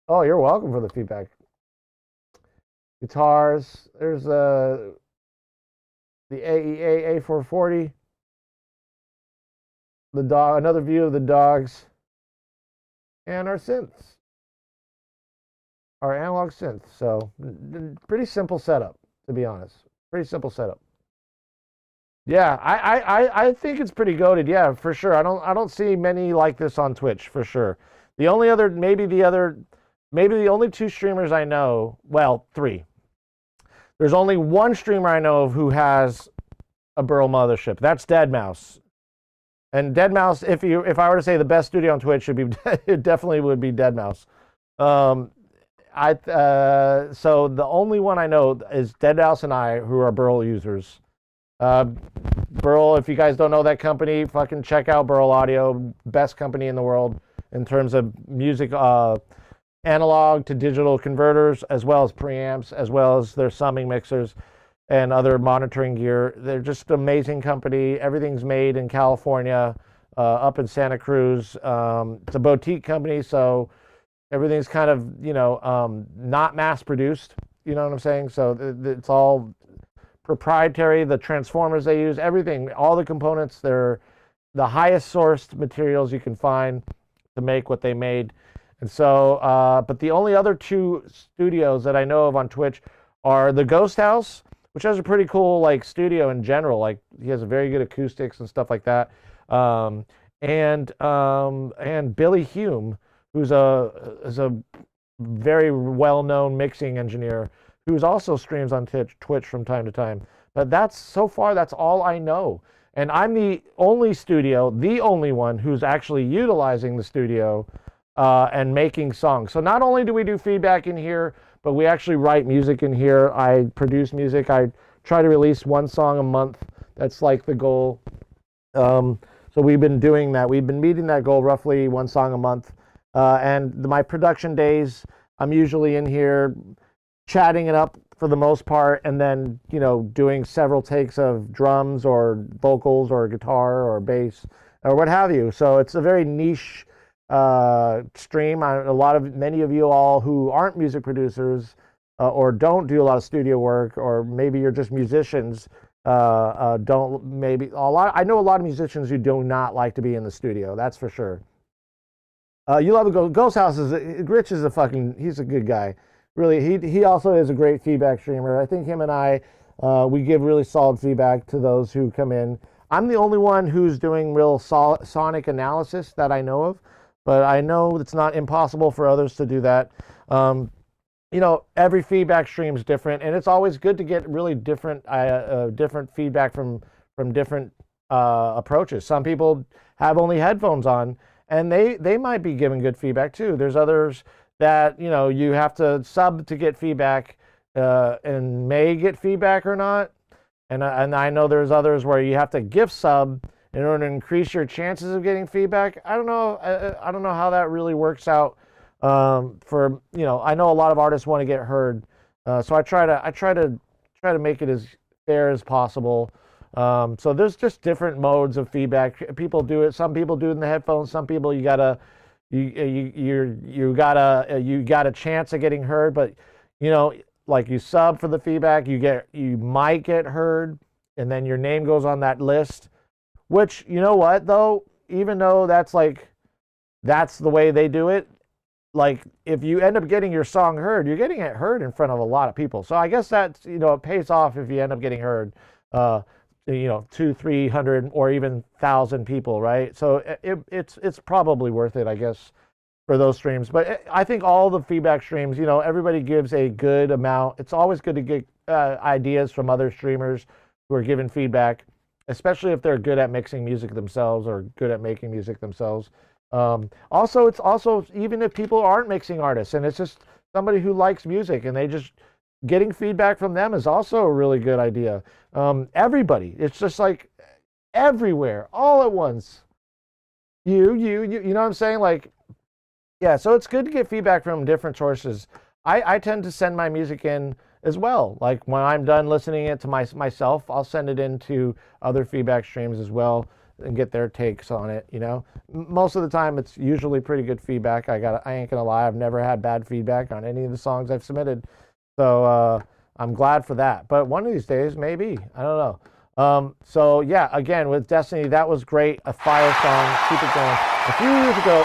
Oh, you're welcome for the feedback. Guitars. There's the AEA A440. The dog. Another view of the dogs. And our synths. Our analog synth. So pretty simple setup, to be honest. Pretty simple setup. Yeah, I think it's pretty goated. Yeah, for sure. I don't see many like this on Twitch, for sure. The only other, maybe the only two streamers I know, well, three. There's only one streamer I know of who has a Burl mothership. That's Deadmau5. And Deadmau5, if I were to say the best studio on Twitch, it definitely would be Deadmau5. So the only one I know is Deadmau5 and I, who are Burl users. Burl, if you guys don't know that company, fucking check out Burl Audio, best company in the world in terms of music, analog to digital converters, as well as preamps, as well as their summing mixers and other monitoring gear. They're just an amazing company. Everything's made in California, up in Santa Cruz. It's a boutique company, so everything's kind of, not mass produced. You know what I'm saying? So it's all proprietary. The transformers they use, everything, all the components, they're the highest sourced materials you can find to make what they made. And so, but the only other two studios that I know of on Twitch are the Ghost House, which has a pretty cool studio in general. Like he has a very good acoustics and stuff like that. And Billy Hume, who's a very well-known mixing engineer, who's also streams on Twitch from time to time. But that's all I know. And I'm the only one who's actually utilizing the studio and making songs. So not only do we do feedback in here, but we actually write music in here. I produce music. I try to release one song a month. That's like the goal. So we've been doing that. We've been meeting that goal, roughly one song a month. And my production days, I'm usually in here chatting it up for the most part, and then doing several takes of drums or vocals or guitar or bass or what have you. So it's a very niche stream. Many of you all who aren't music producers or don't do a lot of studio work, or maybe you're just musicians, I know a lot of musicians who do not like to be in the studio. That's for sure. You love it. Ghost House Rich is he's a good guy. Really, he also is a great feedback streamer. I think him and I, we give really solid feedback to those who come in. I'm the only one who's doing real sonic analysis that I know of, but I know it's not impossible for others to do that. Every feedback stream is different, and it's always good to get really different feedback from different approaches. Some people have only headphones on, and they might be giving good feedback too. There's others that you have to sub to get feedback, and may get feedback or not. And I know there's others where you have to gift sub in order to increase your chances of getting feedback. I don't know. I don't know how that really works out. I know a lot of artists want to get heard, so I try to make it as fair as possible. So there's just different modes of feedback. People do it. Some people do it in the headphones. Some people you got a chance of getting heard, but you sub for the feedback, you might get heard, and then your name goes on that list. Which, you know what though, even though that's the way they do it, if you end up getting your song heard, you're getting it heard in front of a lot of people. So I guess that's it pays off if you end up getting heard. 200, 300, or even 1,000 people, right? So it's probably worth it, I guess, for those streams. But I think all the feedback streams, everybody gives a good amount. It's always good to get ideas from other streamers who are giving feedback, especially if they're good at mixing music themselves or good at making music themselves. It's also even if people aren't mixing artists and it's just somebody who likes music, and they just getting feedback from them is also a really good idea. Everybody, it's just everywhere, all at once. you know what I'm saying? Like, yeah, so it's good to get feedback from different sources. I tend to send my music in as well. Like when I'm done listening it to myself, I'll send it into other feedback streams as well and get their takes on it, you know? Most of the time it's usually pretty good feedback. I ain't gonna lie, I've never had bad feedback on any of the songs I've submitted. So I'm glad for that. But one of these days, maybe. I don't know. So yeah, again, with Destiny, that was great. A fire song. Keep it going. A few years ago,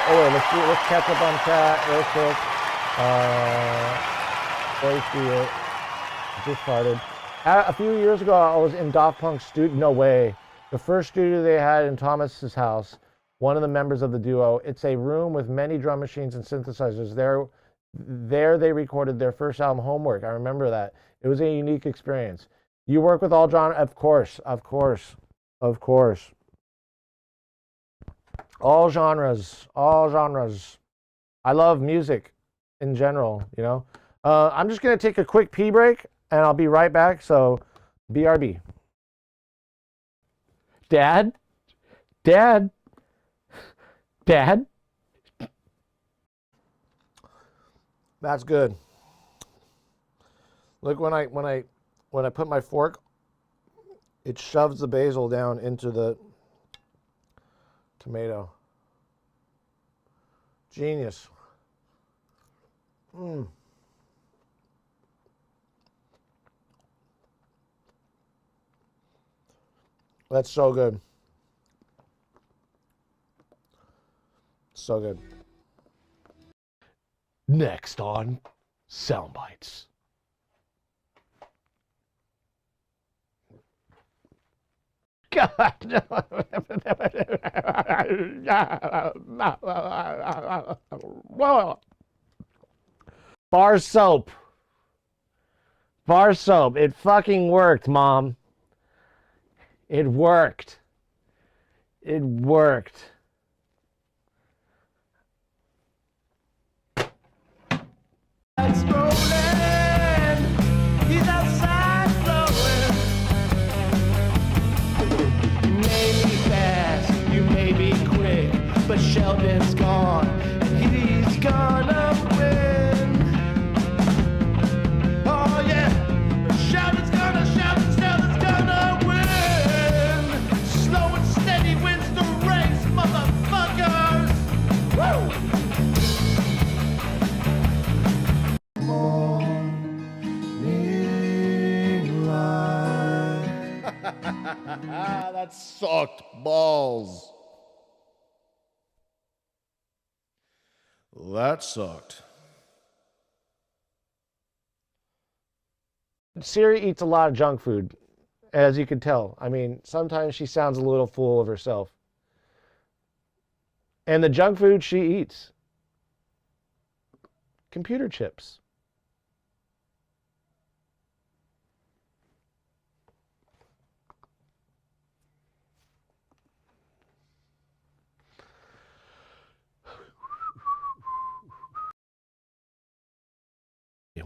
let's catch up on chat real quick. Just started. A few years ago, I was in Daft Punk's studio. No way. The first studio they had in Thomas's house, one of the members of the duo. It's a room with many drum machines and synthesizers. There they recorded their first album, Homework. I remember that. It was a unique experience. You work with all genres? Of course. All genres. I love music in general, you know. I'm just going to take a quick pee break, and I'll be right back, so BRB. Dad? That's good. Look, when I put my fork, it shoves the basil down into the tomato. Genius. That's so good. So good. Next on Soundbites. God. Bar soap. It fucking worked, Mom. It worked. It's rolling, he's outside blowing. You may be fast, you may be quick, but Sheldon's gone, and he's gonna win. Oh yeah, Sheldon's gonna win. Slow and steady wins the race, motherfuckers. Woo! That sucked balls. That sucked. Siri eats a lot of junk food, as you can tell. I mean, sometimes she sounds a little full of herself. And the junk food she eats, computer chips.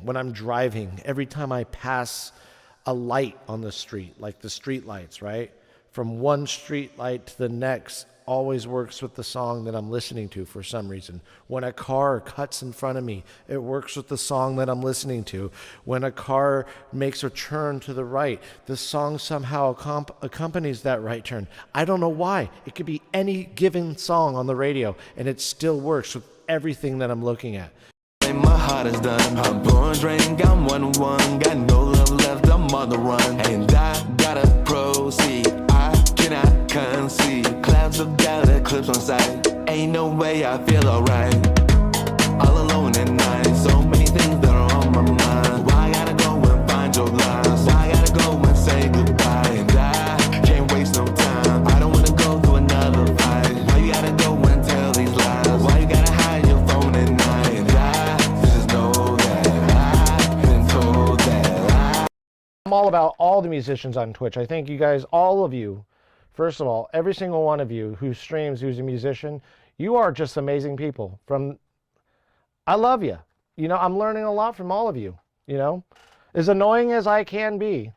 When I'm driving, every time I pass a light on the street, like the street lights, right? From one street light to the next always works with the song that I'm listening to for some reason. When a car cuts in front of me, it works with the song that I'm listening to. When a car makes a turn to the right, the song somehow accompanies that right turn. I don't know why. It could be any given song on the radio, and it still works with everything that I'm looking at. My heart is done. I'm pouring drink, I'm 1-1. Got no love left, I'm on the run. And I gotta proceed. I cannot concede. Clouds of doubt, eclipse on sight. Ain't no way I feel alright. All alone at night. So many things that are on my mind. Why I gotta go and find your lies? Why I gotta go and say goodbye? And I can't waste no time. I don't wanna go through another fight. Why you gotta go and tell these lies? Why you gotta hide your phone at night? And I'm all about all the musicians on Twitch. I thank you guys, all of you. First of all, every single one of you who streams, who's a musician, you are just amazing people. I love you. You know, I'm learning a lot from all of you, you know. As annoying as I can be,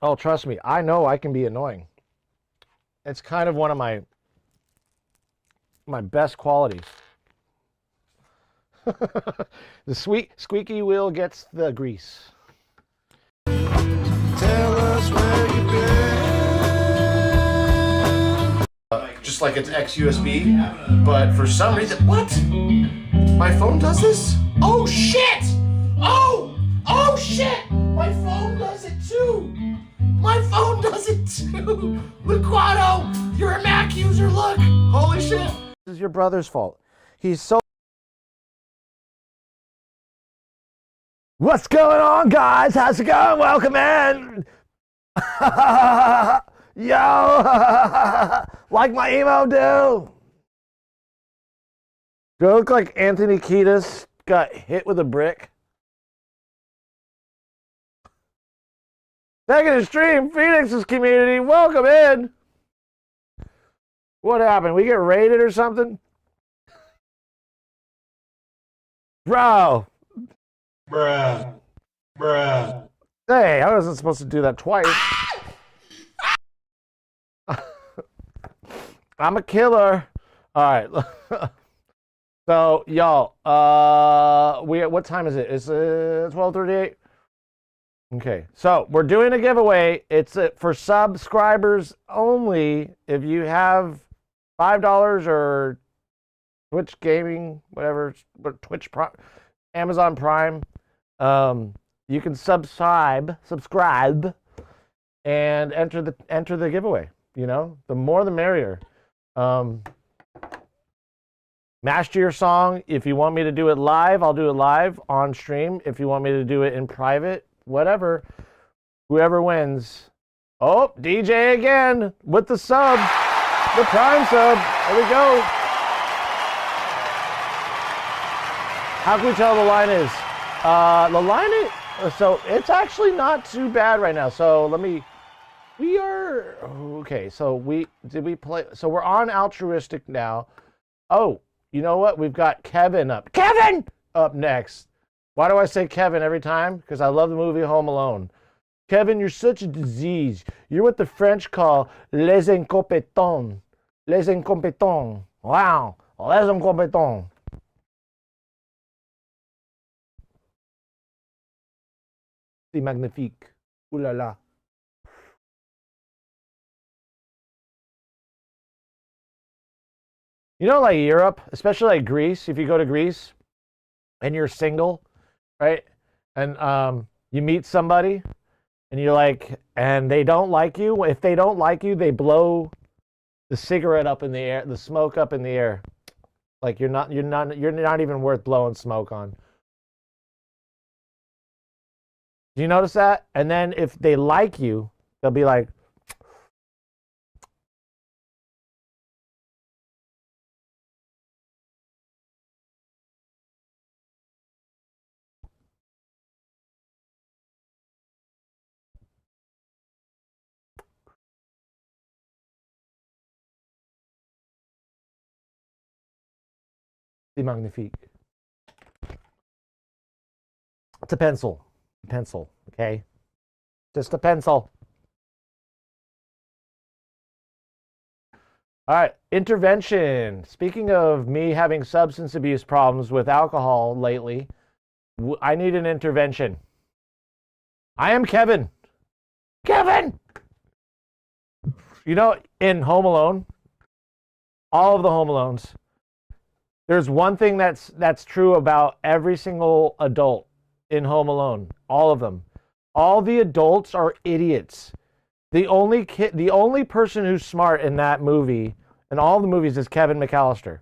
Oh, trust me, I know I can be annoying. It's kind of one of my best qualities. The squeaky wheel gets the grease. Tell us where you've been. Just like it's ex-USB, but for some reason, what? My phone does this? Oh shit! Oh shit! My phone does it too! My phone does it too! Luquado, you're a Mac user, look! Holy shit! This is your brother's fault. He's so... What's going on, guys? How's it going? Welcome in! Yo! Like my emo do? Do I look like Anthony Kiedis got hit with a brick? Second stream, Phoenix's community, welcome in! What happened? We get raided or something? Bro! Bruh. Hey, I wasn't supposed to do that twice. I'm a killer. All right. So, y'all, what time is it? It's 12:38. Okay, so we're doing a giveaway. It's for subscribers only. If you have $5 or Twitch Gaming, whatever, Twitch Prime, Amazon Prime, you can subscribe, and enter the giveaway. You know, the more the merrier. Match to your song. If you want me to do it live, I'll do it live on stream. If you want me to do it in private, whatever. Whoever wins. Oh, DJ again with the sub, the Prime sub. There we go. How can we tell the line is? The line is, so it's actually not too bad right now. So we are, okay, so we play, so we're on altruistic now. Oh, you know what? We've got Kevin up next. Why do I say Kevin every time? Because I love the movie Home Alone. Kevin, you're such a disease. You're what the French call les incompetents. Les incompetents. Wow, les incompetents. C'est magnifique. Ooh la la. You know, like Europe, especially like Greece, if you go to Greece and you're single, right? And you meet somebody and you're like, and they don't like you. If they don't like you, they blow the cigarette up in the air, the smoke up in the air. Like you're not even worth blowing smoke on. Do you notice that? And then if they like you, they'll be like, c'est magnifique. It's a pencil. Pencil, okay? Just a pencil. All right, intervention. Speaking of me having substance abuse problems with alcohol lately, I need an intervention. I am Kevin. Kevin! You know, in Home Alone, all of the Home Alones, there's one thing that's true about every single adult in Home Alone. All of them. All the adults are idiots. The only person who's smart in that movie, in all the movies, is Kevin McAllister.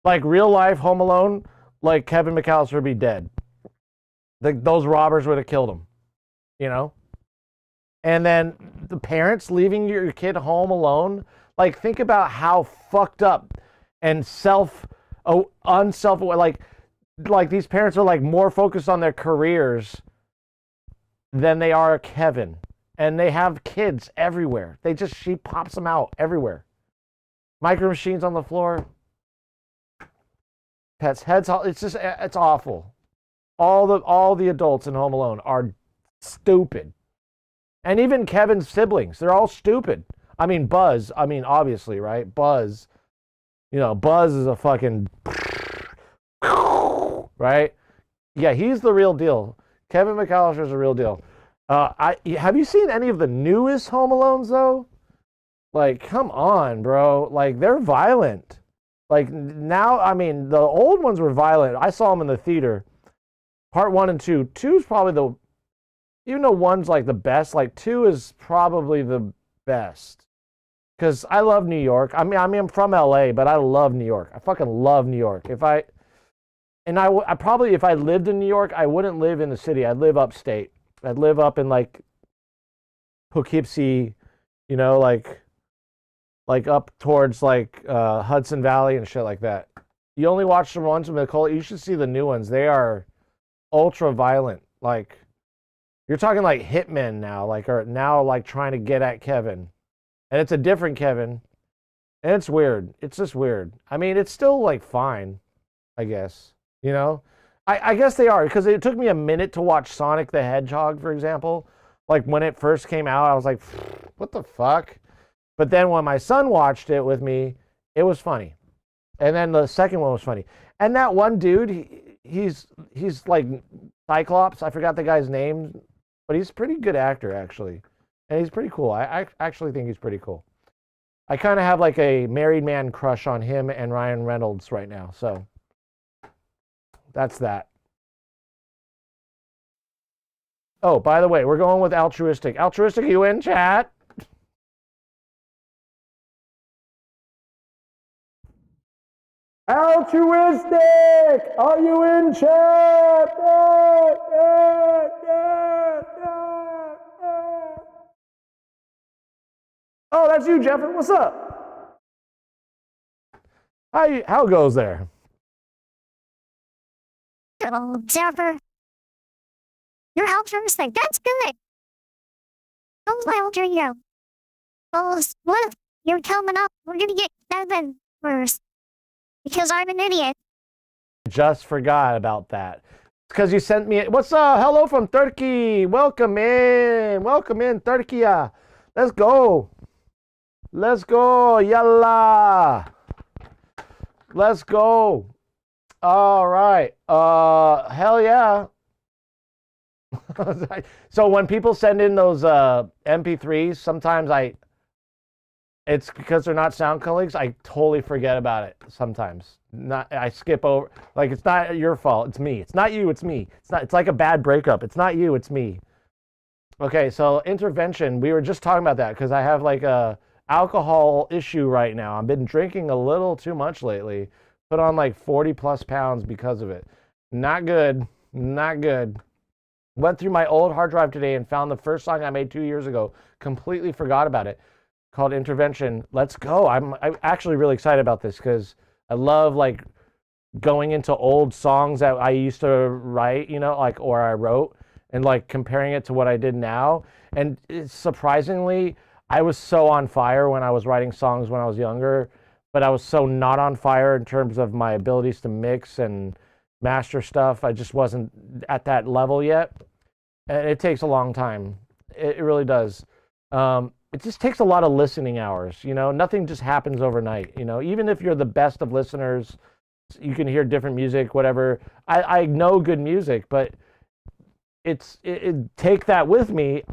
Like real life Home Alone, like Kevin McAllister would be dead. Those robbers would have killed him. You know? And then the parents leaving your kid home alone, like think about how fucked up and unself-aware, like these parents are like more focused on their careers than they are Kevin. And they have kids everywhere. She pops them out everywhere. Micro machines on the floor. Pets' heads, it's awful. All the adults in Home Alone are stupid. And even Kevin's siblings, they're all stupid. I mean, Buzz, obviously, right? Buzz, Buzz is a fucking, right? Yeah, he's the real deal. Kevin McAllister's a real deal. Have you seen any of the newest Home Alones, though? Like, come on, bro. Like, they're violent. Like, now, the old ones were violent. I saw them in the theater. Part 1 and 2. 2 is probably even though 1's like the best, like 2 is probably the best. Because I love New York. I'm from LA, but I love New York. I fucking love New York. If I lived in New York, I wouldn't live in the city. I'd live upstate. I'd live up in like Poughkeepsie, like up towards like Hudson Valley and shit like that. You only watch the ones with Nicole. You should see the new ones. They are ultra violent. Like, you're talking like hitmen now, like trying to get at Kevin. And it's a different Kevin. And it's weird. It's just weird. It's still like fine, I guess. I guess they are, because it took me a minute to watch Sonic the Hedgehog, for example. Like, when it first came out, I was like, what the fuck? But then when my son watched it with me, it was funny. And then the second one was funny. And that one dude, he's like Cyclops. I forgot the guy's name, but he's a pretty good actor, actually. And he's pretty cool. I actually think he's pretty cool. I kind of have like a married man crush on him and Ryan Reynolds right now. So that's that. Oh, by the way, we're going with altruistic. Altruistic, you in, chat? Altruistic! Are you in, chat? Oh, that's you, Jeffrey. What's up? How goes there? Hello, Jennifer. You're altruistic. That's good. How's my alter ego? Well, what if you're coming up? We're gonna get Kevin first. Because I'm an idiot. Just forgot about that. It's because you sent me. What's up? Hello from Turkey. Welcome in. Welcome in, Turkey. Let's go. Let's go. Yalla. Let's go. All right. Hell yeah. So when people send in those MP3s, sometimes it's because they're not sound colleagues. I totally forget about it sometimes. I skip over. Like, it's not your fault. It's me. It's not you. It's me. It's like a bad breakup. It's not you. It's me. Okay, so intervention. We were just talking about that because I have like a alcohol issue right now. I've been drinking a little too much lately. Put on like 40 plus pounds because of it. Not good. Not good. Went through my old hard drive today and found the first song I made 2 years ago. Completely forgot about it. Called Intervention. Let's go. I'm actually really excited about this because I love like going into old songs that I used to write, or I wrote, and like comparing it to what I did now. And surprisingly, I was so on fire when I was writing songs when I was younger, but I was so not on fire in terms of my abilities to mix and master stuff. I just wasn't at that level yet. And it takes a long time. It really does. It just takes a lot of listening hours, nothing just happens overnight, even if you're the best of listeners, you can hear different music, whatever. I know good music, but take that with me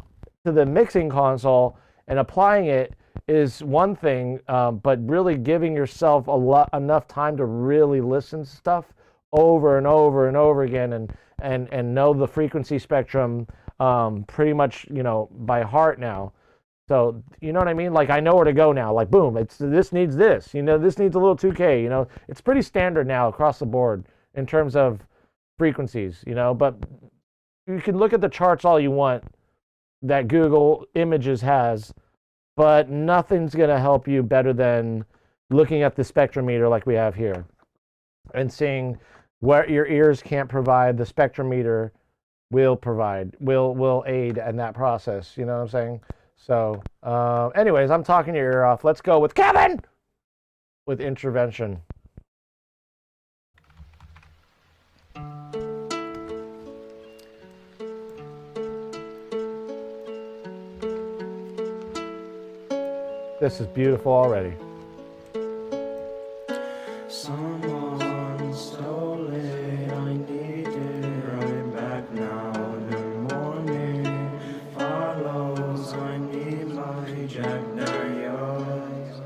to the mixing console and applying it is one thing, but really giving yourself enough time to really listen to stuff over and over and over again and know the frequency spectrum pretty much, by heart now. So, you know what I mean? Like, I know where to go now. Like, boom, this needs this. This needs a little 2K. It's pretty standard now across the board in terms of frequencies, but you can look at the charts all you want that Google Images has, but nothing's going to help you better than looking at the spectrometer like we have here and seeing what your ears can't provide, the spectrometer will provide, will aid in that process. You know what I'm saying? So, anyways, I'm talking your ear off. Let's go with Kevin with Intervention. This is beautiful already. Someone stole it, I need it right back now. The morning follows, I need my Jack, they're yours.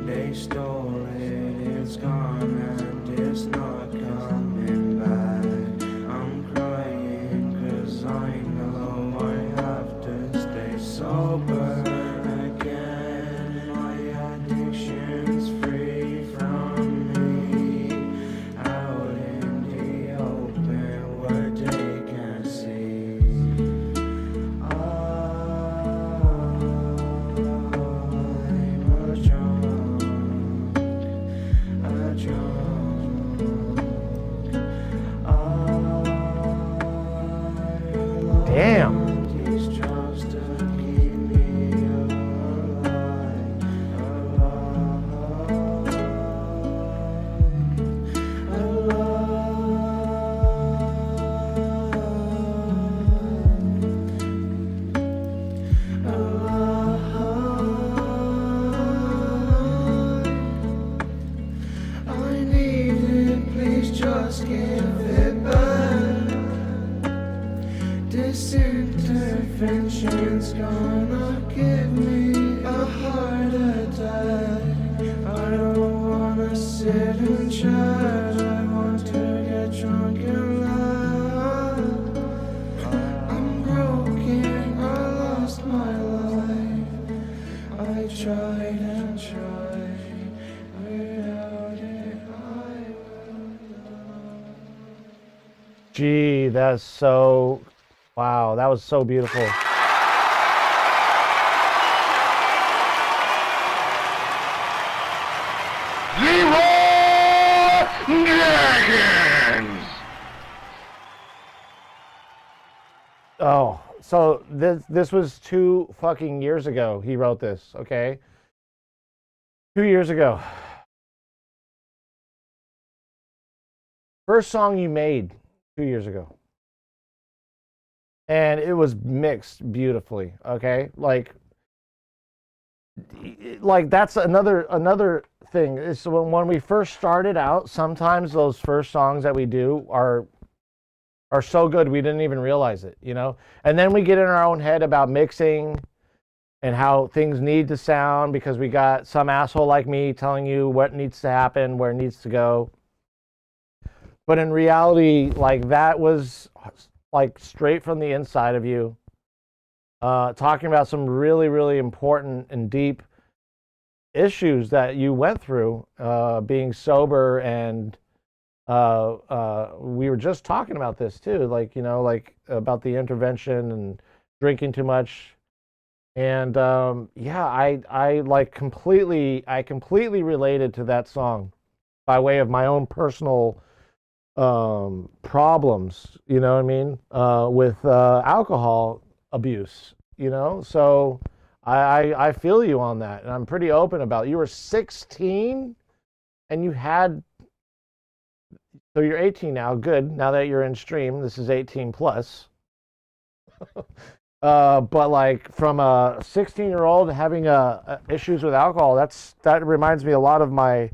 They stole it, it's gone and it's not coming back. I'm crying 'cause I know I have to stay sober. Damn. Just give it back. Disintervention's gonna give me a heart attack. I don't wanna sit and chat. I want to get drunk and laugh. I'm broken, I lost my life. I tried and tried. Without it, I Gee, that's so, wow, that was so beautiful. Oh, so this was 2 fucking years ago he wrote this, okay? 2 years ago. First song you made 2 years ago. And it was mixed beautifully, okay? Like that's another thing. Is when we first started out, sometimes those first songs that we do are so good we didn't even realize it, you know? And then we get in our own head about mixing and how things need to sound because we got some asshole like me telling you what needs to happen, where it needs to go. But in reality, like that was like straight from the inside of you, talking about some really, really important and deep issues that you went through, being sober. And we were just talking about this too, like, you know, like about the intervention and drinking too much. And yeah, I completely related to that song by way of my own personal problems, you know what I mean, with alcohol abuse, you know. So I feel you on that, and I'm pretty open about it. You were 16 and you had, so you're 18 now. Good. Now that you're in stream, this is 18 plus. But like from a 16-year-old having issues with alcohol, that reminds me a lot of my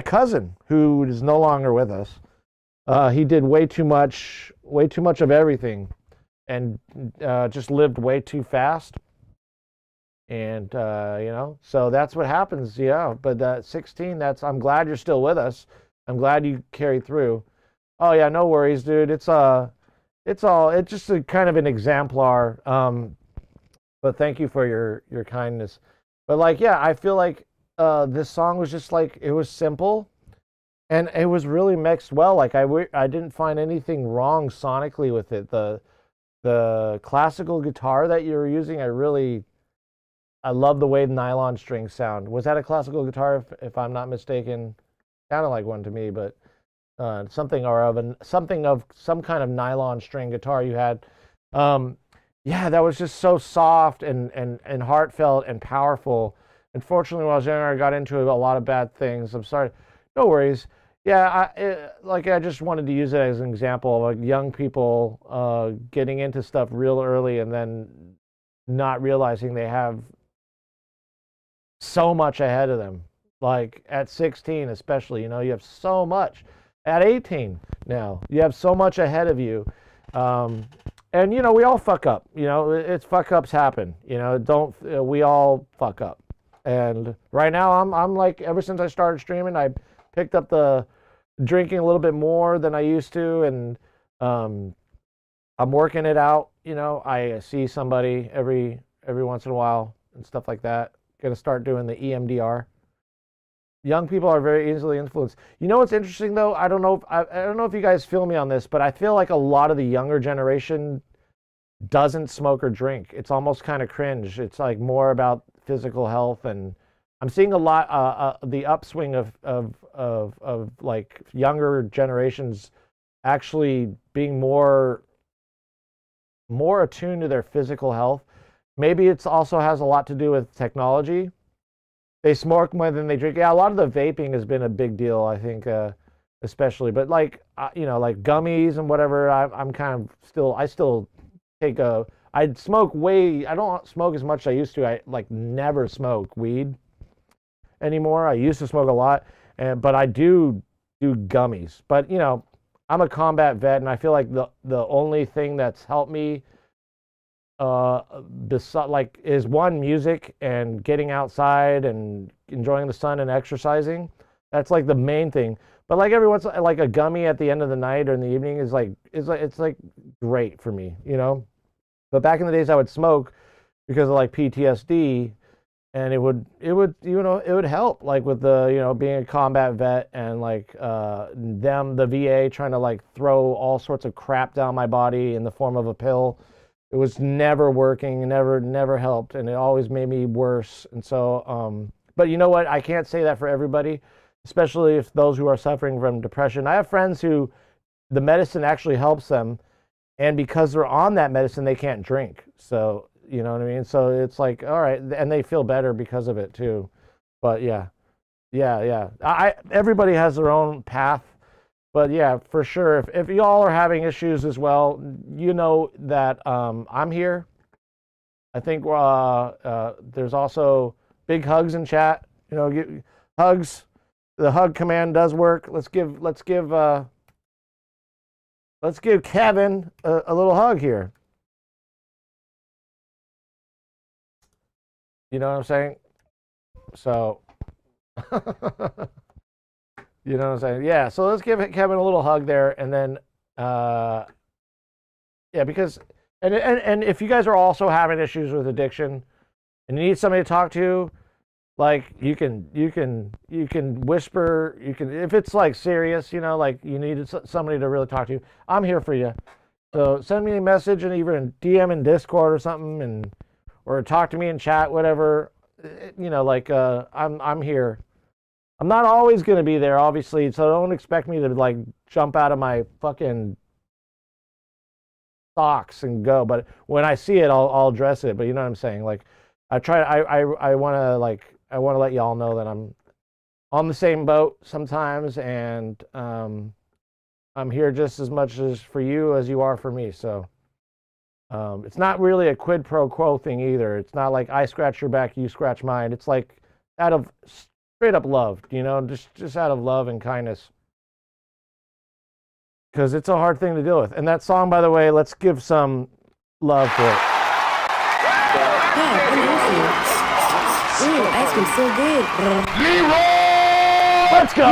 cousin who is no longer with us. He did way too much of everything, and just lived way too fast. And you know, so that's what happens. Yeah, but 16. I'm glad you're still with us. I'm glad you carried through. Oh yeah, no worries, dude. It's just a kind of an exemplar. But thank you for your kindness. But like, yeah, I feel like this song was just like, it was simple. And it was really mixed well. Like I didn't find anything wrong sonically with it. The classical guitar that you were using, I love the way the nylon strings sound. Was that a classical guitar? If I'm not mistaken, sounded like one to me. But something of some kind of nylon string guitar you had. Yeah, that was just so soft and heartfelt and powerful. Unfortunately, when I was younger, I got into a lot of bad things. I'm sorry. No worries. Yeah, I just wanted to use it as an example of like young people getting into stuff real early and then not realizing they have so much ahead of them. Like at 16 especially, you know, you have so much. At 18 now, you have so much ahead of you. And, you know, we all fuck up. You know, it's fuck ups happen. You know, we all fuck up. And right now, I'm like, ever since I started streaming, I picked up the drinking a little bit more than I used to. And I'm working it out. You know, I see somebody every once in a while and stuff like that. Going to start doing the EMDR. Young people are very easily influenced. You know what's interesting though? I don't know if you guys feel me on this, but I feel like a lot of the younger generation doesn't smoke or drink. It's almost kind of cringe. It's like more about physical health, and I'm seeing a lot the upswing of like younger generations actually being more attuned to their physical health. Maybe it's also has a lot to do with technology. They smoke more than they drink. Yeah, a lot of the vaping has been a big deal, I think, especially. But like, you know, like gummies and whatever, I'm kind of still, I still take I smoke I don't smoke as much as I used to. I like never smoke weed anymore. I used to smoke a lot, but I do gummies. But, you know, I'm a combat vet, and I feel like the only thing that's helped me like is one, music and getting outside and enjoying the sun and exercising. That's like the main thing. But like every once, like a gummy at the end of the night or in the evening is like it's like great for me, you know. But back in the days I would smoke because of like PTSD, and it would you know, it would help like with the, you know, being a combat vet and like the VA trying to like throw all sorts of crap down my body in the form of a pill. It was never working, never helped, and it always made me worse. And so, but you know what? I can't say that for everybody, especially if those who are suffering from depression. I have friends who the medicine actually helps them, and because they're on that medicine, they can't drink. So, you know what I mean? So it's like, all right, and they feel better because of it too. But yeah. Everybody has their own path. But yeah, for sure, if y'all are having issues as well, you know that I'm here. I think there's also big hugs in chat. You know, hugs. The hug command does work. Let's give Kevin a little hug here. You know what I'm saying? So. You know what I'm saying? Yeah, so let's give Kevin a little hug there, and then, yeah, because, and if you guys are also having issues with addiction, and you need somebody to talk to, like you can whisper, if it's like serious, you know, like you need somebody to really talk to, I'm here for you. So send me a message and even DM in Discord or something, or talk to me in chat, whatever, you know, like I'm here. I'm not always going to be there, obviously, so don't expect me to, like, jump out of my fucking socks and go. But when I see it, I'll address it. But you know what I'm saying? Like, I want to let y'all know that I'm on the same boat sometimes, and I'm here just as much as for you as you are for me. So it's not really a quid pro quo thing either. It's not like I scratch your back, you scratch mine. It's like out of straight up love, you know, just out of love and kindness. Because it's a hard thing to deal with. And that song, by the way, let's give some love for it. Yeah, I'm awesome. Ooh, ice cream's so good. Let's go!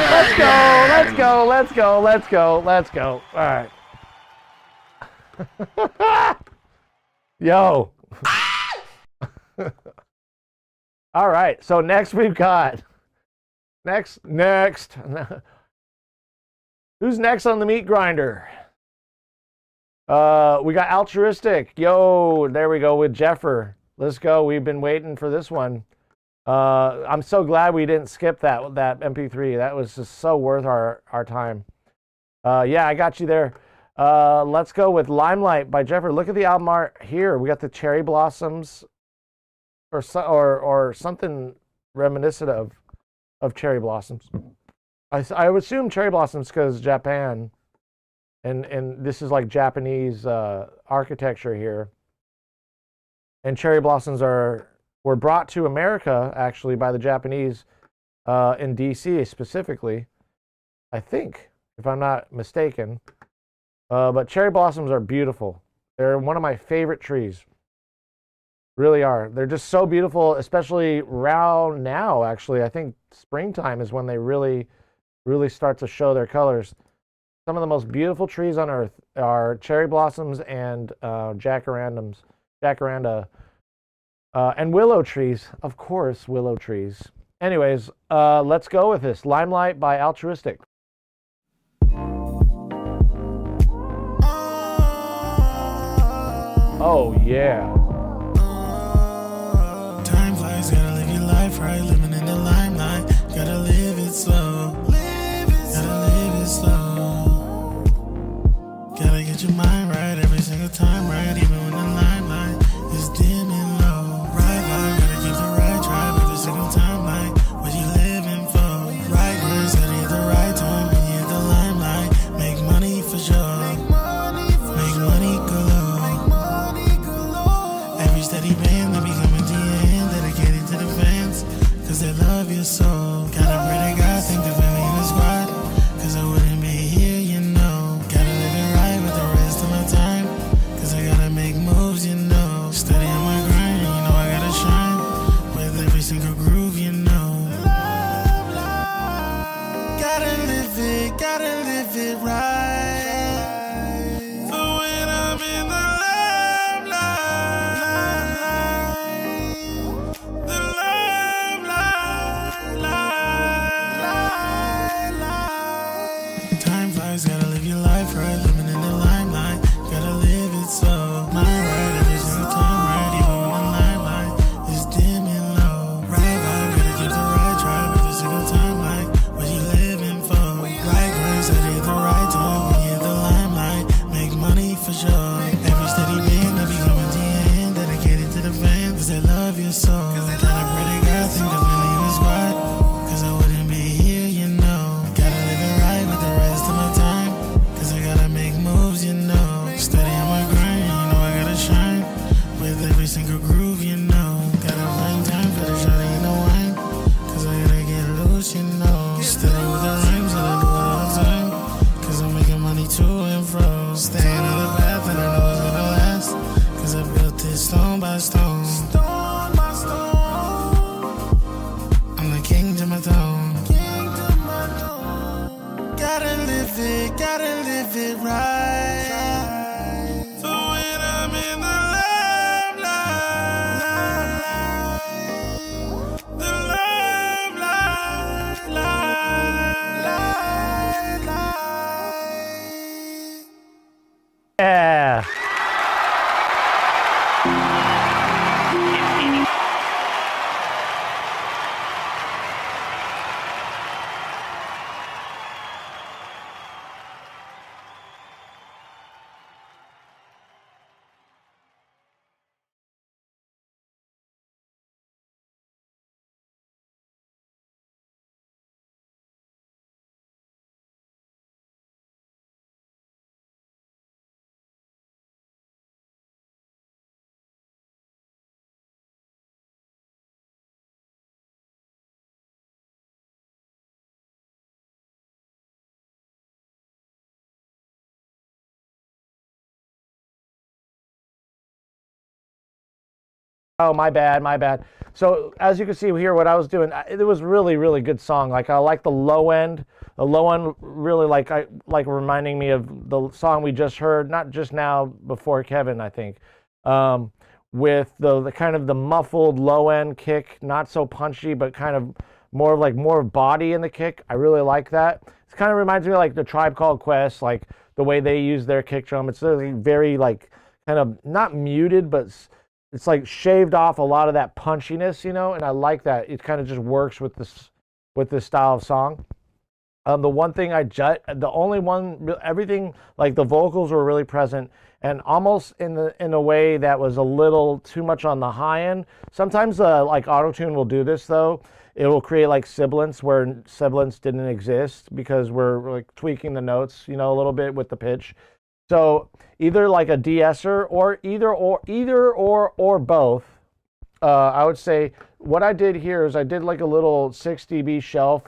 Let's go! Let's go! Let's go! Let's go! Let's go! All right. Yo. All right, so next we've got next. Who's next on the meat grinder? We got Altruistic. Yo, there we go with Jeffer. Let's go. We've been waiting for this one. I'm so glad we didn't skip that MP3. That was just so worth our time. Yeah, I got you there. Let's go with Limelight by Jeffer. Look at the album art here. We got the cherry blossoms. Or something reminiscent of cherry blossoms. I would assume cherry blossoms because Japan, and this is like Japanese architecture here. And cherry blossoms are were brought to America actually by the Japanese in DC specifically, I think, if I'm not mistaken. But cherry blossoms are beautiful. They're one of my favorite trees. Really are. They're just so beautiful, especially around now, actually. I think springtime is when they really start to show their colors. Some of the most beautiful trees on earth are cherry blossoms and jacaranda, and willow trees. Of course, willow trees. Anyways, let's go with this. Limelight by Altruistic. Oh, yeah. Time flies, gotta live your life right. Living in the limelight, gotta live it slow. Gotta live it slow. Gotta get your mind right every single time, right? Even when the limelight is dim and low. Right line, gotta keep the right drive every single time, like what you living for. Right words, gotta hit the right time when you hit the limelight. Make money for sure. Make money galore. Every steady band that be coming to your hand, dedicated to the fans, cause they love your soul. Gotta pray to God, thank the family in the squad, cause I wouldn't be here, you know. Gotta live it right with the rest of my time, cause I gotta make moves, you know. Steady on my grind, you know I gotta shine, with every single groove, you know. Gotta live it right. For when I'm in the gotta live your life right, living in the limelight, gotta live it slow. My right every single time, right, even when the limelight is dim and low. Right vibe, gotta keep the right drive every single time, like what you living for. Right grace, gotta hit the right time when you hit the limelight. Make money for sure. Every steady band that be coming to your hand, dedicated to the fans, cause they love your soul. Gotta pray to God, think the family in the squad, cause I wouldn't be here, you know. Gotta live it right with the rest of my time, cause I gotta make moves, you know. Steady on my grind, you know I gotta shine, with every single groove, you know. Gotta find time for the shawty in the wine, cause I gotta get loose, you know. Steady with the rhymes, and I do it all the time, cause I'm making money to and fro. Staying on the path that I know is gonna last, cause I built this stone by stone. Stone by stone. I'm the king to my throne. Gotta live it right. For when I'm in the Yeah. Oh, my bad. So as you can see here, what I was doing, it was really good song. Like I like the low end. The low end really like reminding me of the song we just heard, not just now, before Kevin, I think, with the kind of the muffled low end kick, not so punchy, but kind of more body in the kick. I really like that. It kind of reminds me of like the Tribe Called Quest, like the way they use their kick drum. It's really very like kind of not muted, but it's like shaved off a lot of that punchiness, you know, and I like that. It kind of just works with this style of song. The one thing everything, like the vocals were really present and almost in a way that was a little too much on the high end. Sometimes like auto-tune will do this though. It will create like sibilance where sibilance didn't exist because we're like tweaking the notes, you know, a little bit with the pitch. So either like a de-esser or either or both I would say what I did here is I did like a little 6 dB shelf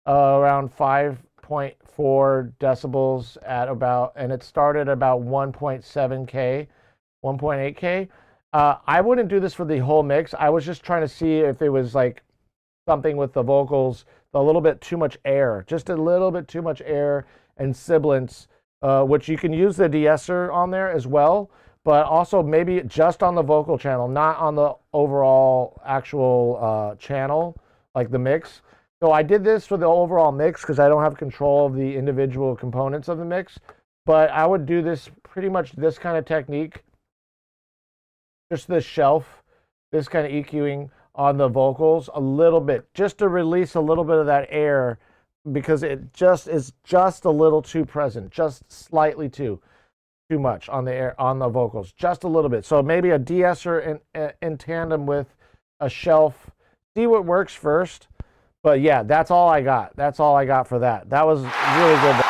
around 5.4 decibels at about, and it started about 1.7K, 1.8K. I wouldn't do this for the whole mix. I was just trying to see if it was like something with the vocals, a little bit too much air, just a little bit too much air and sibilance, which you can use the de-esser on there as well, but also maybe just on the vocal channel, not on the overall actual channel, like the mix. So I did this for the overall mix because I don't have control of the individual components of the mix, but I would do this pretty much this kind of technique, just this shelf, this kind of EQing on the vocals a little bit, just to release a little bit of that air, because it just is just a little too present, just slightly too much on the air, on the vocals, just a little bit. So maybe a de-esser in tandem with a shelf. See what works first. But yeah, that's all I got. That's all I got for that. That was really good.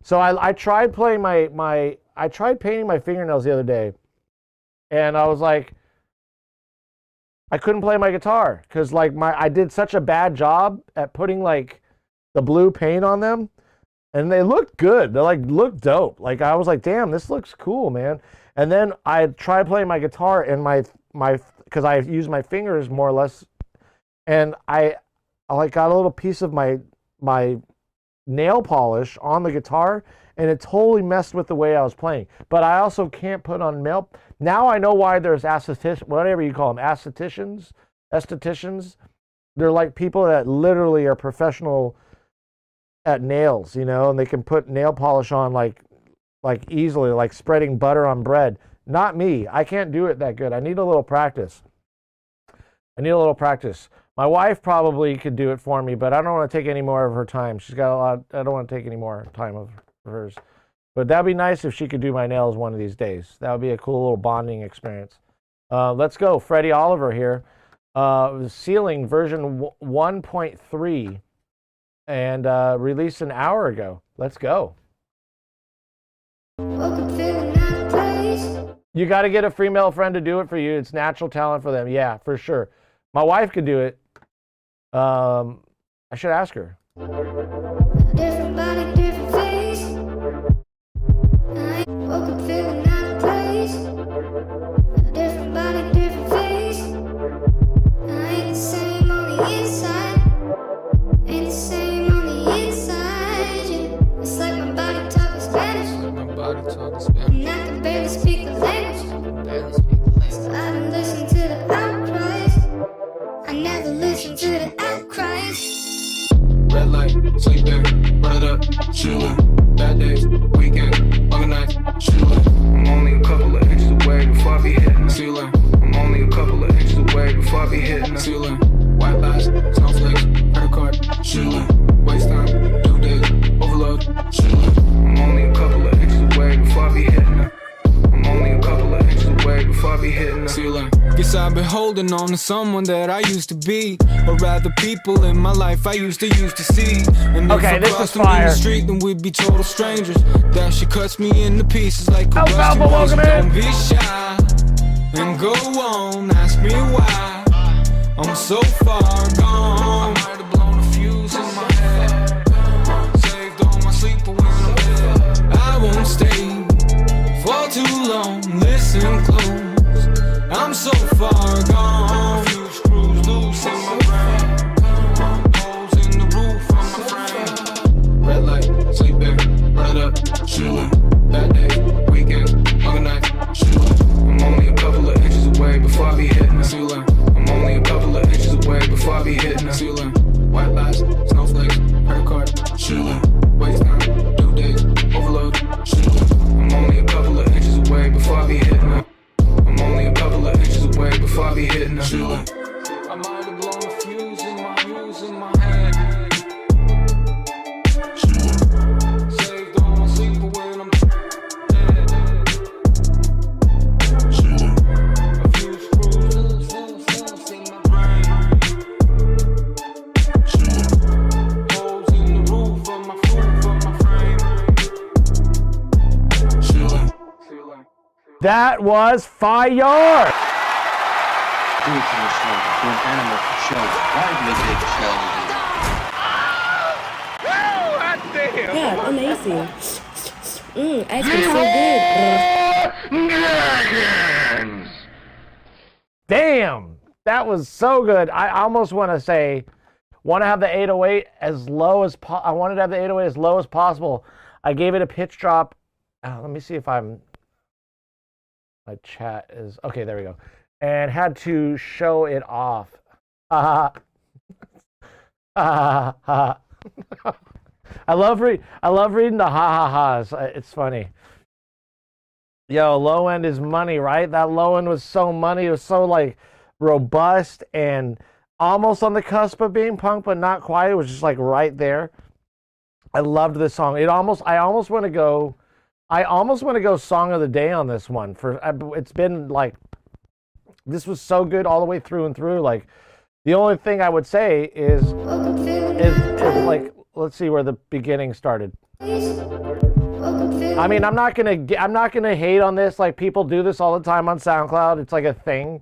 So I tried playing I tried painting my fingernails the other day, and I was like, I couldn't play my guitar because like I did such a bad job at putting like the blue paint on them, and they looked good. They like looked dope. Like I was like, damn, this looks cool, man. And then I tried playing my guitar, and my because I use my fingers more or less, and I like got a little piece of my nail polish on the guitar, and it totally messed with the way I was playing. But I also can't put on nail. Now I know why there's whatever you call them, estheticians. They're like people that literally are professional at nails, you know, and they can put nail polish on like easily, like spreading butter on bread. Not me. I can't do it that good. I need a little practice. My wife probably could do it for me, but I don't want to take any more of her time. She's got a lot. I don't want to take any more time of hers. But that'd be nice if she could do my nails one of these days. That would be a cool little bonding experience. Let's go. Freddie Oliver here. Ceiling version 1.3 and released an hour ago. Let's go. You got to get a female friend to do it for you. It's natural talent for them. Yeah, for sure. My wife could do it. I should ask her. Different body, different face. I woke up feeling out of place. Different body, different face. I ain't the same on the inside. Ain't the same on the inside. Yeah. It's like my body talking Spanish. And I can barely speak the language. So I don't listen to the outcries. I never listen to the outcries. Red light, sleeping, run it up, chillin'. Bad days, weekend, organized, chillin'. I'm only a couple of inches away before I be hitting the ceiling. I'm only a couple of inches away before I be hitting the ceiling. White lies, snowflakes, credit card, chillin'. Waste time, due days, overload, chillin'. I'm only a couple of inches away before I be hitting the. I'm only a couple of inches away before I be hitting the ceiling. Guess I've been holding on to someone that I used to be, or rather people in my life I used to see. And okay, if this I is crossed them in fire. the street, then we'd be total strangers. That shit cuts me into pieces like a rusty Alfalfa, rose. welcome in. Don't be shy and go on, ask me why I'm so far gone. I might have blown a fuse in my head, saved all my sleep away in bed. I won't stay for too long, listen close. I'm so far gone. Few screws loose in my brain. Holes in the roof on my frame. Red light, sleeping, run it up, chillin'. Bad day, weekend, organized, chillin'. I'm only a couple of inches away before I be hitting the ceiling. I'm only a couple of inches away before I be hitting the ceiling. White lies, snowflakes, credit card. chillin'. Waste time, due dates, overload, chillin'. I'm only a couple of inches away before I be hitting her. I'm only a couple of inches away before I be hitting her. Chillin'. I might have blown a fuse in my head. Chillin'. Saved all my sleep for when I'm dead. Chillin'. A few screws in my brain. Chillin'. Holes in the roof of my frame. Chillin'. That was fire! Do it to yourself, to an animal shoulder. Ride me, big shoulder. Yeah, amazing. Ice cream so good. Damn, that was so good. I almost want to say, want to have the 808 as low as I wanted to have the 808 as low as possible. I gave it a pitch drop. Let me see if my chat is okay. There we go. And had to show it off. I love reading the ha-ha-has. It's funny. Yo, low end is money, right? That low end was so money. It was so like robust and almost on the cusp of being punk, but not quite. It was just like right there. I loved this song. I almost want to go song of the day on this one. It's been like, this was so good all the way through and through. Like, the only thing I would say is like, let's see where the beginning started. I mean, I'm not gonna hate on this. Like, people do this all the time on SoundCloud. It's like a thing.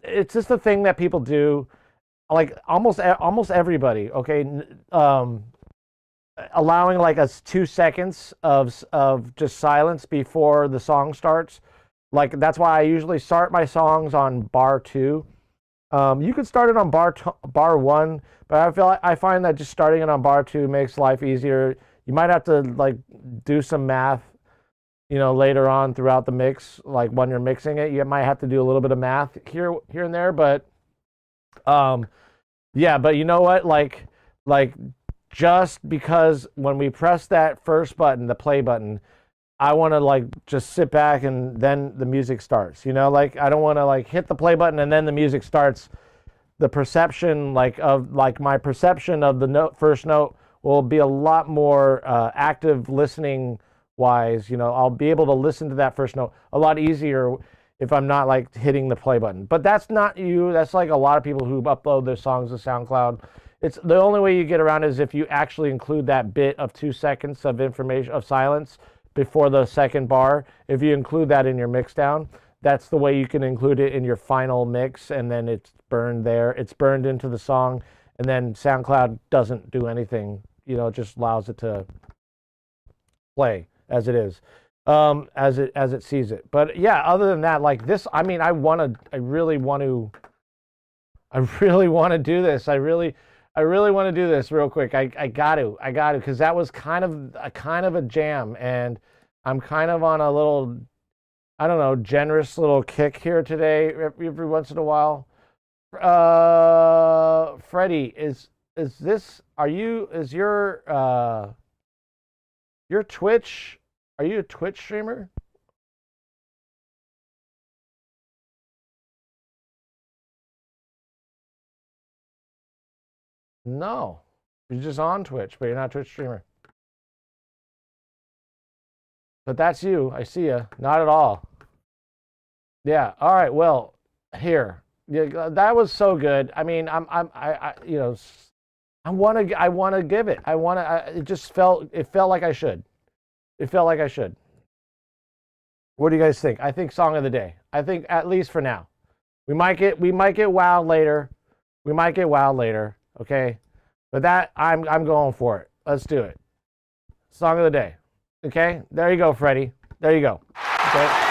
It's just a thing that people do. Like almost everybody. Okay, allowing like 2 seconds of just silence before the song starts. Like, that's why I usually start my songs on bar 2. You could start it on bar 1, but I find that just starting it on bar 2 makes life easier. You might have to like do some math, later on throughout the mix. Like when you're mixing it, you might have to do a little bit of math here and there. But, yeah. But you know what? Like just because when we press that first button, the play button, I want to like just sit back and then the music starts, like I don't want to like hit the play button and then the music starts. The perception my perception of the first note will be a lot more active listening wise. I'll be able to listen to that first note a lot easier if I'm not like hitting the play button. But that's not you. That's like a lot of people who upload their songs to SoundCloud. It's the only way you get around is if you actually include that bit of 2 seconds of information of silence before the second bar. If you include that in your mix down, that's the way you can include it in your final mix, and then it's burned there. It's burned into the song, and then SoundCloud doesn't do anything. It just allows it to play as it is, as it sees it. But yeah, other than that, like this, I mean, I really want to do this. I really want to do this real quick. I got to, because that was kind of a jam, and I'm kind of on a little, I don't know, generous little kick here today. Every once in a while. Freddie, is your Twitch? Are you a Twitch streamer? No, you're just on Twitch, but you're not a Twitch streamer. But that's you. I see you. Not at all. Yeah. All right. Well, here. Yeah, that was so good. I mean, I want to give it. It felt like I should. It felt like I should. What do you guys think? I think song of the day. I think at least for now. We might get wowed later. Okay, but that I'm going for it. Let's do it. Song of the day. Okay, there you go, Freddie. There you go. Okay.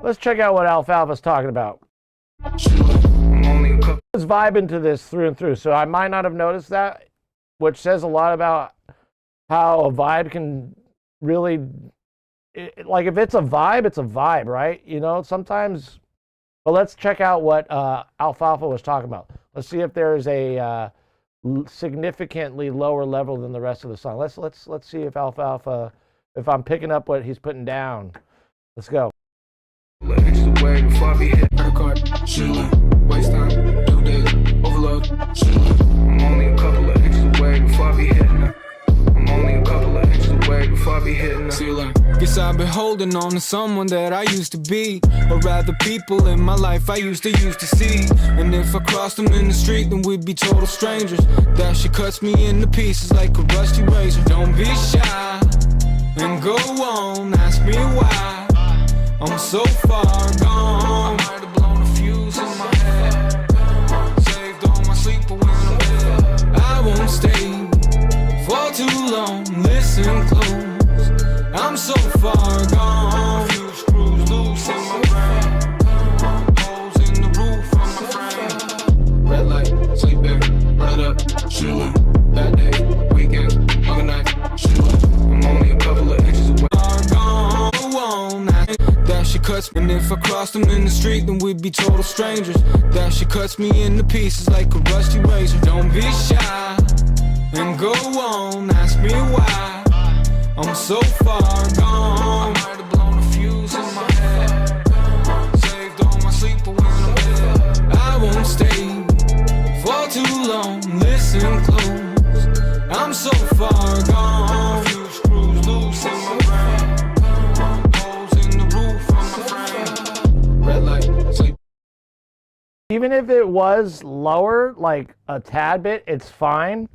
Let's check out what Alfalfa's talking about. I was vibing to this through and through, so I might not have noticed that, which says a lot about how a vibe can really, like if it's a vibe, right? You know, sometimes, but let's check out what Alfalfa was talking about. Let's see if there's a significantly lower level than the rest of the song. Let's see if Alfalfa, if I'm picking up what he's putting down. Let's go. Waste time, due date, overload. I'm only a couple of inches away before I be hitting. I'm only a couple of inches away before I be hitting. Ceiling. Guess I've been holding on to someone that I used to be, or rather people in my life I used to see. And if I crossed them in the street, then we'd be total strangers. That shit cuts me into pieces like a rusty razor. Don't be shy and go on, ask me why I'm so far gone. I might have blown a fuse in my head, saved all my sleep away in bed. I won't stay for too long, listen close, I'm so far gone. A few screws loose in my brain, holes in the roof of my frame. Red light, sleeping, run it up, chillin'. Bad day, weekends, long nights, chillin'. I'm only a couple of inches away. Gone, that shit cuts me. And if I crossed them in the street, then we'd be total strangers. That shit cuts me into pieces like a rusty razor. Don't be shy and go on, ask me why I'm so far gone. I might have blown a fuse in my head, saved all my sleep away in bed. I won't stay for too long, listen close, I'm so far gone. A few screws loose in my brain, holes in the roof of my frame. Red light, sleep. Even if it was lower, like a tad bit, it's fine.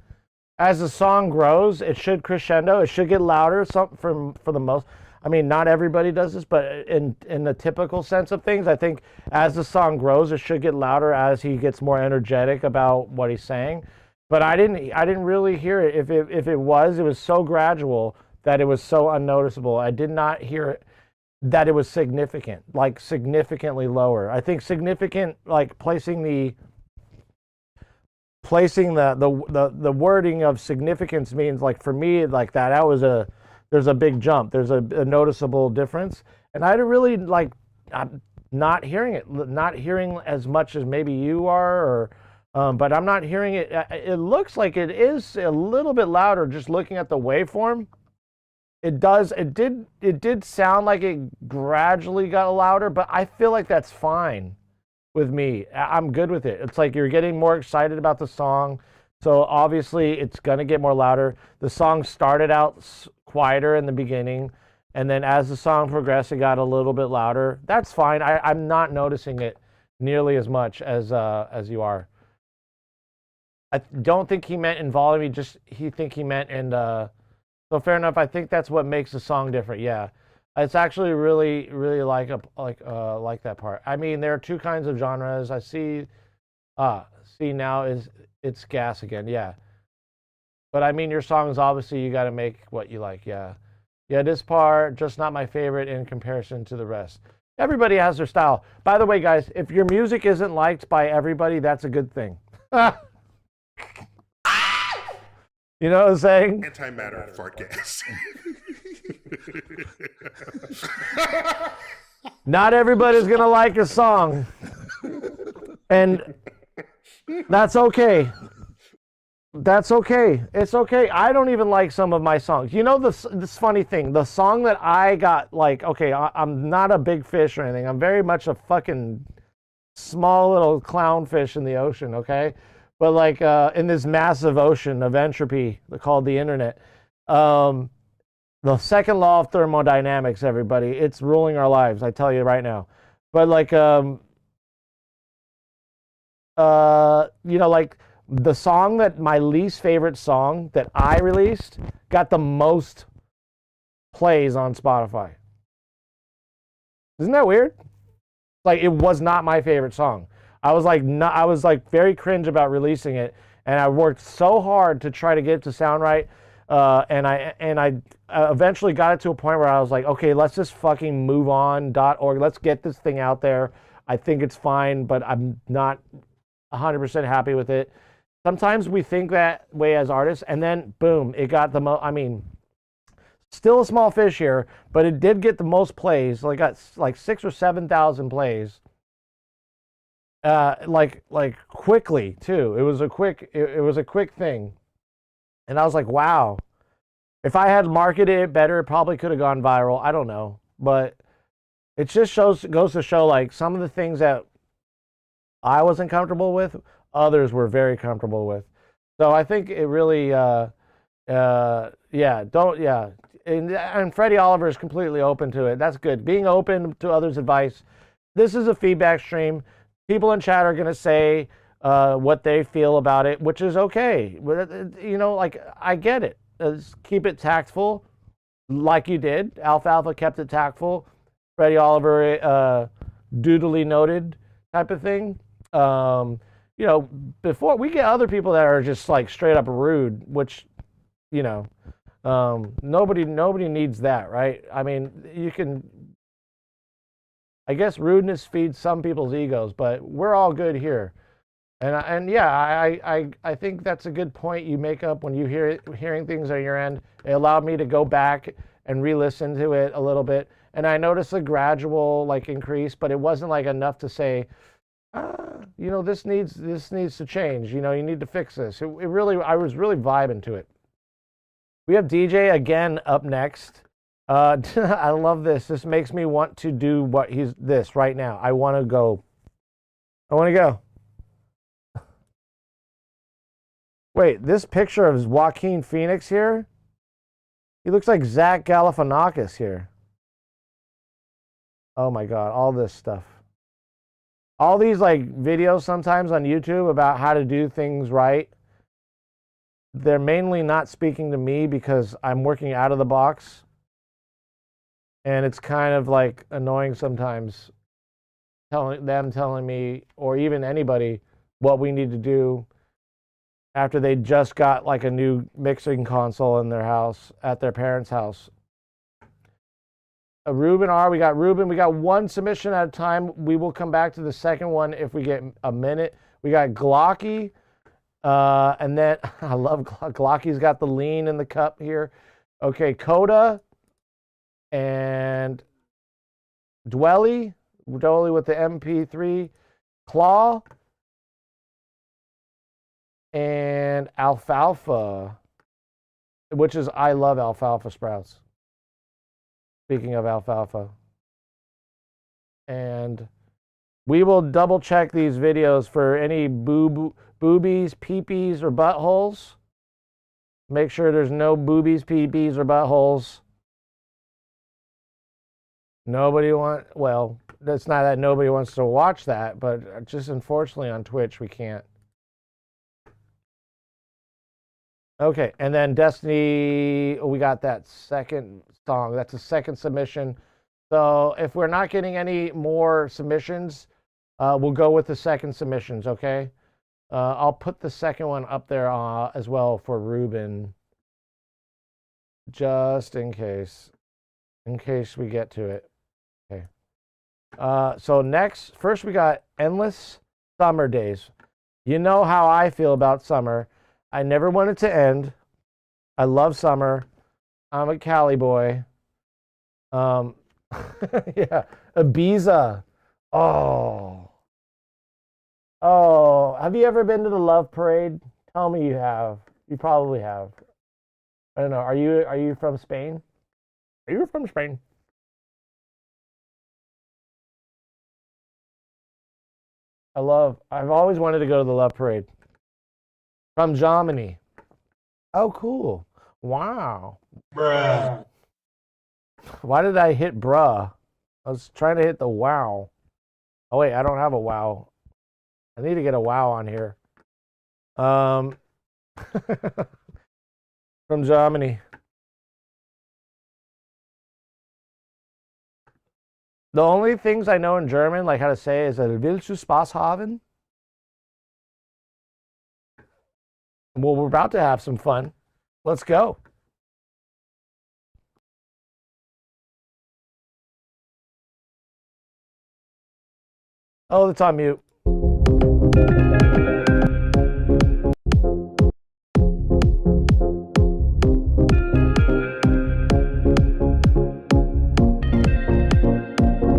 As the song grows, it should crescendo. It should get louder. For the most, I mean, not everybody does this, but in the typical sense of things, I think as the song grows, it should get louder as he gets more energetic about what he's saying. But I didn't really hear it. If it was so gradual that it was so unnoticeable. I did not hear it that it was significant, like significantly lower. I think significant, like placing the wording of significance means, like for me, like that was there's a big jump, there's a noticeable difference, and I really like not hearing as much as maybe you are, or but I'm not hearing it. It looks like it is a little bit louder just looking at the waveform. It did sound like it gradually got louder, but I feel like that's fine with me. I'm good with it. It's like you're getting more excited about the song, so obviously it's gonna get more louder. The song started out quieter in the beginning, and then as the song progressed, it got a little bit louder. That's fine. I'm not noticing it nearly as much as you are. I don't think he meant in volume. He meant in. So fair enough. I think that's what makes the song different. Yeah. It's actually really, really like that part. I mean, there are two kinds of genres. I see. Now it's gas again. Yeah. But I mean, your songs, obviously you got to make what you like. Yeah. Yeah. This part just not my favorite in comparison to the rest. Everybody has their style. By the way, guys, if your music isn't liked by everybody, that's a good thing. You know what I'm saying? Antimatter fart gas. Not everybody's gonna like a song, and that's okay. That's okay. It's okay. I don't even like some of my songs. You know, this funny thing, the song that I got, like, okay, I'm not a big fish or anything. I'm very much a fucking small little clownfish in the ocean, okay? But like in this massive ocean of entropy called the internet, the second law of thermodynamics, everybody, it's ruling our lives. I tell you right now. But like, you know, like the song that my least favorite song that I released got the most plays on Spotify. Isn't that weird? Like, it was not my favorite song. I was like very cringe about releasing it, and I worked so hard to try to get it to sound right, and eventually got it to a point where I was like, okay, let's just fucking move on. .org. Let's get this thing out there. I think it's fine, but I'm not 100% happy with it. Sometimes we think that way as artists, and then boom, it got the most. I mean, still a small fish here, but it did get the most plays. Like got like 6,000 or 7,000 plays. Like quickly too. It was a quick thing, and I was like, wow. If I had marketed it better, it probably could have gone viral. I don't know, but it just goes to show like some of the things that I wasn't comfortable with, others were very comfortable with. So I think it really, and Freddie Oliver is completely open to it. That's good. Being open to others' advice. This is a feedback stream. People in chat are going to say what they feel about it, which is okay. You know, like, I get it. Keep it tactful, like you did. Alfalfa kept it tactful. Freddie Oliver, doodly noted type of thing. You know, before we get other people that are just like straight up rude, which, you know, nobody needs that, right? I mean, you can, I guess rudeness feeds some people's egos, but we're all good here. And yeah, I think that's a good point you make up when you hearing things on your end. It allowed me to go back and re-listen to it a little bit, and I noticed a gradual like increase, but it wasn't like enough to say, you know, this needs to change. You know, you need to fix this. I was really vibing to it. We have DJ again up next. I love this. This makes me want to do this right now. I want to go. Wait, this picture of Joaquin Phoenix here? He looks like Zach Galifianakis here. Oh my God, all this stuff. All these like videos sometimes on YouTube about how to do things right, they're mainly not speaking to me because I'm working out of the box. And it's kind of like annoying sometimes telling me, or even anybody, what we need to do after they just got like a new mixing console in their house, at their parents' house. Ruben R, we got one submission at a time. We will come back to the second one if we get a minute. We got Glocky, and then I love Glocky's got the lean in the cup here. Okay, Coda and Dwelly with the MP3, Claw, and Alfalfa, which is, I love alfalfa sprouts. Speaking of alfalfa. And we will double check these videos for any boobies, peepees, or buttholes. Make sure there's no boobies, peepees, or buttholes. Well, that's not that nobody wants to watch that, but just unfortunately on Twitch we can't. Okay, and then Destiny, we got that second song. That's the second submission. So if we're not getting any more submissions, we'll go with the second submissions, okay? I'll put the second one up there as well for Ruben, just in case we get to it. Okay. So first we got Endless Summer Days. You know how I feel about summer. I never want it to end. I love summer. I'm a Cali boy. Yeah, Ibiza. Oh, have you ever been to the Love Parade? Tell me you have. You probably have. I don't know. Are you from Spain? Are you from Spain? I've always wanted to go to the Love Parade. From Germany. Oh, cool. Wow. Bruh. Why did I hit bruh? I was trying to hit the wow. Oh, wait, I don't have a wow. I need to get a wow on here. From Germany. The only things I know in German, like how to say, is willst du Spaß haben? Well, we're about to have some fun. Let's go. Oh, it's on mute.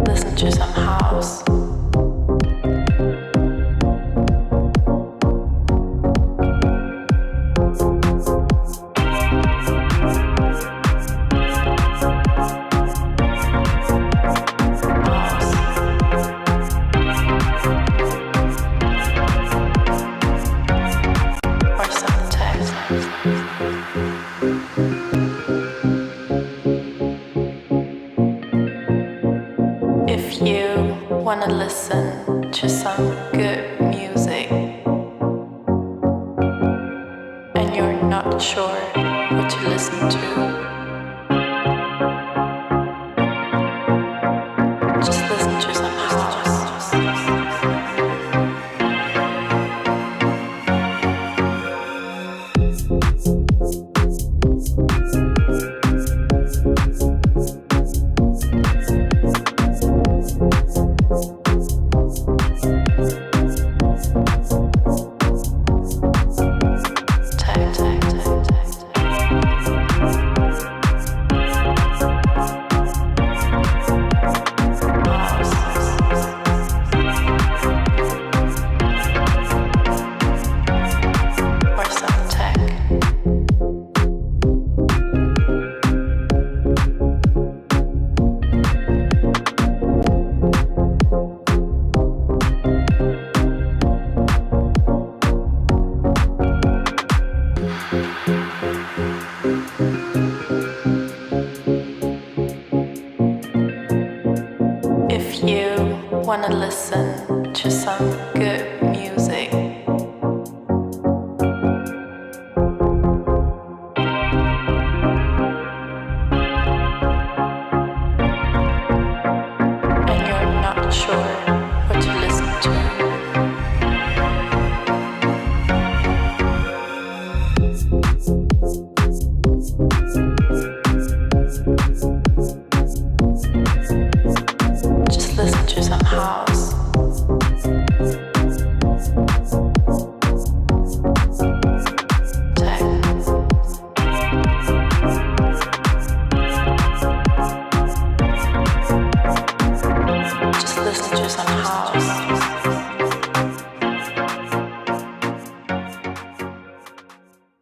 Listen to some house. Or some text. If you wanna listen to some good music and you're not sure what to listen to, just listen to some house. Or some tech. If you wanna listen to some good music and you're not sure what to listen to, just listen to some house. Tech. Just listen to some house.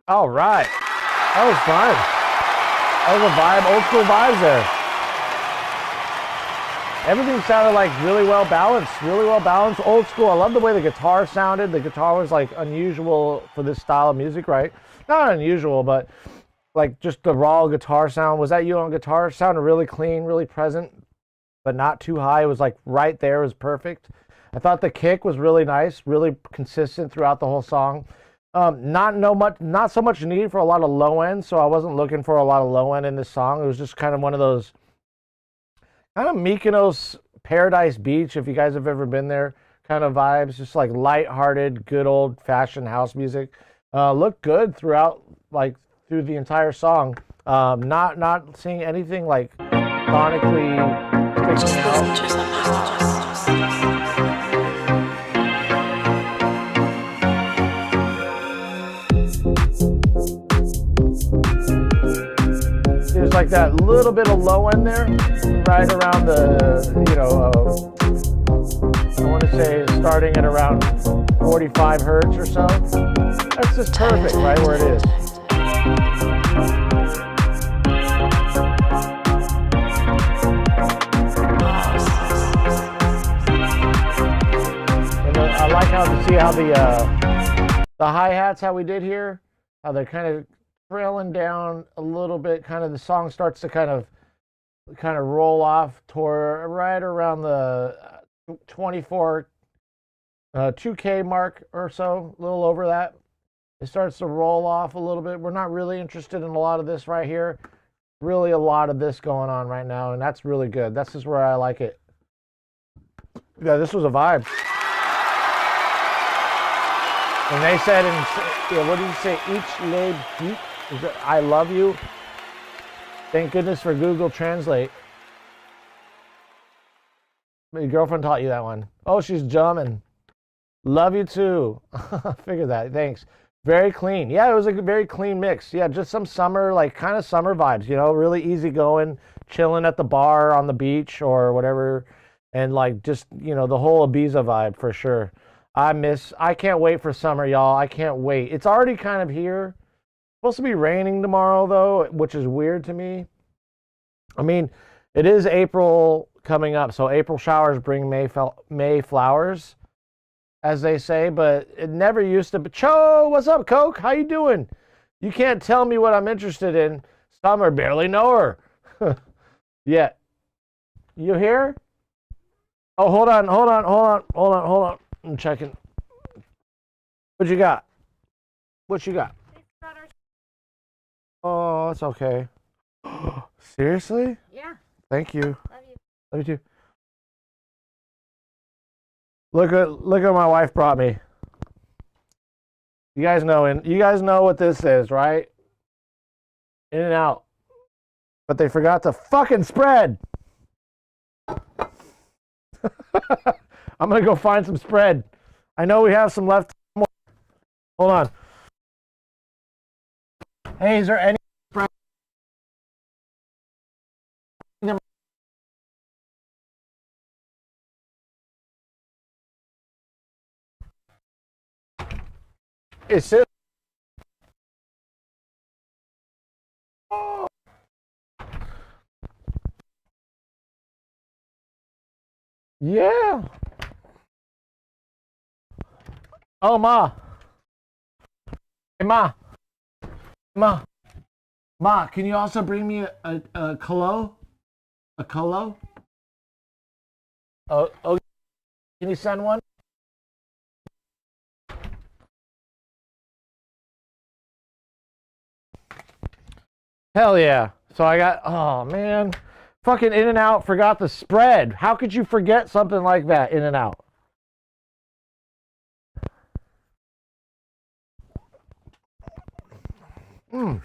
All right. That was fun. That was a vibe, old school vibes there. Everything sounded like really well balanced, old school. I love the way the guitar sounded. The guitar was like unusual for this style of music, right? Not unusual, but like just the raw guitar sound. Was that you on guitar? It sounded really clean, really present, but not too high. It was like right there, it was perfect. I thought the kick was really nice, really consistent throughout the whole song. Not so much need for a lot of low end, so I wasn't looking for a lot of low end in this song. It was just kind of one of those kind of Mykonos Paradise Beach, if you guys have ever been there, kind of vibes. Just like lighthearted, good old-fashioned house music. Looked good throughout, like through the entire song. Not seeing anything like sonically sticking out. There's like that little bit of low end there, right around the, I want to say starting at around 45 hertz or so. That's just perfect, right where it is. And I like how to see how the hi-hats, how we did here, how they're kind of trailing down a little bit. Kind of the song starts to kind of roll off toward right around the 24 2K mark or so, a little over that. It starts to roll off a little bit. We're not really interested in a lot of this right here. Really a lot of this going on right now, and that's really good. This is where I like it. Yeah, this was a vibe. And they said, what did you say? Each lay deep. I love you. Thank goodness for Google Translate. Your girlfriend taught you that one. Oh, she's jamming. Love you too. Figure that. Thanks. Very clean. Yeah, it was a very clean mix. Yeah, just some summer, like kind of summer vibes, you know, really easy going, chilling at the bar on the beach or whatever. And like just, you know, the whole Ibiza vibe for sure. I can't wait for summer, y'all. I can't wait. It's already kind of here. Supposed to be raining tomorrow though, which is weird to me. I mean, it is April coming up, so April showers bring May flowers, as they say, but it never used to be. Cho, what's up, Coke? How you doing? You can't tell me what I'm interested in. Summer, barely know her. Yeah. You here? Oh, hold on. I'm checking. What you got? What you got? Oh, it's okay. Seriously? Yeah. Thank you. Love you. Love you too. Look what my wife brought me. You guys know what this is, right? In-N-Out. But they forgot to fucking spread. I'm gonna go find some spread. I know we have some left. Hold on. Hey, is there any spread? It's it. Oh. Yeah. Oh, Ma. Hey, Ma. Ma, can you also bring me a colo? A colo? Oh, can you send one? Hell yeah. So I got, oh man, fucking In-N-Out forgot the spread. How could you forget something like that, In-N-Out? Have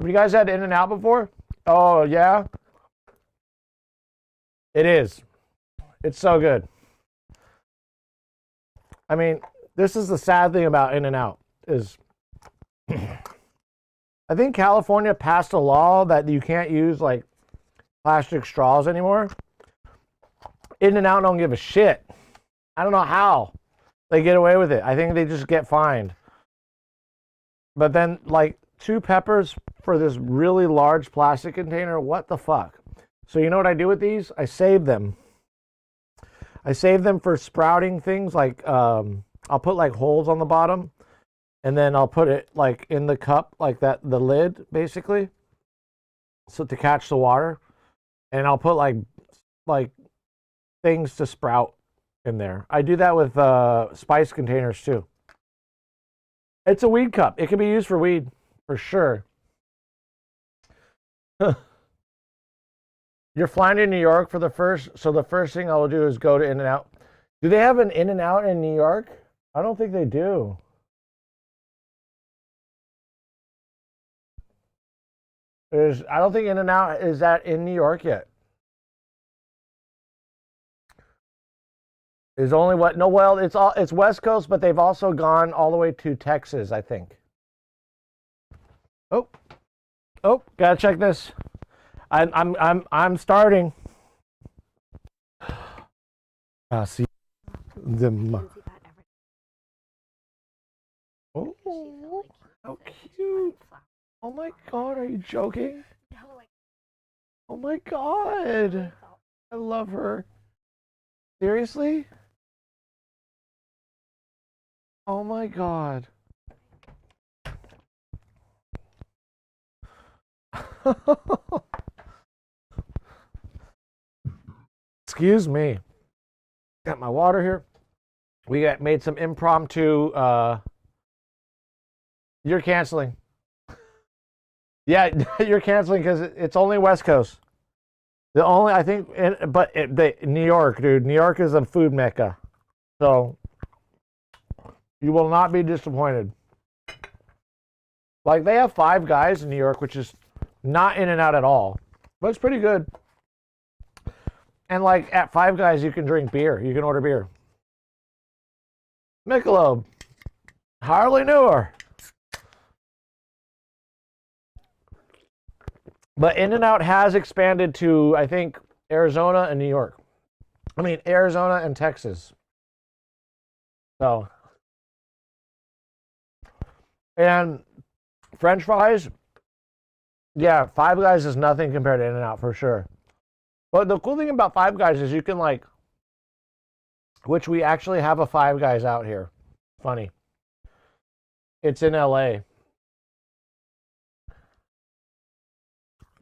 you guys had In-N-Out before? Oh yeah? It is. It's so good. I mean, this is the sad thing about In-N-Out is I think California passed a law that you can't use like plastic straws anymore. In-N-Out don't give a shit. I don't know how they get away with it. I think they just get fined. But then like 2 peppers for this really large plastic container, what the fuck? So you know what I do with these? I save them. I save them for sprouting things like I'll put like holes on the bottom. And then I'll put it like in the cup, like that, the lid basically, so to catch the water. And I'll put like things to sprout in there. I do that with spice containers too. It's a weed cup. It can be used for weed for sure. You're flying to New York for the first thing I'll do is go to In-N-Out. Do they have an In-N-Out in New York? I don't think they do. I don't think In-N-Out is that in New York yet. Is only what? No, well, it's West Coast, but they've also gone all the way to Texas, I think. Oh, gotta check this. I'm starting. See them. Oh, how cute. Oh my god, are you joking? Oh my god. I love her. Seriously? Oh my god. Excuse me. Got my water here. We made some impromptu you're canceling. Yeah, you're canceling because it's only West Coast. The only, I think, New York, dude. New York is a food mecca. So, you will not be disappointed. Like, they have Five Guys in New York, which is not In-N-Out at all. But it's pretty good. And like at Five Guys, you can drink beer. You can order beer. Michelob. Hardly knew her. But In-N-Out has expanded to, I think, Arizona and New York. I mean, Arizona and Texas. So. And French fries, yeah, Five Guys is nothing compared to In-N-Out for sure. But the cool thing about Five Guys is you can like, which we actually have a Five Guys out here. Funny. It's in LA.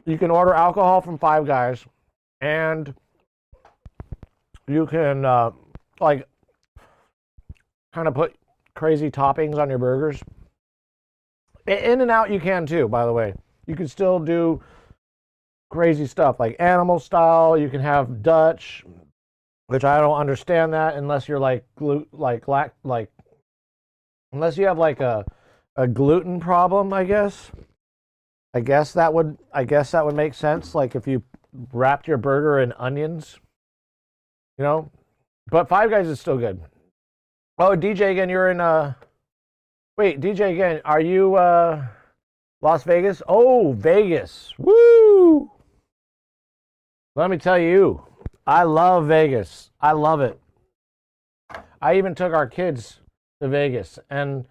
You can order alcohol from Five Guys, and you can like kind of put crazy toppings on your burgers. In-N-Out you can too, by the way. You can still do crazy stuff like animal style. You can have Dutch, which I don't understand that unless you're like unless you have like a gluten problem, I guess. I guess that would make sense. Like if you wrapped your burger in onions, you know. But Five Guys is still good. Oh, DJ again, you're in wait, DJ again, are you Las Vegas? Oh, Vegas. Woo! Let me tell you, I love Vegas. I love it. I even took our kids to Vegas. And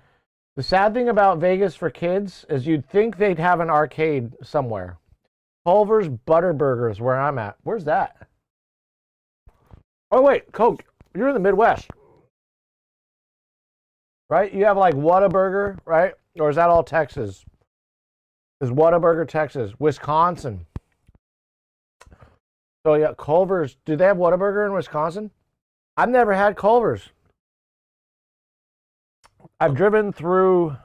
the sad thing about Vegas for kids is you'd think they'd have an arcade somewhere. Culver's Butterburgers, where I'm at. Where's that? Oh, wait, Coke, you're in the Midwest. Right? You have like Whataburger, right? Or is that all Texas? Is Whataburger Texas? Wisconsin. So yeah, Culver's. Do they have Whataburger in Wisconsin? I've never had Culver's. I've driven through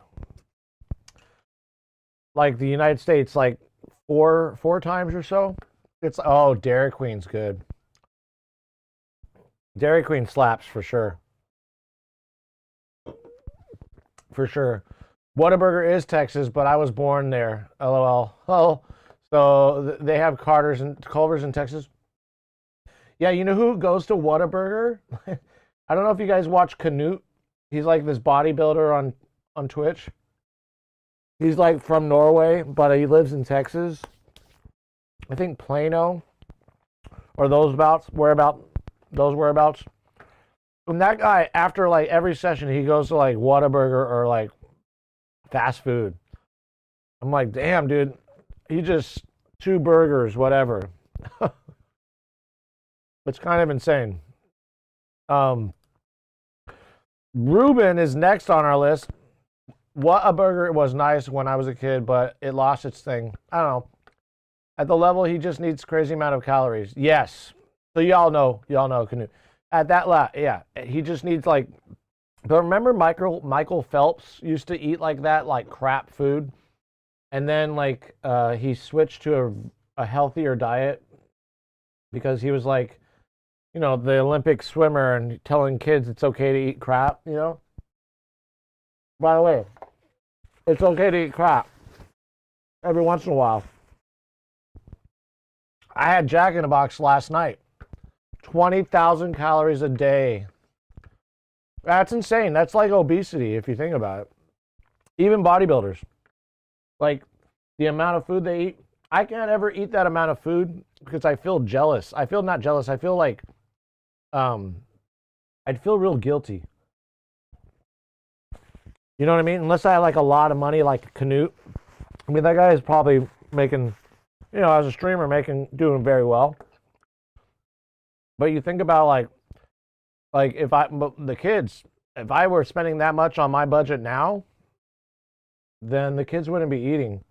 like the United States like four times or so. It's Dairy Queen's good. Dairy Queen slaps for sure. For sure. Whataburger is Texas, but I was born there. LOL. Oh, so they have Carter's and Culver's in Texas. Yeah, you know who goes to Whataburger? I don't know if you guys watch Canute. He's like this bodybuilder on Twitch. He's like from Norway, but he lives in Texas. I think Plano or those whereabouts. And that guy, after like every session, he goes to like Whataburger or like fast food. I'm like, damn, dude, he just 2 burgers, whatever. It's kind of insane. Reuben is next on our list. Whataburger was nice when I was a kid, but it lost its thing. I don't know. At the level, he just needs crazy amount of calories. Yes. So y'all know, Canute. At that yeah, he just needs like. But remember, Michael Phelps used to eat like that, like crap food, and then like he switched to a healthier diet because he was like, you know, the Olympic swimmer and telling kids it's okay to eat crap. You know. By the way, it's okay to eat crap every once in a while. I had Jack in the Box last night. 20,000 calories a day. That's insane. That's like obesity if you think about it. Even bodybuilders. Like the amount of food they eat. I can't ever eat that amount of food because I feel jealous. I feel not jealous. I feel like I'd feel real guilty. You know what I mean? Unless I had like a lot of money like Canute. I mean, that guy is probably making, you know, as a streamer, doing very well. But you think about like if I were spending that much on my budget now, then the kids wouldn't be eating.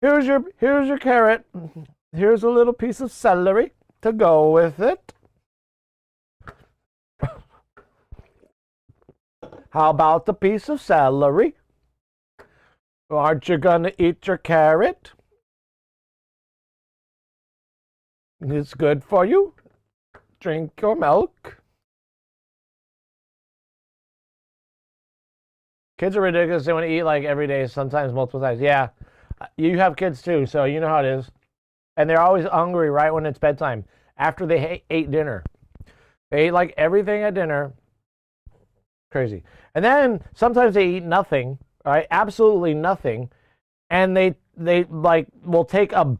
Here's your carrot. Here's a little piece of celery to go with it. How about the piece of celery? Aren't you gonna eat your carrot? It's good for you. Drink your milk. Kids are ridiculous. They want to eat like every day, sometimes multiple times. Yeah, you have kids too, so you know how it is. and they're always hungry right when it's bedtime after they ate dinner. They ate like everything at dinner. Crazy. And then sometimes they eat nothing, right? Absolutely nothing. And they like will take a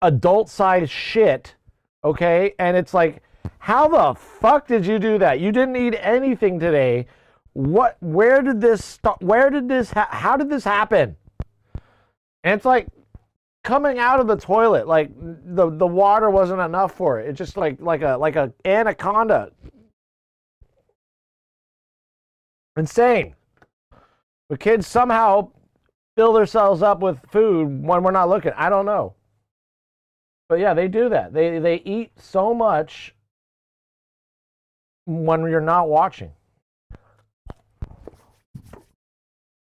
adult-sized shit, okay? And it's like, how the fuck did you do that? You didn't eat anything today. Where did this start? How did this happen? And it's like coming out of the toilet, like the water wasn't enough for it. It's just like a anaconda. Insane. The kids somehow fill themselves up with food when we're not looking. I don't know. But yeah, they do that. They eat so much when you're not watching.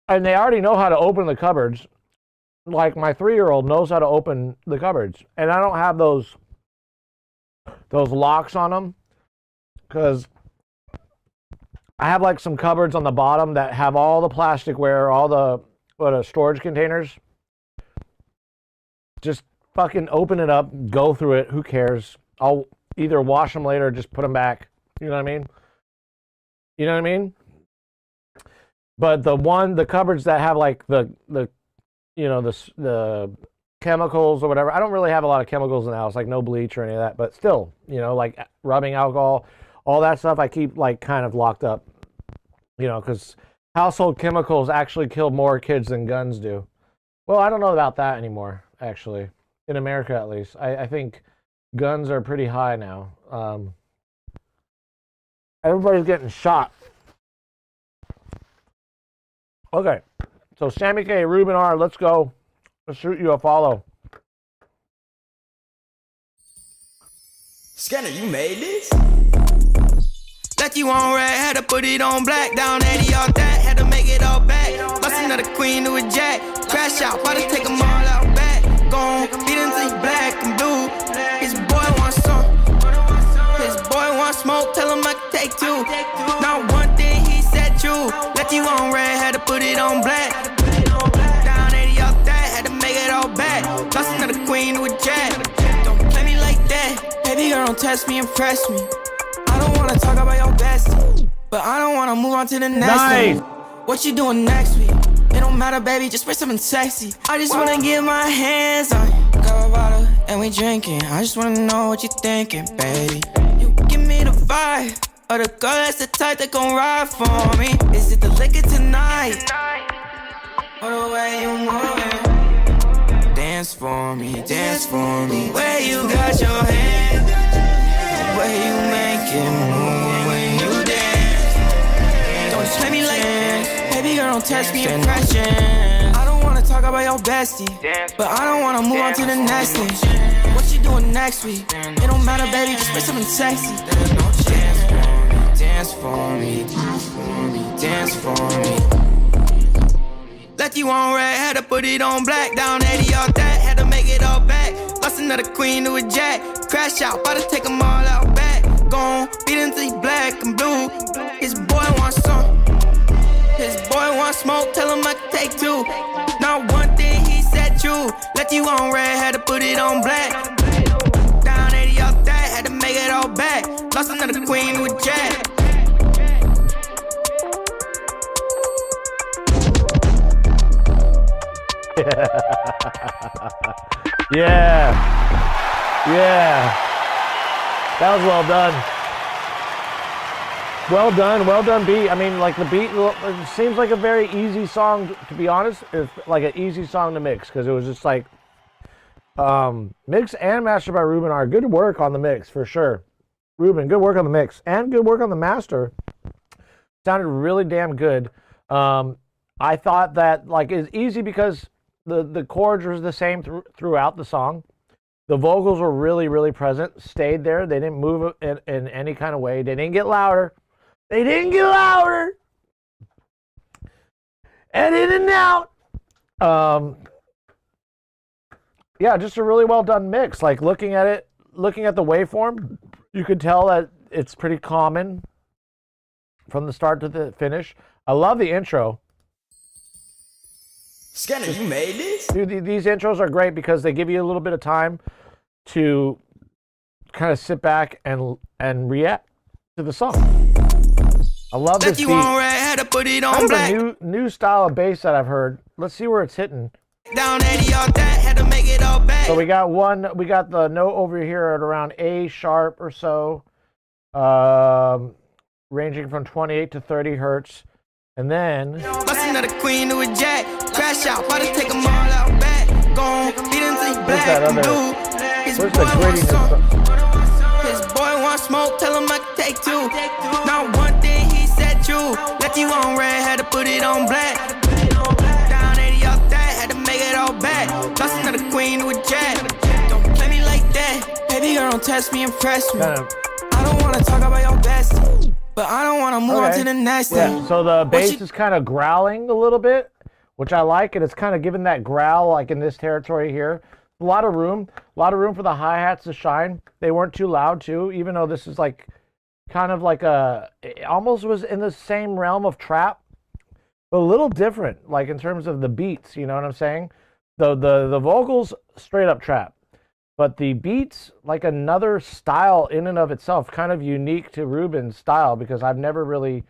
And they already know how to open the cupboards. Like my 3-year-old knows how to open the cupboards. And I don't have those locks on them because I have like some cupboards on the bottom that have all the plasticware, all the storage containers. Just fucking open it up, go through it. Who cares? I'll either wash them later or just put them back. You know what I mean? You know what I mean? But the cupboards that have like the chemicals or whatever. I don't really have a lot of chemicals in the house, like no bleach or any of that. But still, like rubbing alcohol, all that stuff I keep like kind of locked up. Because household chemicals actually kill more kids than guns do. Well, I don't know about that anymore, actually. In America, at least. I think guns are pretty high now. Everybody's getting shot. Okay. So, Sammy K, Ruben R, let's go. Let's shoot you a follow. Scanner, you made this? Like you on red, had to put it on black. Down 80 all that, had to make it all back. Bust another queen to a jack. Crash out, about to take them all out back. Gone, beat him till he black and blue. His boy wants some. His boy wants smoke, tell him I can take two. Not one thing he said true. Like you on red, had to put it on black. Down 80 all that, had to make it all back. Bust another queen to a jack. Don't play me like that. Baby girl, don't test me, impress me. I don't wanna talk about your bestie, but I don't wanna move on to the next one. What you doing next week? It don't matter, baby, just spray something sexy. I just wanna get my hands on you. Grab a bottle and we drinking. I just wanna know what you thinking, baby. You give me the vibe, or the girl that's the type that gon' ride for me. Is it the liquor tonight, or the way you moving? Dance for me, dance for me. Where you got your hands, where you make it move when you dance. Don't play me like that. Baby girl, don't test me, impression. I don't wanna talk about your bestie, but I don't wanna move on to the next thing. What you doing next week? It don't matter, baby, just spray something sexy. Dance for me, dance for me, dance for me. Let you on red, had to put it on black. Down 80 all that, had to make it all back. Lost another queen to a jack. Crash out, about to take them all out back. Gone, beat him till he black and blue. His boy wants some. His boy wants smoke, tell him I can take two. Not one thing he said true. Let you on red, had to put it on black. Down 80 all that, had to make it all back. Lost another queen to a jack. Yeah. Yeah. That was well done. Well done beat. I mean, like the beat, it seems like a very easy song, to be honest. It's like an easy song to mix because it was just like mix and master by Ruben R. Good work on the mix for sure. Ruben, good work on the mix and good work on the master. Sounded really damn good. I thought that like it's easy because the chords were the same throughout the song. The vocals were really, really present, stayed there. They didn't move in any kind of way. They didn't get louder. They didn't get louder. And in and out. Yeah, just a really well done mix. Like looking at it, looking at the waveform, you could tell that it's pretty common from the start to the finish. I love the intro. Scanner, you made this? Dude, these intros are great because they give you a little bit of time to kind of sit back and react to the song. I love this beat. Kind of a new style of bass that I've heard. Let's see where it's hitting. So we got the note over here at around A sharp or so, ranging from 28 to 30 hertz, and then busting at a queen to a jack, crash out, why just take them all out back, gone, beat him till he black and blue. His boy want smoke, tell him I can take two. Not one thing he said true. Left you on red, had to put it on black. Down 80 off that, had to make it all back. Busting at a queen to a jack. Don't play me like that, baby girl, don't test me, impress me. I don't wanna talk about your best, but I don't wanna move on to the next thing. So the bass is kind of growling a little bit, which I like, and it's kind of giving that growl like in this territory here. A lot of room for the hi-hats to shine. They weren't too loud too, even though this is like kind of like it almost was in the same realm of trap, but a little different, like in terms of the beats, you know what I'm saying? The vocals straight up trap, but the beats like another style in and of itself, kind of unique to Ruben's style, because I've never really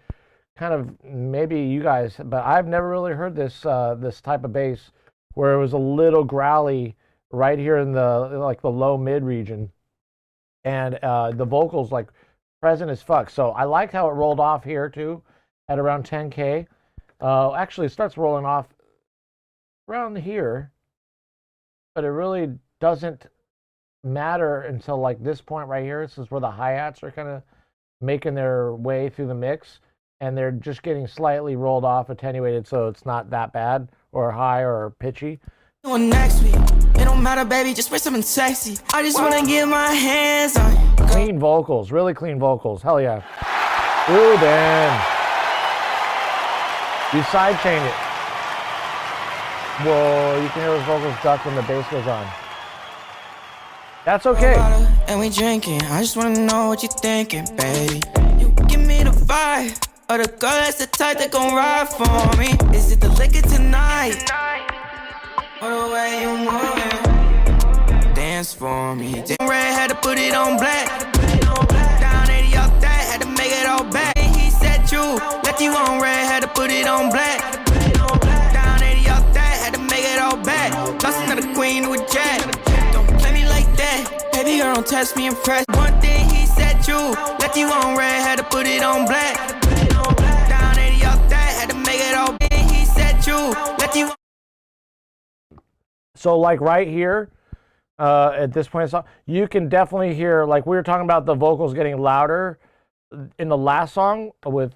maybe you guys, but I've never really heard this this type of bass where it was a little growly right here in the low mid region, and the vocals like present as fuck. So I liked how it rolled off here too at around 10K. Actually it starts rolling off around here, but it really doesn't matter until like this point right here. This is where the hi-hats are kind of making their way through the mix, and they're just getting slightly rolled off, attenuated, so it's not that bad or high or pitchy. Next week, it don't matter, baby, just wear something sexy. I just wanna get my hands on you. Clean vocals, really clean vocals. Hell yeah. Ruben. You sidechain it. Whoa, you can hear those vocals duck when the bass goes on. That's okay. And we drinking, I just wanna know what you thinking, baby. You give me the vibe, or the girl that's the type that gon' ride for me. Is it the liquor tonight? Or the way you moving? Dance for me. Red had to put it on black. Down 80 off that, had to make it all back. He said true, left you on red, had to put it on black. Down 80 off that, had to make it all back. Lost another queen to a jack. Don't play me like that, baby girl, don't test me, impress. One thing he said true, left you on red, had to put it on black. Down 80 off that, had to make it all back. He said true, left you. So like right here, at this point, you can definitely hear, like we were talking about the vocals getting louder in the last song with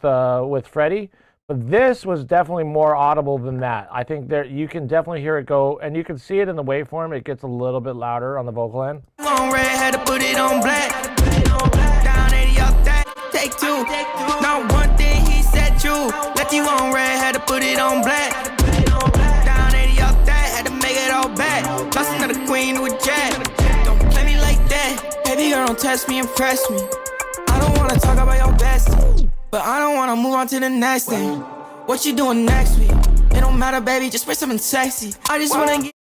Freddie, but this was definitely more audible than that. I think there you can definitely hear it go, and you can see it in the waveform. It gets a little bit louder on the vocal end. On red, had to put it on black. Down 80 off that, take two. Not one thing he said true. Left you on red, had to put it on black. Down 80 off that, had to make it all back. Lost another queen to a jack. Don't play me like that, baby girl, don't test me, impress me. I don't wanna talk about your best, but I don't wanna move on to the next thing. What you doing next week? It don't matter, baby, just wear something sexy. I just wanna get.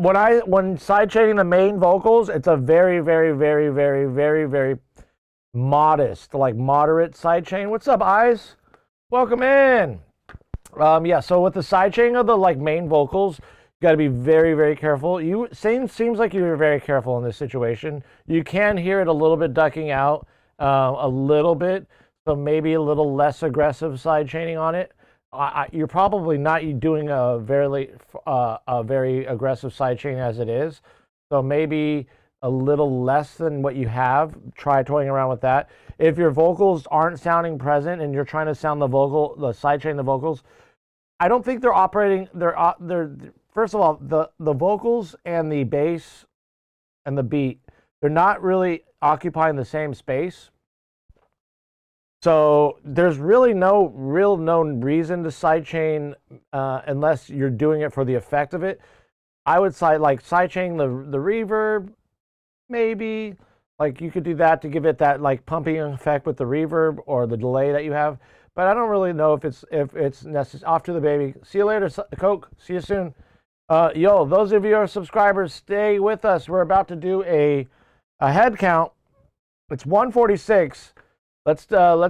When sidechaining the main vocals, it's a very, very, very, very, very, very modest, like moderate sidechain. What's up, Eyes? Welcome in. Yeah, so with the sidechaining of the like main vocals, you got to be very, very careful. Seems like you were very careful in this situation. You can hear it a little bit ducking out, a little bit, so maybe a little less aggressive sidechaining on it. You're probably not doing a very aggressive sidechain as it is, so maybe a little less than what you have. Try toying around with that. If your vocals aren't sounding present and you're trying to sound the sidechain the vocals, I don't think they're operating. They're first of all, the vocals and the bass and the beat, they're not really occupying the same space. So there's really no known reason to sidechain unless you're doing it for the effect of it. I would sidechaining the reverb, maybe. Like you could do that to give it that like pumping effect with the reverb or the delay that you have. But I don't really know if it's necessary. Off to the baby. See you later, Coke. See you soon. Yo, those of you who are subscribers, stay with us. We're about to do a head count. It's 146. Let's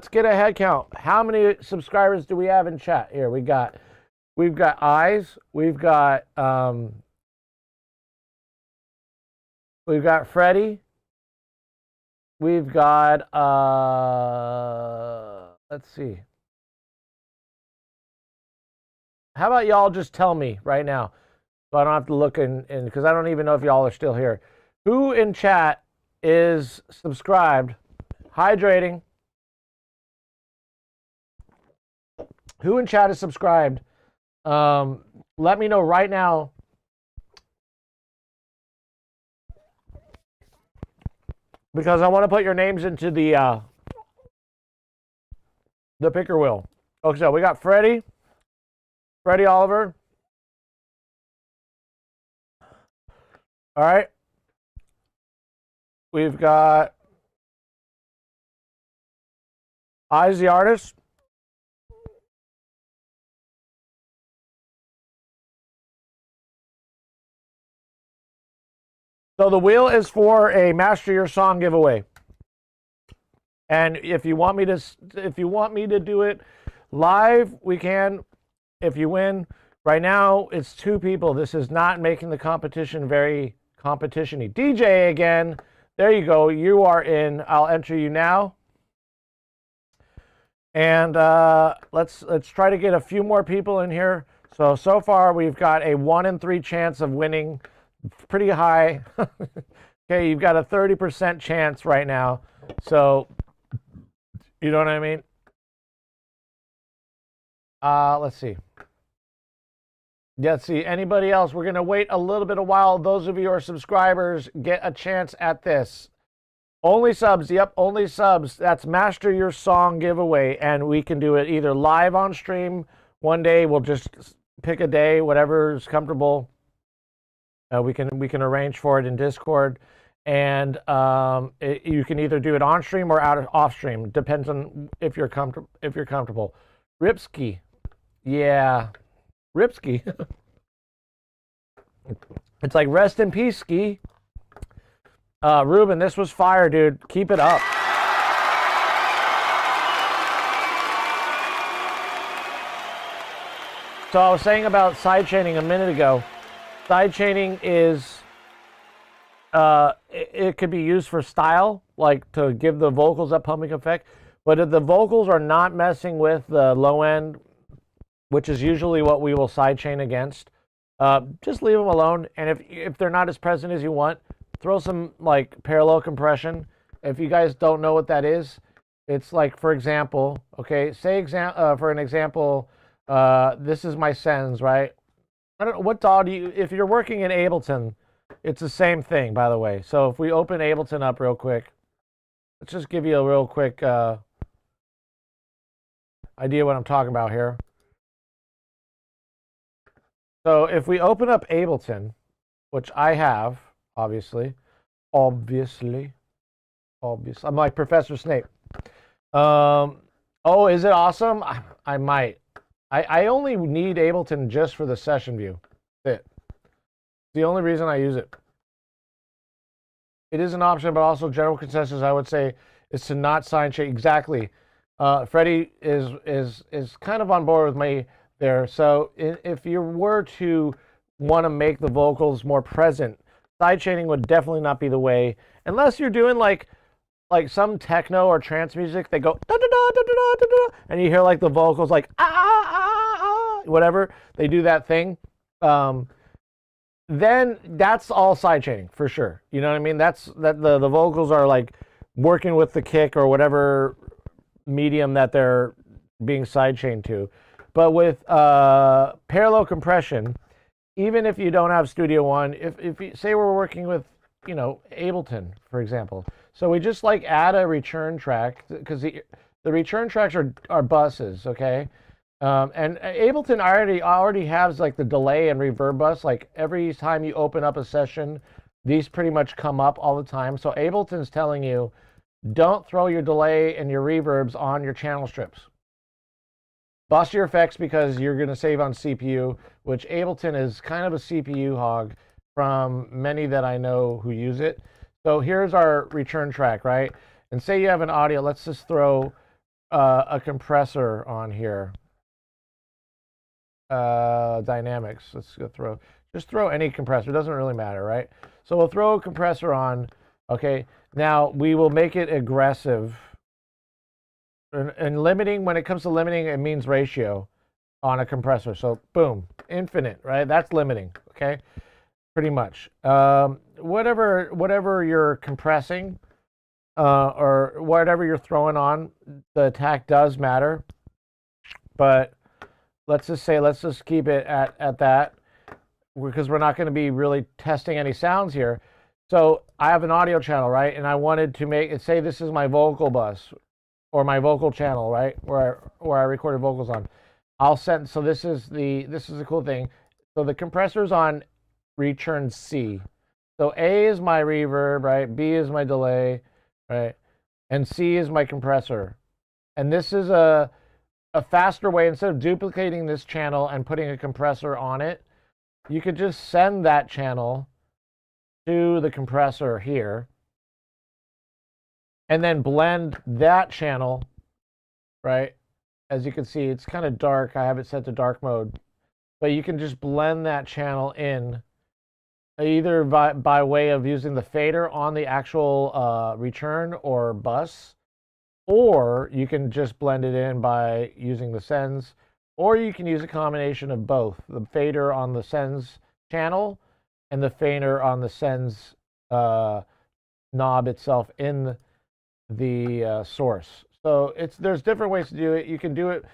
get a head count. How many subscribers do we have in chat? Here we've got Eyes. We've got Freddie. We've got let's see. How about y'all just tell me right now, so I don't have to look in because I don't even know if y'all are still here. Who in chat is subscribed? Hydrating. Who in chat is subscribed? Let me know right now. Because I want to put your names into the picker wheel. Okay, so we got Freddie Oliver. All right. We've got Eyes the Artist. So the wheel is for a Master Your Song giveaway. And if you want me to do it live, we can. If you win, right now it's 2 people. This is not making the competition very competition-y. DJ again. There you go. You are in. I'll enter you now. And let's try to get a few more people in here. So far we've got a 1 in 3 chance of winning. Pretty high. Okay, you've got a 30% chance right now. So, you know what I mean? Let's see. Let's see. Anybody else? We're going to wait a little bit of while. Those of you who are subscribers get a chance at this. Only subs. Yep, only subs. That's Master Your Song giveaway. And we can do it either live on stream one day. We'll just pick a day, whatever's comfortable. We can arrange for it in Discord, and you can either do it on stream or off stream. Depends on if you're comfortable. Ripsky, yeah, Ripsky. It's like rest in peace, Ski. Ruben, this was fire, dude. Keep it up. So I was saying about sidechaining a minute ago. Sidechaining is, it could be used for style, like to give the vocals that pumping effect. But if the vocals are not messing with the low end, which is usually what we will sidechain against, just leave them alone. And if they're not as present as you want, throw some like parallel compression. If you guys don't know what that is, it's like, for example, okay, for an example, this is my sends, right? I don't know, what DAW do you, if you're working in Ableton, it's the same thing, by the way. So if we open Ableton up real quick, let's just give you a real quick idea what I'm talking about here. So if we open up Ableton, which I have, obviously. I'm like Professor Snape. Oh, is it awesome? I might. I only need Ableton just for the session view. That's it. The only reason I use it. It is an option, but also general consensus, I would say, is to not sidechain. Exactly. Freddie is kind of on board with me there. So if you were to want to make the vocals more present, sidechaining would definitely not be the way, unless you're doing like some techno or trance music. They go da da da da da da da, and you hear like the vocals like whatever, they do that thing. Then that's all sidechaining for sure. You know what I mean? That's the vocals are like working with the kick or whatever medium that they're being sidechained to. But with parallel compression, even if you don't have Studio One, if you say we're working with, you know, Ableton, for example, so we just like add a return track, because the return tracks are buses, okay? And Ableton already has like the delay and reverb bus. Like every time you open up a session, these pretty much come up all the time. So Ableton's telling you, don't throw your delay and your reverbs on your channel strips. Bustier effects because you're going to save on CPU, which Ableton is kind of a CPU hog from many that I know who use it. So here's our return track, right? And say you have an audio. Let's just throw a compressor on here. Dynamics. Let's go just throw any compressor. It doesn't really matter, right? So we'll throw a compressor on. Okay. Now we will make it aggressive. And limiting, when it comes to limiting, it means ratio on a compressor. So boom, infinite, right? That's limiting. Okay. Pretty much. Whatever you're compressing, or whatever you're throwing on, the attack does matter. But let's just keep it at that, because we're not going to be really testing any sounds here. So I have an audio channel, right? And I wanted to make it, say this is my vocal bus or my vocal channel, right? Where I recorded vocals on. I'll set, so this is the cool thing. So the compressor's on return C. So A is my reverb, right? B is my delay, right? And C is my compressor. And this is a faster way. Instead of duplicating this channel and putting a compressor on it, you could just send that channel to the compressor here and then blend that channel, right? As you can see, it's kind of dark. I have it set to dark mode, but you can just blend that channel in either by way of using the fader on the actual return or bus, or you can just blend it in by using the sends, or you can use a combination of both, the fader on the sends channel and the fader on the sends knob itself in the source. So there's different ways to do it. You can do it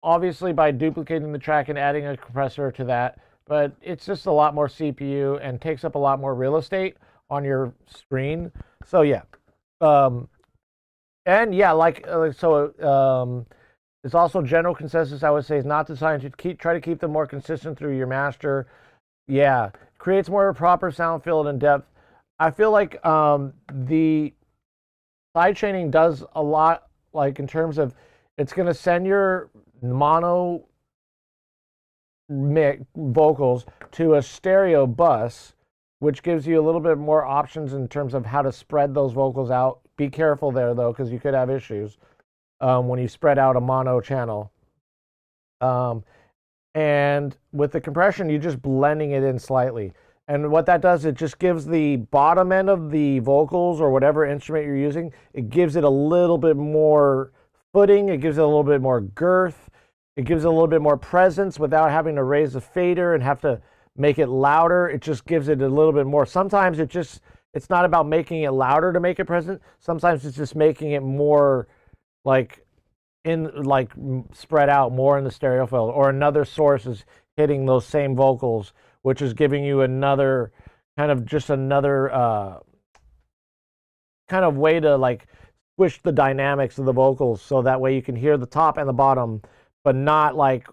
obviously by duplicating the track and adding a compressor to that, but it's just a lot more CPU and takes up a lot more real estate on your screen. So yeah. And yeah, it's also general consensus, I would say, is not designed to try to keep them more consistent through your master. Yeah, creates more proper sound field and depth. I feel like the side chaining does a lot, like in terms of it's going to send your mono vocals to a stereo bus, which gives you a little bit more options in terms of how to spread those vocals out. Be careful there, though, because you could have issues when you spread out a mono channel. And with the compression, you're just blending it in slightly. And what that does, it just gives the bottom end of the vocals or whatever instrument you're using, it gives it a little bit more footing. It gives it a little bit more girth. It gives it a little bit more presence without having to raise the fader and have to make it louder. It just gives it a little bit more. Sometimes it's not about making it louder to make it present. Sometimes it's just making it more spread out more in the stereo field, or another source is hitting those same vocals, which is giving you another kind of way to switch the dynamics of the vocals, so that way you can hear the top and the bottom, but not like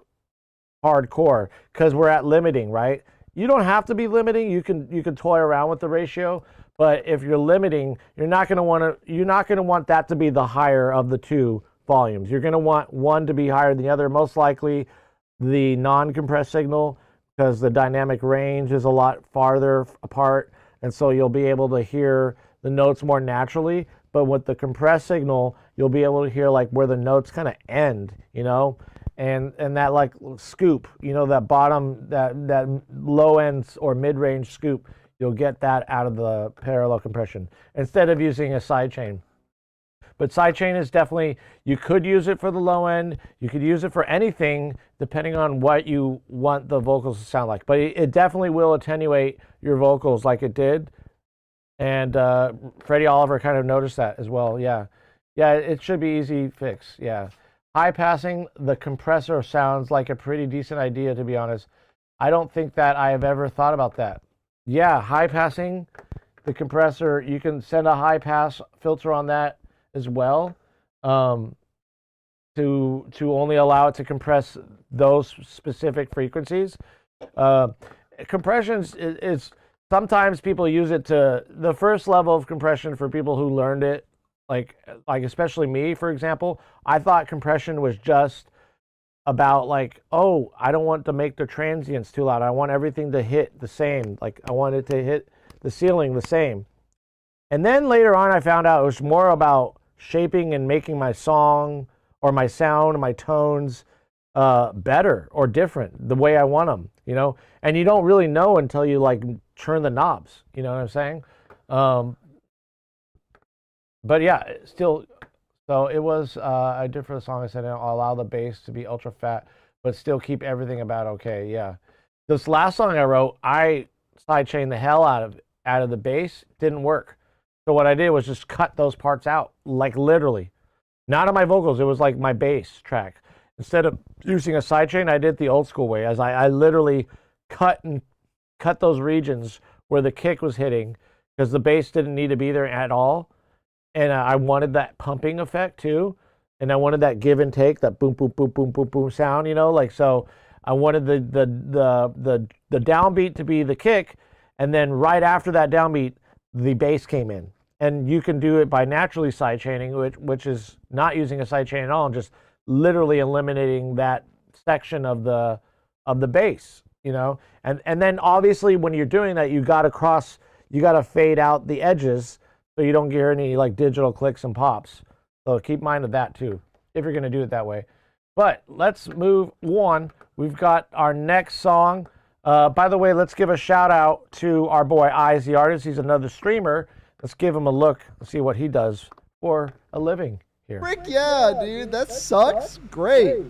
hardcore, because we're at limiting, right? You don't have to be limiting. You can toy around with the ratio, but if you're limiting, you're not going to want that to be the higher of the two volumes. You're going to want one to be higher than the other, most likely the non-compressed signal, because the dynamic range is a lot farther apart, and so you'll be able to hear the notes more naturally. But with the compressed signal, you'll be able to hear where the notes kind of end, and that scoop, that bottom, that low end or mid-range scoop, you'll get that out of the parallel compression instead of using a sidechain. But sidechain is definitely, you could use it for the low end. You could use it for anything depending on what you want the vocals to sound like. But it definitely will attenuate your vocals like it did. And Freddie Oliver kind of noticed that as well. Yeah. Yeah, it should be easy fix. Yeah. High passing the compressor sounds like a pretty decent idea, to be honest. I don't think that I have ever thought about that. Yeah, high passing the compressor, you can send a high pass filter on that as well, to only allow it to compress those specific frequencies. Compressions is sometimes people use it to the first level of compression for people who learned it, like especially me, for example. I thought compression was just about like, oh, I don't want to make the transients too loud. I want everything to hit the same. Like I want it to hit the ceiling the same. And then later on, I found out it was more about shaping and making my song or my sound, my tones better or different, the way I want them, you know? And you don't really know until you like turn the knobs, you know what I'm saying? But yeah, still, so it was, I did for the song, I said, I'll allow the bass to be ultra fat, but still keep everything about okay, yeah. This last song I wrote, I sidechained the hell out of the bass, didn't work. So what I did was just cut those parts out, like literally. Not on my vocals, it was like my bass track. Instead of using a sidechain, I did the old school way, as I literally cut those regions where the kick was hitting, because the bass didn't need to be there at all. And I wanted that pumping effect too. And I wanted that give and take, that boom, boom, boom, boom, boom, boom sound, you know, like, so I wanted the downbeat to be the kick. And then right after that downbeat, the bass came in. And you can do it by naturally sidechaining, which is not using a sidechain at all, and just literally eliminating that section of the bass, you know. And then obviously when you're doing that, you got to fade out the edges so you don't hear any like digital clicks and pops. So keep mind of that too, if you're going to do it that way. But let's move on. We've got our next song. By the way, let's give a shout out to our boy Eyes the Artist. He's another streamer. Let's give him a look and see what he does for a living here. Frick yeah, dude. That sucks. Great.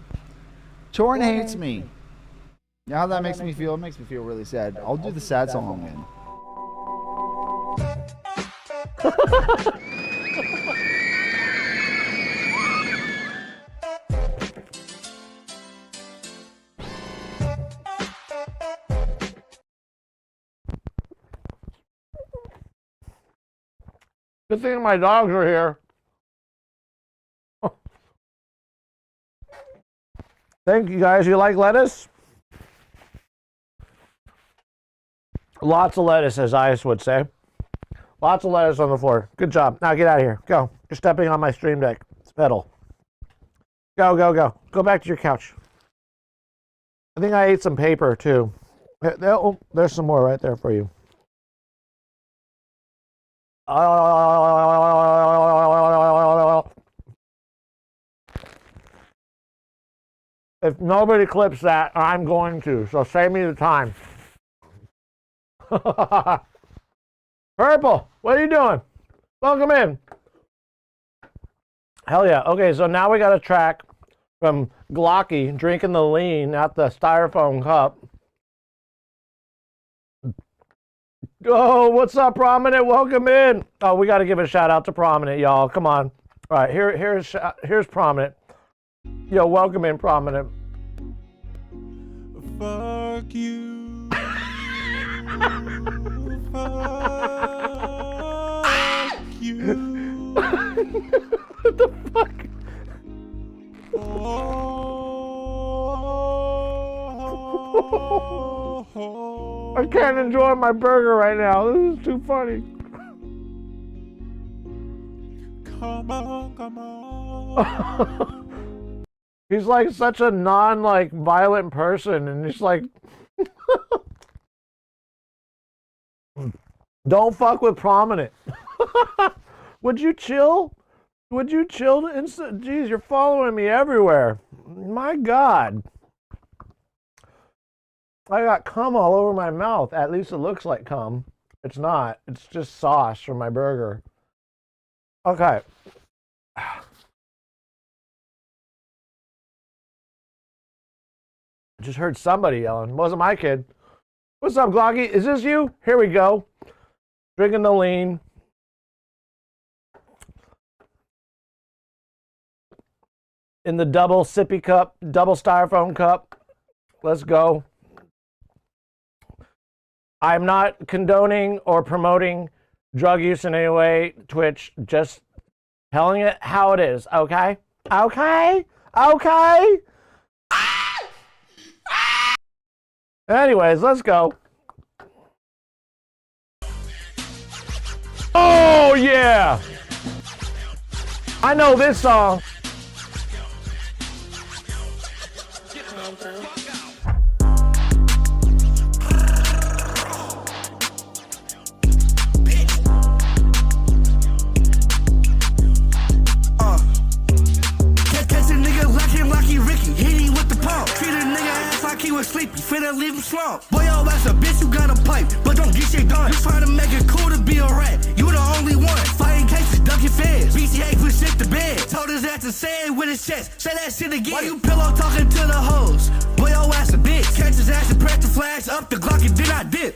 Chorn hates me. You know how that makes me feel? It makes me feel really sad. I'll do the sad song again. Good thing my dogs are here. Thank you guys. You like lettuce? Lots of lettuce, as Ice would say. Lots of lettuce on the floor. Good job. Now get out of here. Go. You're stepping on my stream deck. It's metal. Go, go, go. Go back to your couch. I think I ate some paper, too. Oh, there's some more right there for you. If nobody clips that, I'm going to. So save me the time. Purple, what are you doing? Welcome in. Hell yeah. Okay, so now we got a track from Glocky, drinking the lean out the styrofoam cup. Oh, what's up, Prominent? Welcome in. Oh, we got to give a shout out to Prominent, y'all. Come on. All right, here's Prominent. Yo, welcome in, Prominent. Fuck you. Fuck you. What the fuck? I can't enjoy my burger right now. This is too funny. Come on, come on. He's like such a violent person, and he's like, don't fuck with Prominent. Would you chill? Would you chill? Jeez, you're following me everywhere. My God. I got cum all over my mouth. At least it looks like cum. It's not. It's just sauce from my burger. Okay. I just heard somebody yelling. It wasn't my kid. What's up, Glocky? Is this you? Here we go. Drinking the lean. In the double sippy cup, double styrofoam cup. Let's go. I'm not condoning or promoting drug use in any way, Twitch. Just telling it how it is, okay? Okay? Okay? Anyways, let's go. Oh, yeah! I know this song. something. Catch a nigga like him like he Ricky. Hit him with the pump. Treat a nigga ass like he was sleepy. Finna leave him slump. Boy, yo, ass a bitch, you got a pipe, but don't get shit done. You trying to make it cool to be a rat. You the only one. Fighting cases, ducking feds. BCA put shit to bed. Told his ass to say it with his chest. Say that shit again. Why you pillow talking to the hoes? Boy, yo, ass a bitch. Catch his ass and press the flags up the Glock and then I dip.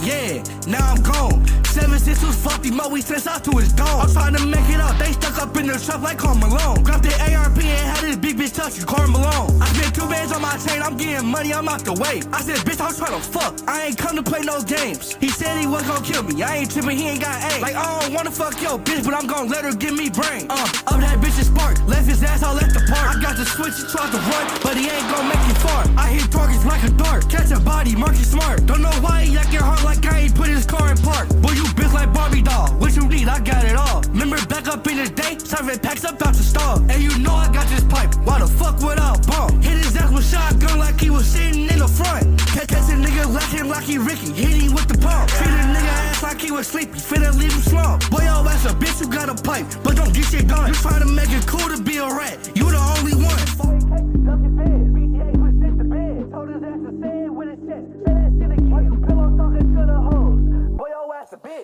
Yeah, now I'm gone. 7-6 was fucked him up, we sent out to his dome. I'm trying to make it out, they stuck up in the truck like Karl Malone. Grabbed the ARP and had this big bitch touching Karl Malone. I spent 2 bands on my chain, I'm getting money, I'm out the way. I said, bitch, I'm trying to fuck, I ain't come to play no games. He said he was gonna kill me, I ain't tripping, he ain't got aim. Like, I don't wanna fuck your bitch, but I'm gonna let her give me brain. Up that bitch's spark, left his ass all at the park. I got the switch, he tried to run, but he ain't gonna make it far. I hit targets like a dart, catch a body, mark it smart. Don't know why he acting hard like I ain't put his car in park. Boy, you bitch like Barbie doll. What you need? I got it all. Remember back up in the day, serving packs up out the stall. And you know I got this pipe. Why the fuck would I bump? Hit his ass with shotgun like he was sitting in the front. Catch a nigga like him like he Ricky. Hit him with the pump. Treat a nigga ass like he was sleepy. Finna leave him slump. Boy, yo, ass a bitch, you got a pipe, but don't get shit done. You trying to make it cool to be a rat. You the only one.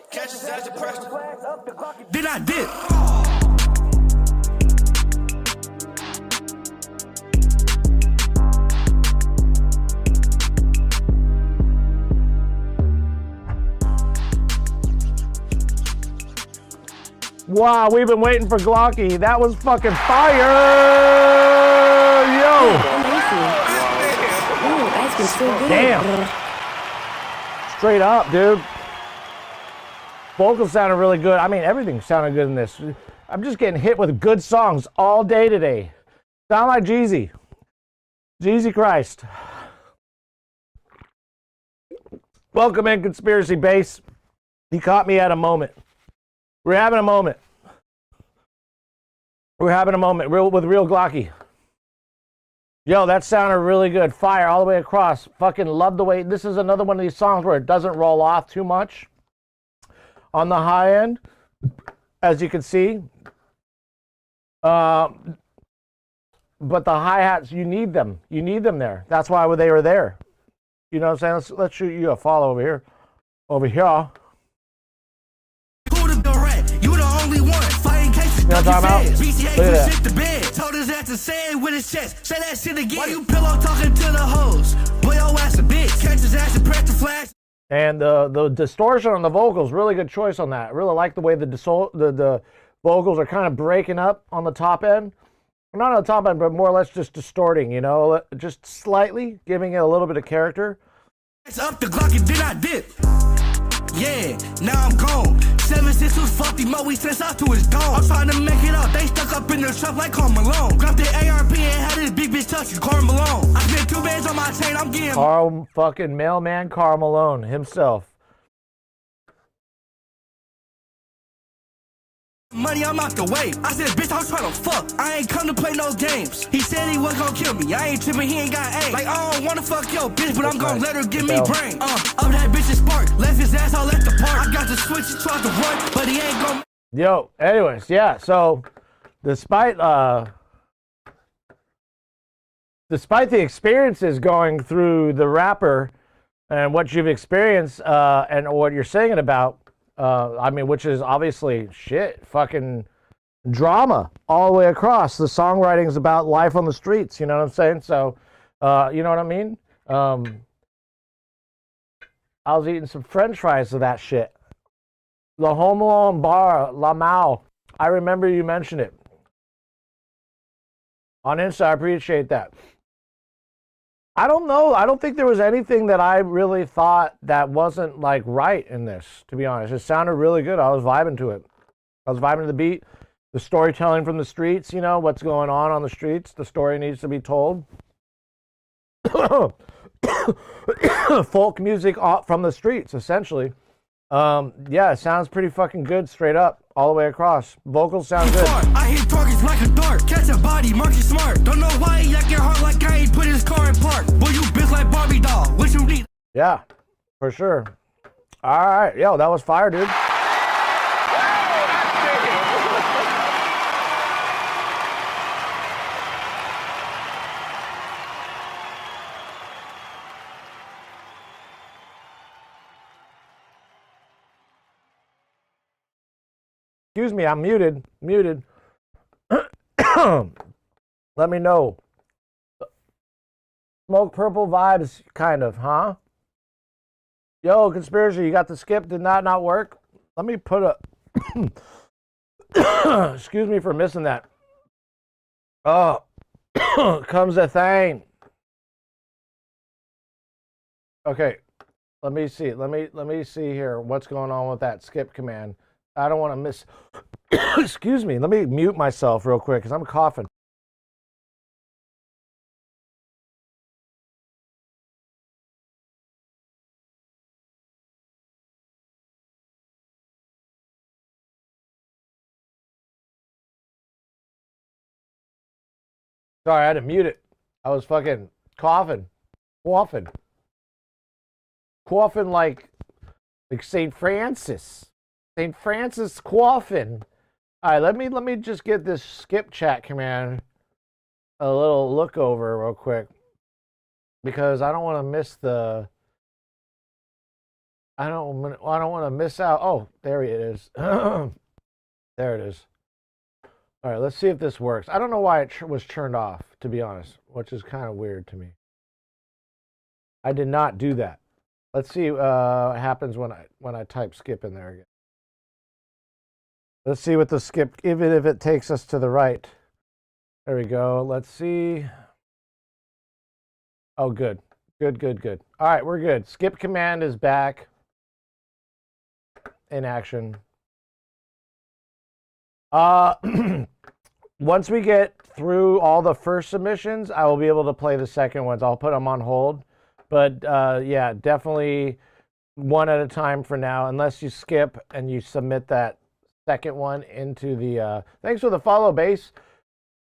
Catch his ass and press the flags up the Glock. Then I dip. Wow, we've been waiting for Glocky. That was fucking fire! Yo! Ooh, ice cream so good. Damn. Straight up, dude. Vocals sounded really good. I mean, everything sounded good in this. I'm just getting hit with good songs all day today. Sound like Jeezy. Jeezy Christ. Welcome in, Conspiracy Base. He caught me at a moment. We're having a moment. We're having a moment with real Glocky. Yo, that sounded really good. Fire all the way across. Fucking love the way. This is another one of these songs where it doesn't roll off too much on the high end, as you can see. But the hi-hats, you need them. You need them there. That's why they were there. You know what I'm saying? Let's shoot you a follow over here. Over here. You the only one. Fighting cases, you know what I'm talking about? BCA Look at shit to bed. Told his ass to say it with his chest. Say that shit again. Why you pillow talking to the hoes? Boy, yo, ass a bitch. Catch his ass and press the flags. And the distortion on the vocals, really good choice on that. Really like the way the vocals are kind of breaking up on the top end. Not on the top end, but more or less just distorting, you know, just slightly, giving it a little bit of character. It's up the Glock and then I dip. Yeah, now I'm gone. 7-6 was fucked him up, we sent out to his dome. I'm trying to make it out, they stuck up in the truck like Karl Malone. Grabbed the ARP and had this big bitch touching Karl Malone. I spent 2 bands on my chain, I'm getting Karl fucking mailman Karl Malone himself. money, I'm out the way. I said, bitch, I'm trying to fuck. I ain't come to play no games. He said he was gonna kill me. I ain't tripping, he ain't got aim. Like, I don't wanna fuck your bitch, but I'm gonna let her give me brain. Up that bitch's spark. Left his ass all at the park. I got the switch, he tried to run, but he ain't gonna. Yo, anyways, yeah, so despite the experiences going through the rapper and what you've experienced and what you're singing about, I mean, which is obviously fucking drama all the way across. The songwriting is about life on the streets, you know what I'm saying? So, you know what I mean? I was eating some french fries of that shit. The Home Alone bar, La Mao. I remember you mentioned it on Insta. I appreciate that. I don't know. I don't think there was anything that I really thought that wasn't like right in this, to be honest. It sounded really good. I was vibing to it. I was vibing to the beat. The storytelling from the streets, you know, what's going on the streets. The story needs to be told. Folk music from the streets, essentially. Yeah, it sounds pretty fucking good straight up, all the way across. Vocals sound good. I hit targets like a dart. Catch a body, mark it smart. Don't know why he acting hard like I ain't put his Yeah, for sure. All right. Yo, that was fire, dude. Excuse me, I'm muted. Muted. Let me know. Smoke purple vibes, kind of, huh? Yo, Conspiracy, you got the skip? Did not work? Let me put a... Excuse me for missing that. Oh, comes a thing. Okay, let me see. Let me see here what's going on with that skip command. I don't want to miss... Excuse me. Let me mute myself real quick because I'm coughing. Sorry, I had to mute it. I was fucking coughing. Coughing like St. Francis. St. Francis coughing. All right, let me just get this skip chat command a little look over real quick because I don't want to miss the. I don't want to miss out. Oh, there it is. There it is. All right, let's see if this works. I don't know why it was turned off, to be honest, which is kind of weird to me. I did not do that. Let's see what happens when I type skip in there again. Let's see what the skip, even if it takes us to the right. There we go. Let's see. Oh, good. Good. All right, we're good. Skip command is back in action. Once we get through all the first submissions, I will be able to play the second ones. I'll put them on hold. But yeah, definitely one at a time for now, unless you skip and you submit that second one into the thanks for the follow, base.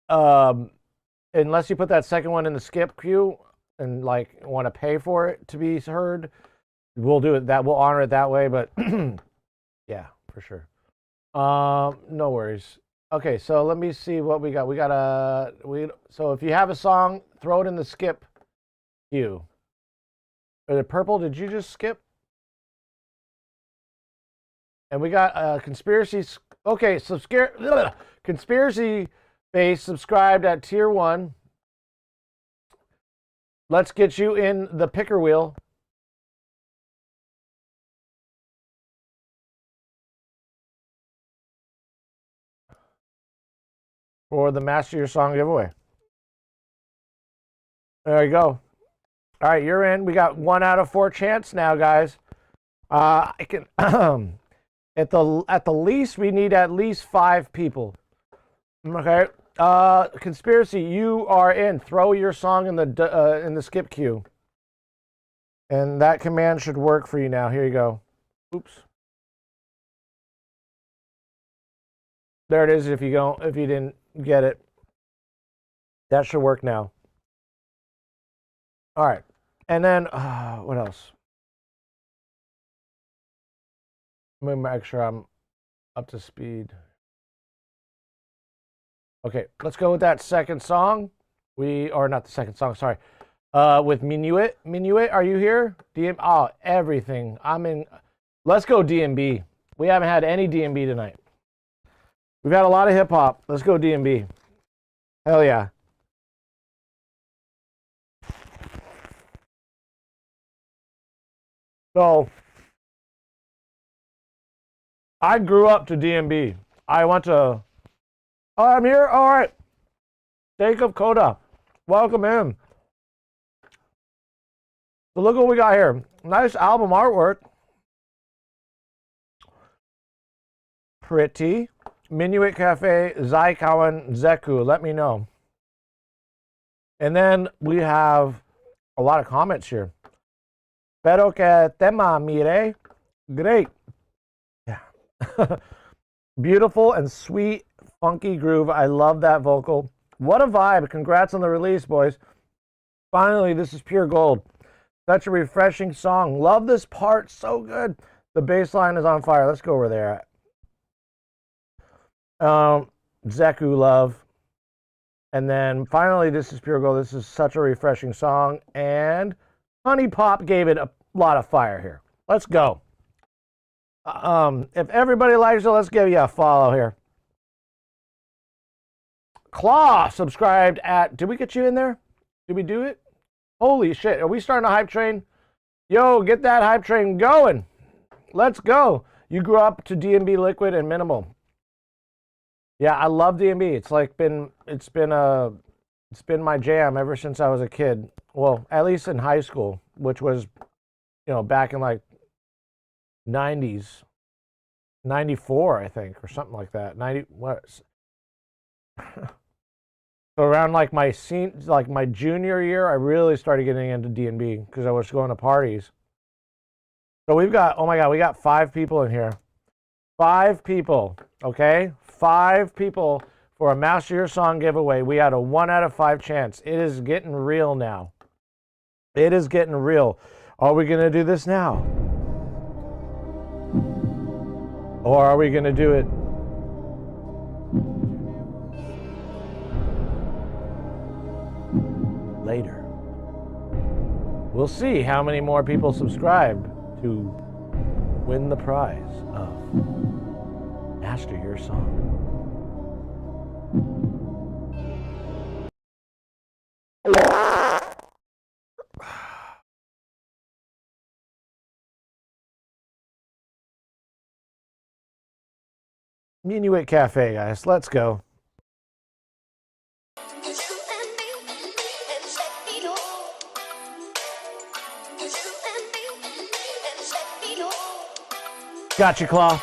Unless you put that second one in the skip queue and like want to pay for it to be heard, we'll do it that we'll honor it that way, but yeah, for sure. No worries. Okay, so let me see what we got. So if you have a song, throw it in the skip queue. Is it purple? Did you just skip? And we got conspiracy. Okay, conspiracy base subscribed at tier 1. Let's get you in the picker wheel. For the Master Your Song giveaway. There you go. All right, you're in. We got 1 out of 4 chance now, guys. I can at the least we need at least 5 people. Okay. Conspiracy, you are in. Throw your song in the skip queue. And that command should work for you now. Here you go. Oops. There it is if you didn't get it. That should work now. All right. And then what else? Let me make sure I'm up to speed. Okay, let's go with that second song. Not the second song, sorry. With Minuit. Minuit, are you here? Everything. I'm in. Let's go DMB. We haven't had any DMB tonight. We've had a lot of hip hop. Let's go DMB. Hell yeah. So, I grew up to DMB. I went to... Oh, I'm here? All right. Jacob Koda. Welcome in. So look what we got here. Nice album artwork. Pretty. Minuit Cafe, Zaikawan Zeku. Let me know. And then we have a lot of comments here. Pero que tema mire. Great. Yeah. Beautiful and sweet, funky groove. I love that vocal. What a vibe. Congrats on the release, boys. Finally, this is pure gold. Such a refreshing song. Love this part. So good. The bass line is on fire. Let's go where they're at. Zeku Love. And then finally, This Is Pure Gold. This is such a refreshing song. And Honey Pop gave it a lot of fire here. Let's go. If everybody likes it, let's give you a follow here. Claw subscribed at... Did we get you in there? Did we do it? Holy shit. Are we starting a hype train? Yo, get that hype train going. Let's go. You grew up to D&B Liquid and Minimal. Yeah, I love D&B. It's been my jam ever since I was a kid. Well, at least in high school, which was, back in like 90s. 94, I think, or something like that. 90 what? So around like my junior year, I really started getting into D&B because I was going to parties. So we got 5 people in here. 5 people, okay? 5 people for a Master Your Song giveaway. We had a 1 out of 5 chance. It is getting real now. It is getting real. Are we going to do this now? Or are we going to do it later? We'll see how many more people subscribe to win the prize of Master Your Song. Minuit Cafe, guys. Let's go. Gotcha, Claw.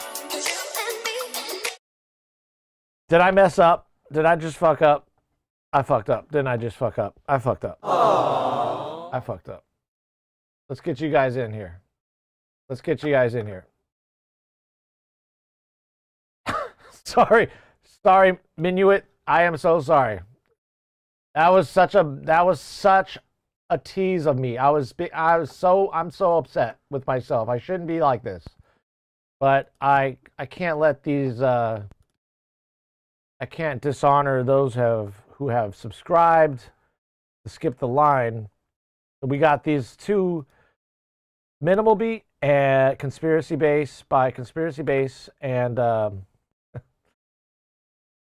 Did I mess up? Did I just fuck up? I fucked up. Didn't I just fuck up? I fucked up. Aww. I fucked up. Let's get you guys in here. Let's get you guys in here. Sorry, Minuit. I am so sorry. That was such a tease of me. I'm so upset with myself. I shouldn't be like this, but I can't let these. I can't dishonor those who have subscribed to skip the line. We got these 2, Minimal Beat and Conspiracy Bass by Conspiracy Bass and.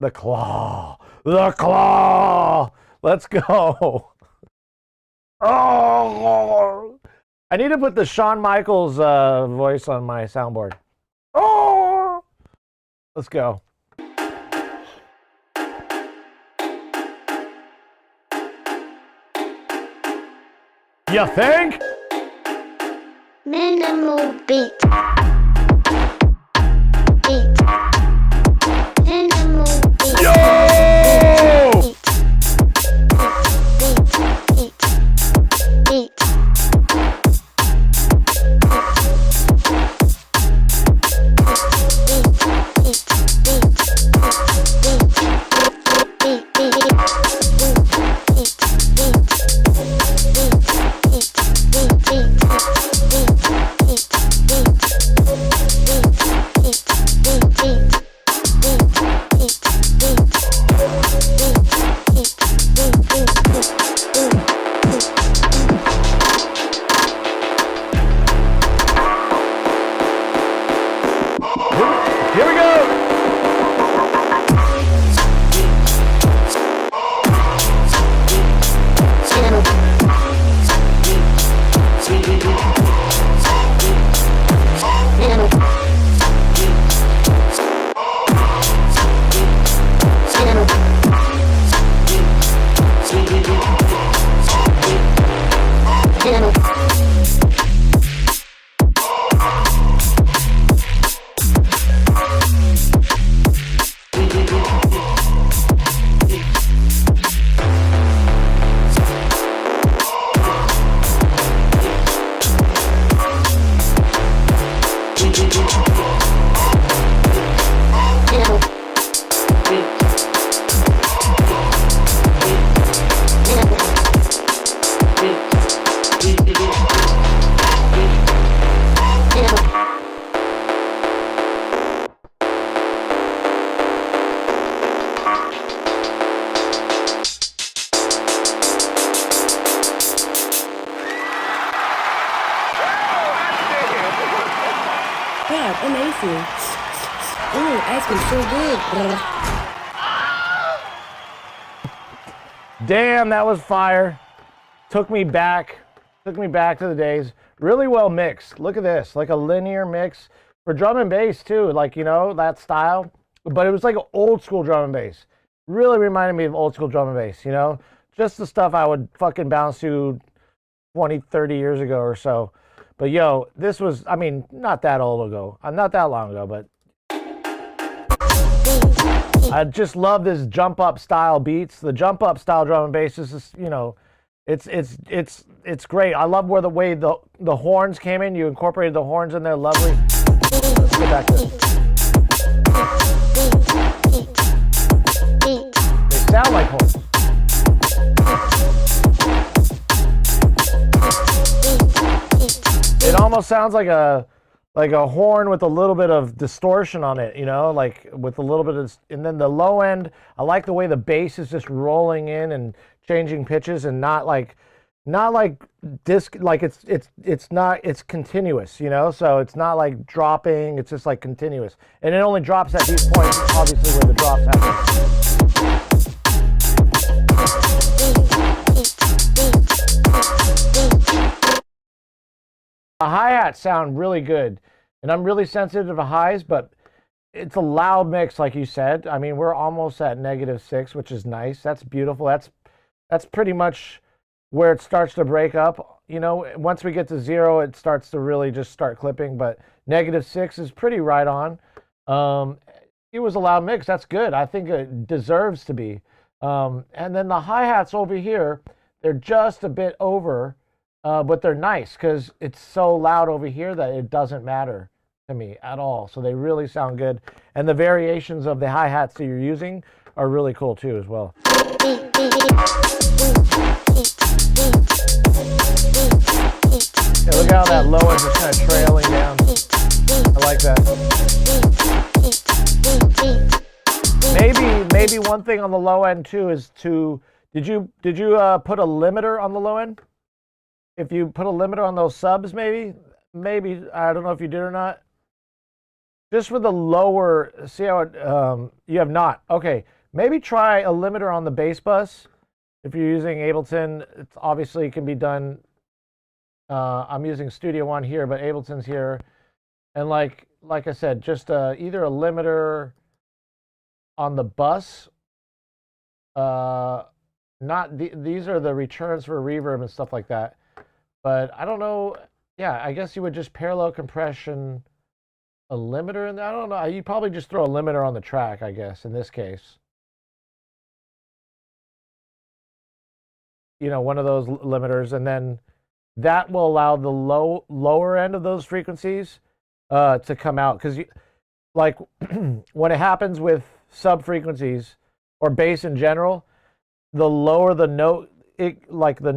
The Claw. Let's go. Oh, I need to put the Shawn Michaels voice on my soundboard. Oh, let's go. You think? Minimal beat. God, amazing. Ooh, ice cream so good. Damn, that was fire. Took me back to the days. Really well mixed. Look at this, like a linear mix for drum and bass too, like, you know, that style. But it was like an old school drum and bass. Really reminded me of old school drum and bass, you know? Just the stuff I would fucking bounce to 20, 30 years ago or so. But yo, this was, I mean, not that old ago. Not that long ago, but I just love this jump up style beats. The jump up style drum and bass is just, you know, it's great. I love where the way the horns came in. You incorporated the horns in there, lovely. Let's get back to this. They sound like horns. It almost sounds like a horn with a little bit of distortion on it, you know, like with a little bit of, and then the low end, I like the way the bass is just rolling in and changing pitches and not like disc, like it's continuous, you know, so it's not like dropping, it's just like continuous. And it only drops at these points, obviously where the drops happen. The hi-hats sound really good, and I'm really sensitive to highs, but it's a loud mix, like you said. I mean, we're almost at -6, which is nice. That's beautiful. That's pretty much where it starts to break up. You know, once we get to 0, it starts to really just start clipping, but -6 is pretty right on. It was a loud mix. That's good. I think it deserves to be. And then the hi-hats over here, they're just a bit over. But they're nice because it's so loud over here that it doesn't matter to me at all. So they really sound good. And the variations of the hi-hats that you're using are really cool too as well. Yeah, look how that low end is kind of trailing down. I like that. Maybe one thing on the low end too is to, did you put a limiter on the low end? If you put a limiter on those subs, maybe, I don't know if you did or not. Just for the lower, see how it, you have not. Okay, maybe try a limiter on the bass bus. If you're using Ableton, it obviously can be done. I'm using Studio One here, but Ableton's here. And like I said, just either a limiter on the bus. These are the returns for reverb and stuff like that. But I don't know. Yeah, I guess you would just parallel compression a limiter, and I don't know. You probably just throw a limiter on the track, I guess, in this case. You know, one of those limiters, and then that will allow the lower end of those frequencies to come out. Because, like, when it happens with sub frequencies or bass in general, the lower the note, the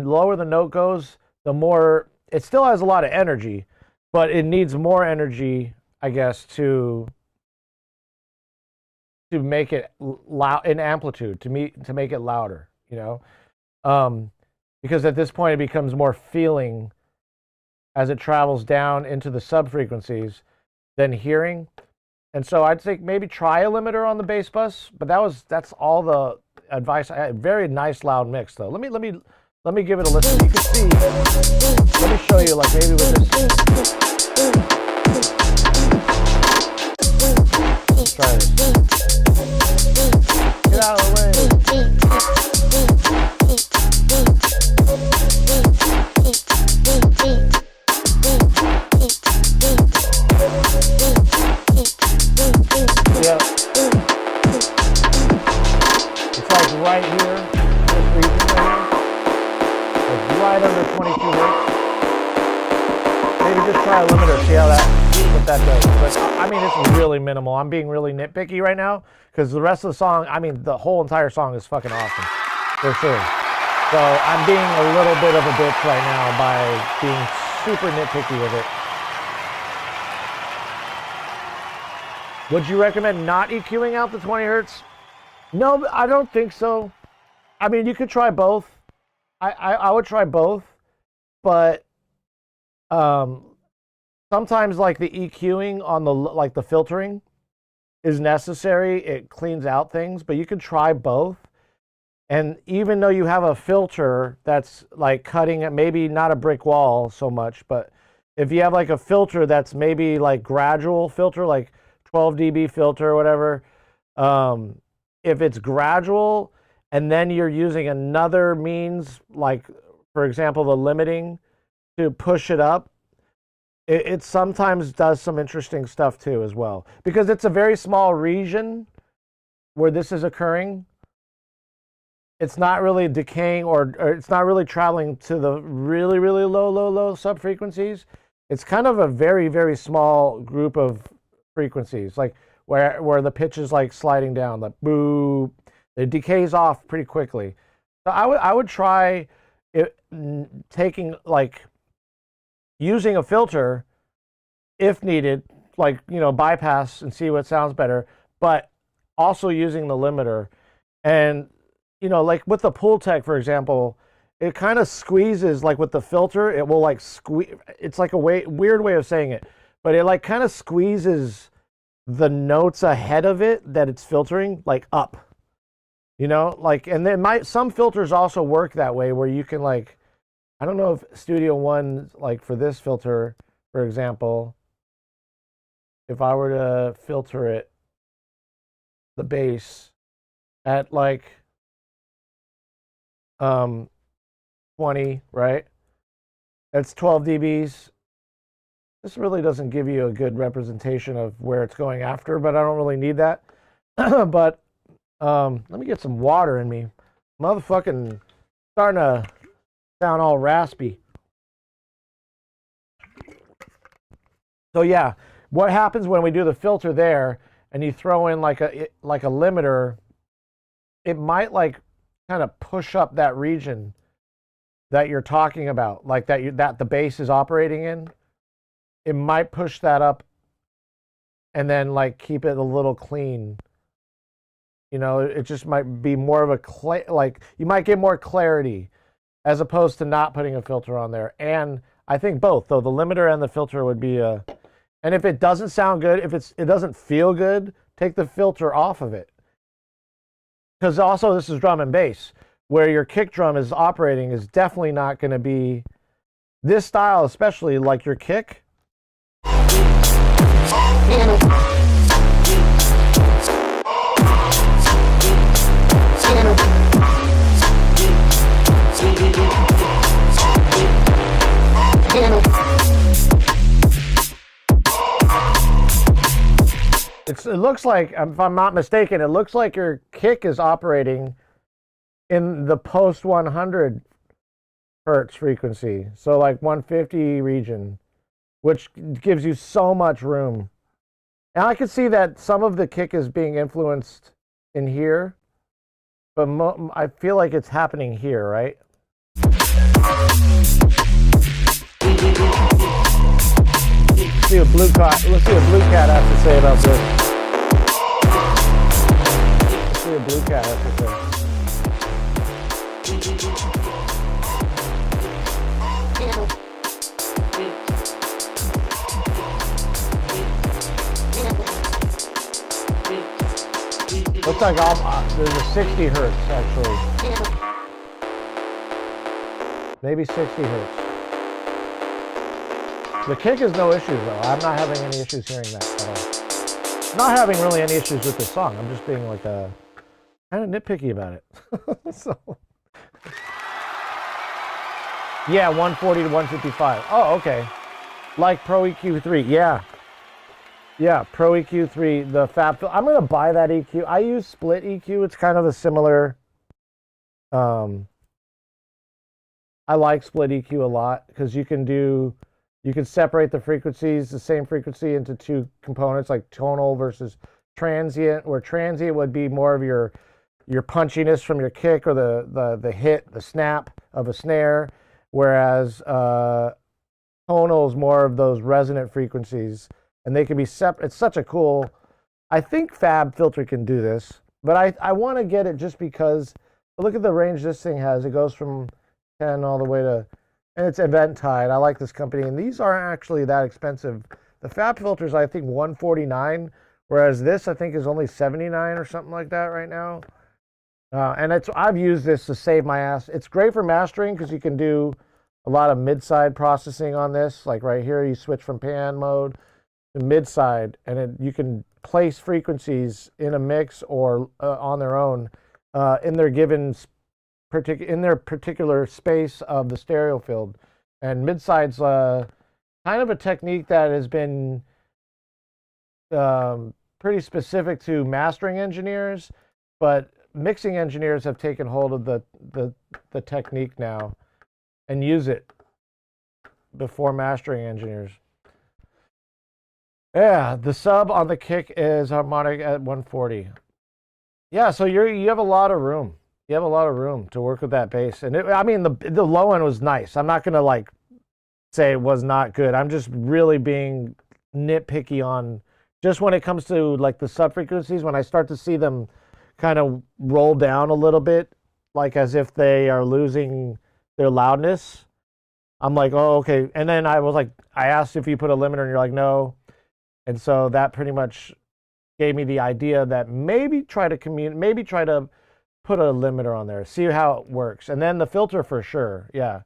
lower the note goes, the more, it still has a lot of energy, but it needs more energy, I guess, to make it loud in amplitude, to make it louder, you know, because at this point it becomes more feeling as it travels down into the sub frequencies than hearing. And so I'd say maybe try a limiter on the bass bus, but that's all the advice I had. Very nice loud mix though. Let me give it a listen. You can see. Let me show you, like maybe with this. Let's try this. Get out of the way. Yeah. It's like right here. This region right here. Right under 22 hertz. Maybe just try a limiter, see what that does. But I mean, it's really minimal. I'm being really nitpicky right now because the rest of the song, I mean, the whole entire song is fucking awesome, for sure. So I'm being a little bit of a bitch right now by being super nitpicky with it. Would you recommend not EQing out the 20 hertz? No, I don't think so. I mean, you could try both. I would try both, but sometimes like the EQing on the filtering is necessary. It cleans out things, but you can try both. And even though you have a filter that's like cutting it, maybe not a brick wall so much, but if you have like a filter that's maybe like gradual filter, like 12 dB filter or whatever, if it's gradual and then you're using another means, like for example, the limiting to push it up, it sometimes does some interesting stuff too as well, because it's a very small region where this is occurring. It's not really decaying or it's not really traveling to the really, really low sub frequencies. It's kind of a very, very small group of frequencies, like where the pitch is like sliding down, like boop, it decays off pretty quickly. So I would try it, taking like using a filter if needed, like, you know, bypass and see what sounds better, but also using the limiter. And, you know, like with the Pultec, for example, it kind of squeezes, like with the filter, it will like squeeze, it's like a weird way of saying it, but it like kind of squeezes the notes ahead of it that it's filtering, like up, you know, like, and then some filters also work that way where you can like, I don't know if Studio One, like for this filter, for example, if I were to filter it, the bass at like 20, right? That's 12 dBs. This really doesn't give you a good representation of where it's going after, but I don't really need that. But let me get some water in me. Motherfucking starting to sound all raspy. So yeah, what happens when we do the filter there and you throw in like a limiter, it might like kind of push up that region that you're talking about, like that the bass is operating in. It might push that up and then like keep it a little clean. You know, it just might be more of a like you might get more clarity as opposed to not putting a filter on there. And I think both, though, the limiter and the filter would be a. And if it doesn't sound good, if it doesn't feel good, take the filter off of it. Because also this is drum and bass, where your kick drum is operating is definitely not going to be this style, especially like your kick. It looks like, if I'm not mistaken, it looks like your kick is operating in the post 100 hertz frequency. So like 150 region, which gives you so much room. And I can see that some of the kick is being influenced in here, but I feel like it's happening here, right? Let's see what Blue Cat has to say about this. Let's see what Blue Cat has to say. Looks like there's a 60 hertz actually. Maybe 60 hertz. The kick is no issues though. I'm not having any issues hearing that at all. Not having really any issues with this song. I'm just being like kind of nitpicky about it. So yeah, 140 to 155. Oh, okay. Like Pro EQ3. Yeah. Yeah, Pro EQ3, the Fab. I'm gonna buy that EQ. I use Split EQ. It's kind of a similar. I like Split EQ a lot because you can separate the frequencies, the same frequency, into two components, like tonal versus transient, where transient would be more of your punchiness from your kick or the hit, the snap of a snare, whereas tonal is more of those resonant frequencies, and they can be separate. It's such a cool. I think Fab Filter can do this, but I want to get it just because look at the range this thing has. It goes from 10 all the way to, And it's Eventide. I like this company, and these aren't actually that expensive. The FAB filters, I think, $149, whereas this I think is only $79 or something like that right now. And I've used this to save my ass. It's great for mastering because you can do a lot of mid-side processing on this. Like right here, you switch from pan mode to mid-side, and you can place frequencies in a mix or on their own in their given particular space of the stereo field. And mid-side's kind of a technique that has been pretty specific to mastering engineers, but mixing engineers have taken hold of the technique now and use it before mastering engineers. Yeah, the sub on the kick is harmonic at 140. Yeah, so you have a lot of room. You have a lot of room to work with that bass. And I mean, the low end was nice. I'm not going to like say it was not good. I'm just really being nitpicky on just when it comes to like the sub frequencies, when I start to see them kind of roll down a little bit, like as if they are losing their loudness. I'm like, oh, okay. And then I asked if you put a limiter, and you're like, no. And so that pretty much gave me the idea that maybe try to put a limiter on there, see how it works. And then the filter for sure. Yeah,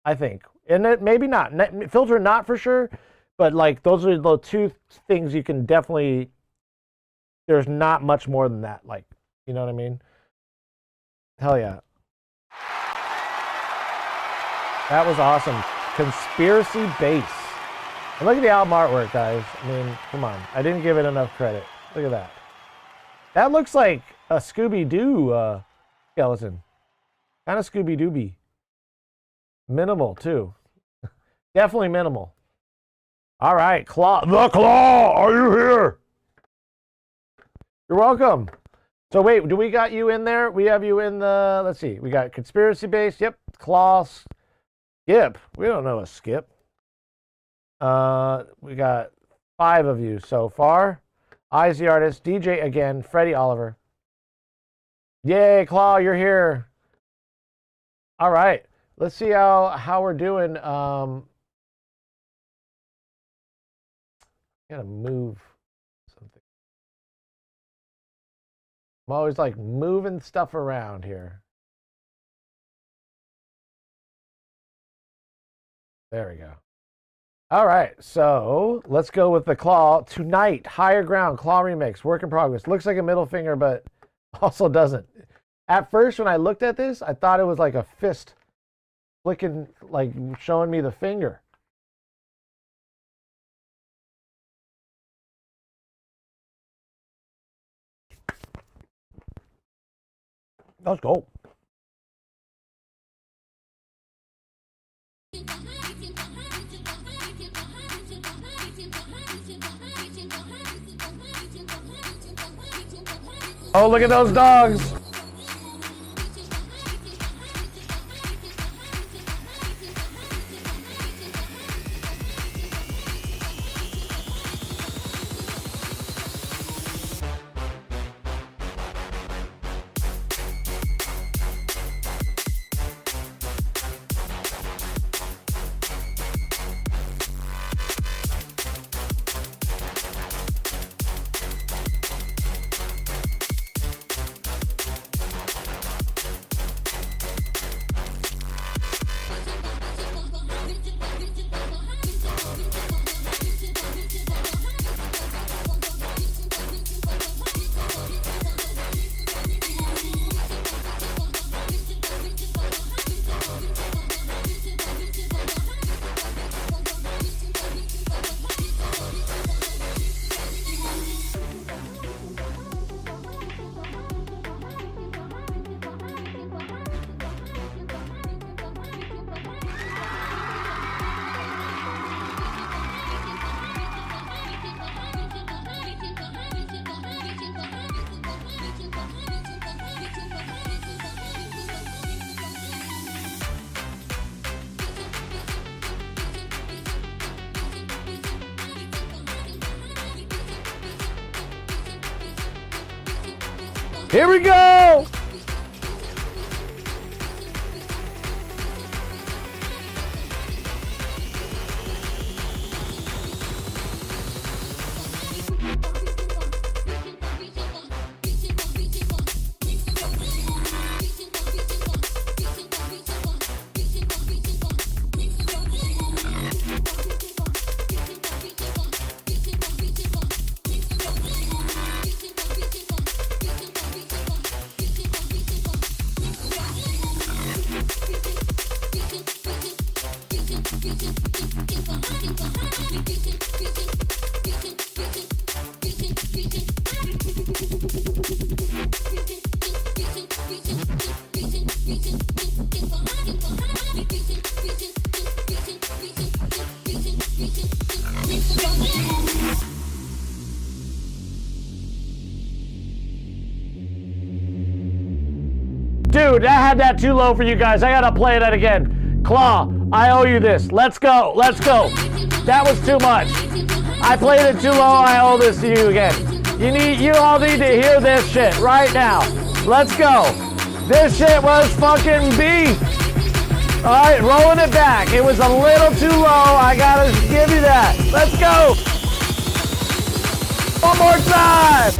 I think. And it maybe not. Filter not for sure, but like those are the two things you can definitely, there's not much more than that. Like, you know what I mean? Hell yeah. That was awesome. Conspiracy Bass. And look at the album artwork, guys. I mean, come on. I didn't give it enough credit. Look at that. That looks like a Scooby-Doo skeleton. Kind of Scooby-Dooby. Minimal, too. Definitely minimal. All right, Claw. The Claw, are you here? You're welcome. So wait, do we got you in there? We have you in the, let's see. We got Conspiracy Bass. Yep. Claw. Skip. We don't know a Skip. We got 5 of you so far. Eyes the Artist, DJ again, Freddie Oliver. Yay, Claw, you're here. All right, let's see how we're doing. Gotta move something. I'm always like moving stuff around here. There we go. All right, so let's go with the Claw. Tonight, Higher Ground, Claw remix, work in progress. Looks like a middle finger, but also doesn't. At first, when I looked at this, I thought it was like a fist flicking, like showing me the finger. Let's go. Oh, look at those dogs. Here we go! Dude, I had that too low for you guys. I gotta play that again. Claw, I owe you this. Let's go. Let's go. That was too much. I played it too low. I owe this to you again. You all need to hear this shit right now. Let's go. This shit was fucking beef. All right, rolling it back. It was a little too low. I gotta give you that. Let's go. One more time.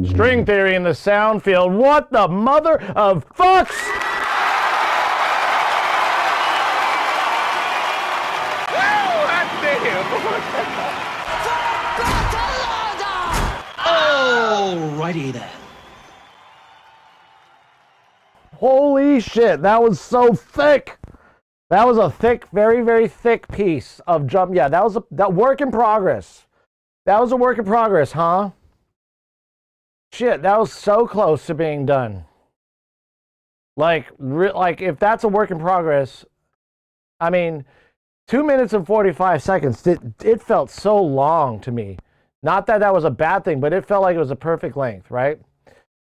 String theory in the sound field. What the mother of fucks? Alrighty then. Holy shit, that was so thick. That was a thick, very, very thick piece of jump. Yeah, that was that work in progress. That was a work in progress, huh? Shit, that was so close to being done. Like if that's a work in progress, I mean, 2 minutes and 45 seconds, it felt so long to me. Not that that was a bad thing, but it felt like it was a perfect length, right?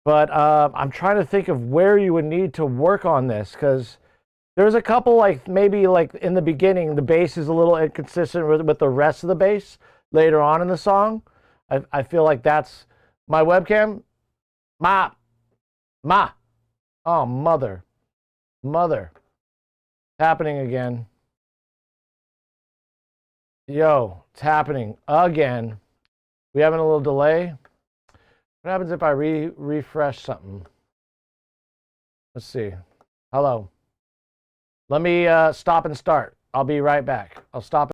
But I'm trying to think of where you would need to work on this, because there's a couple, like maybe like in the beginning, the bass is a little inconsistent with the rest of the bass later on in the song. I feel like that's my webcam. Ma. Oh, mother. Happening again. Yo, it's happening again. We having a little delay. What happens if I refresh something? Let's see. Hello. Let me stop and start. I'll be right back. I'll stop.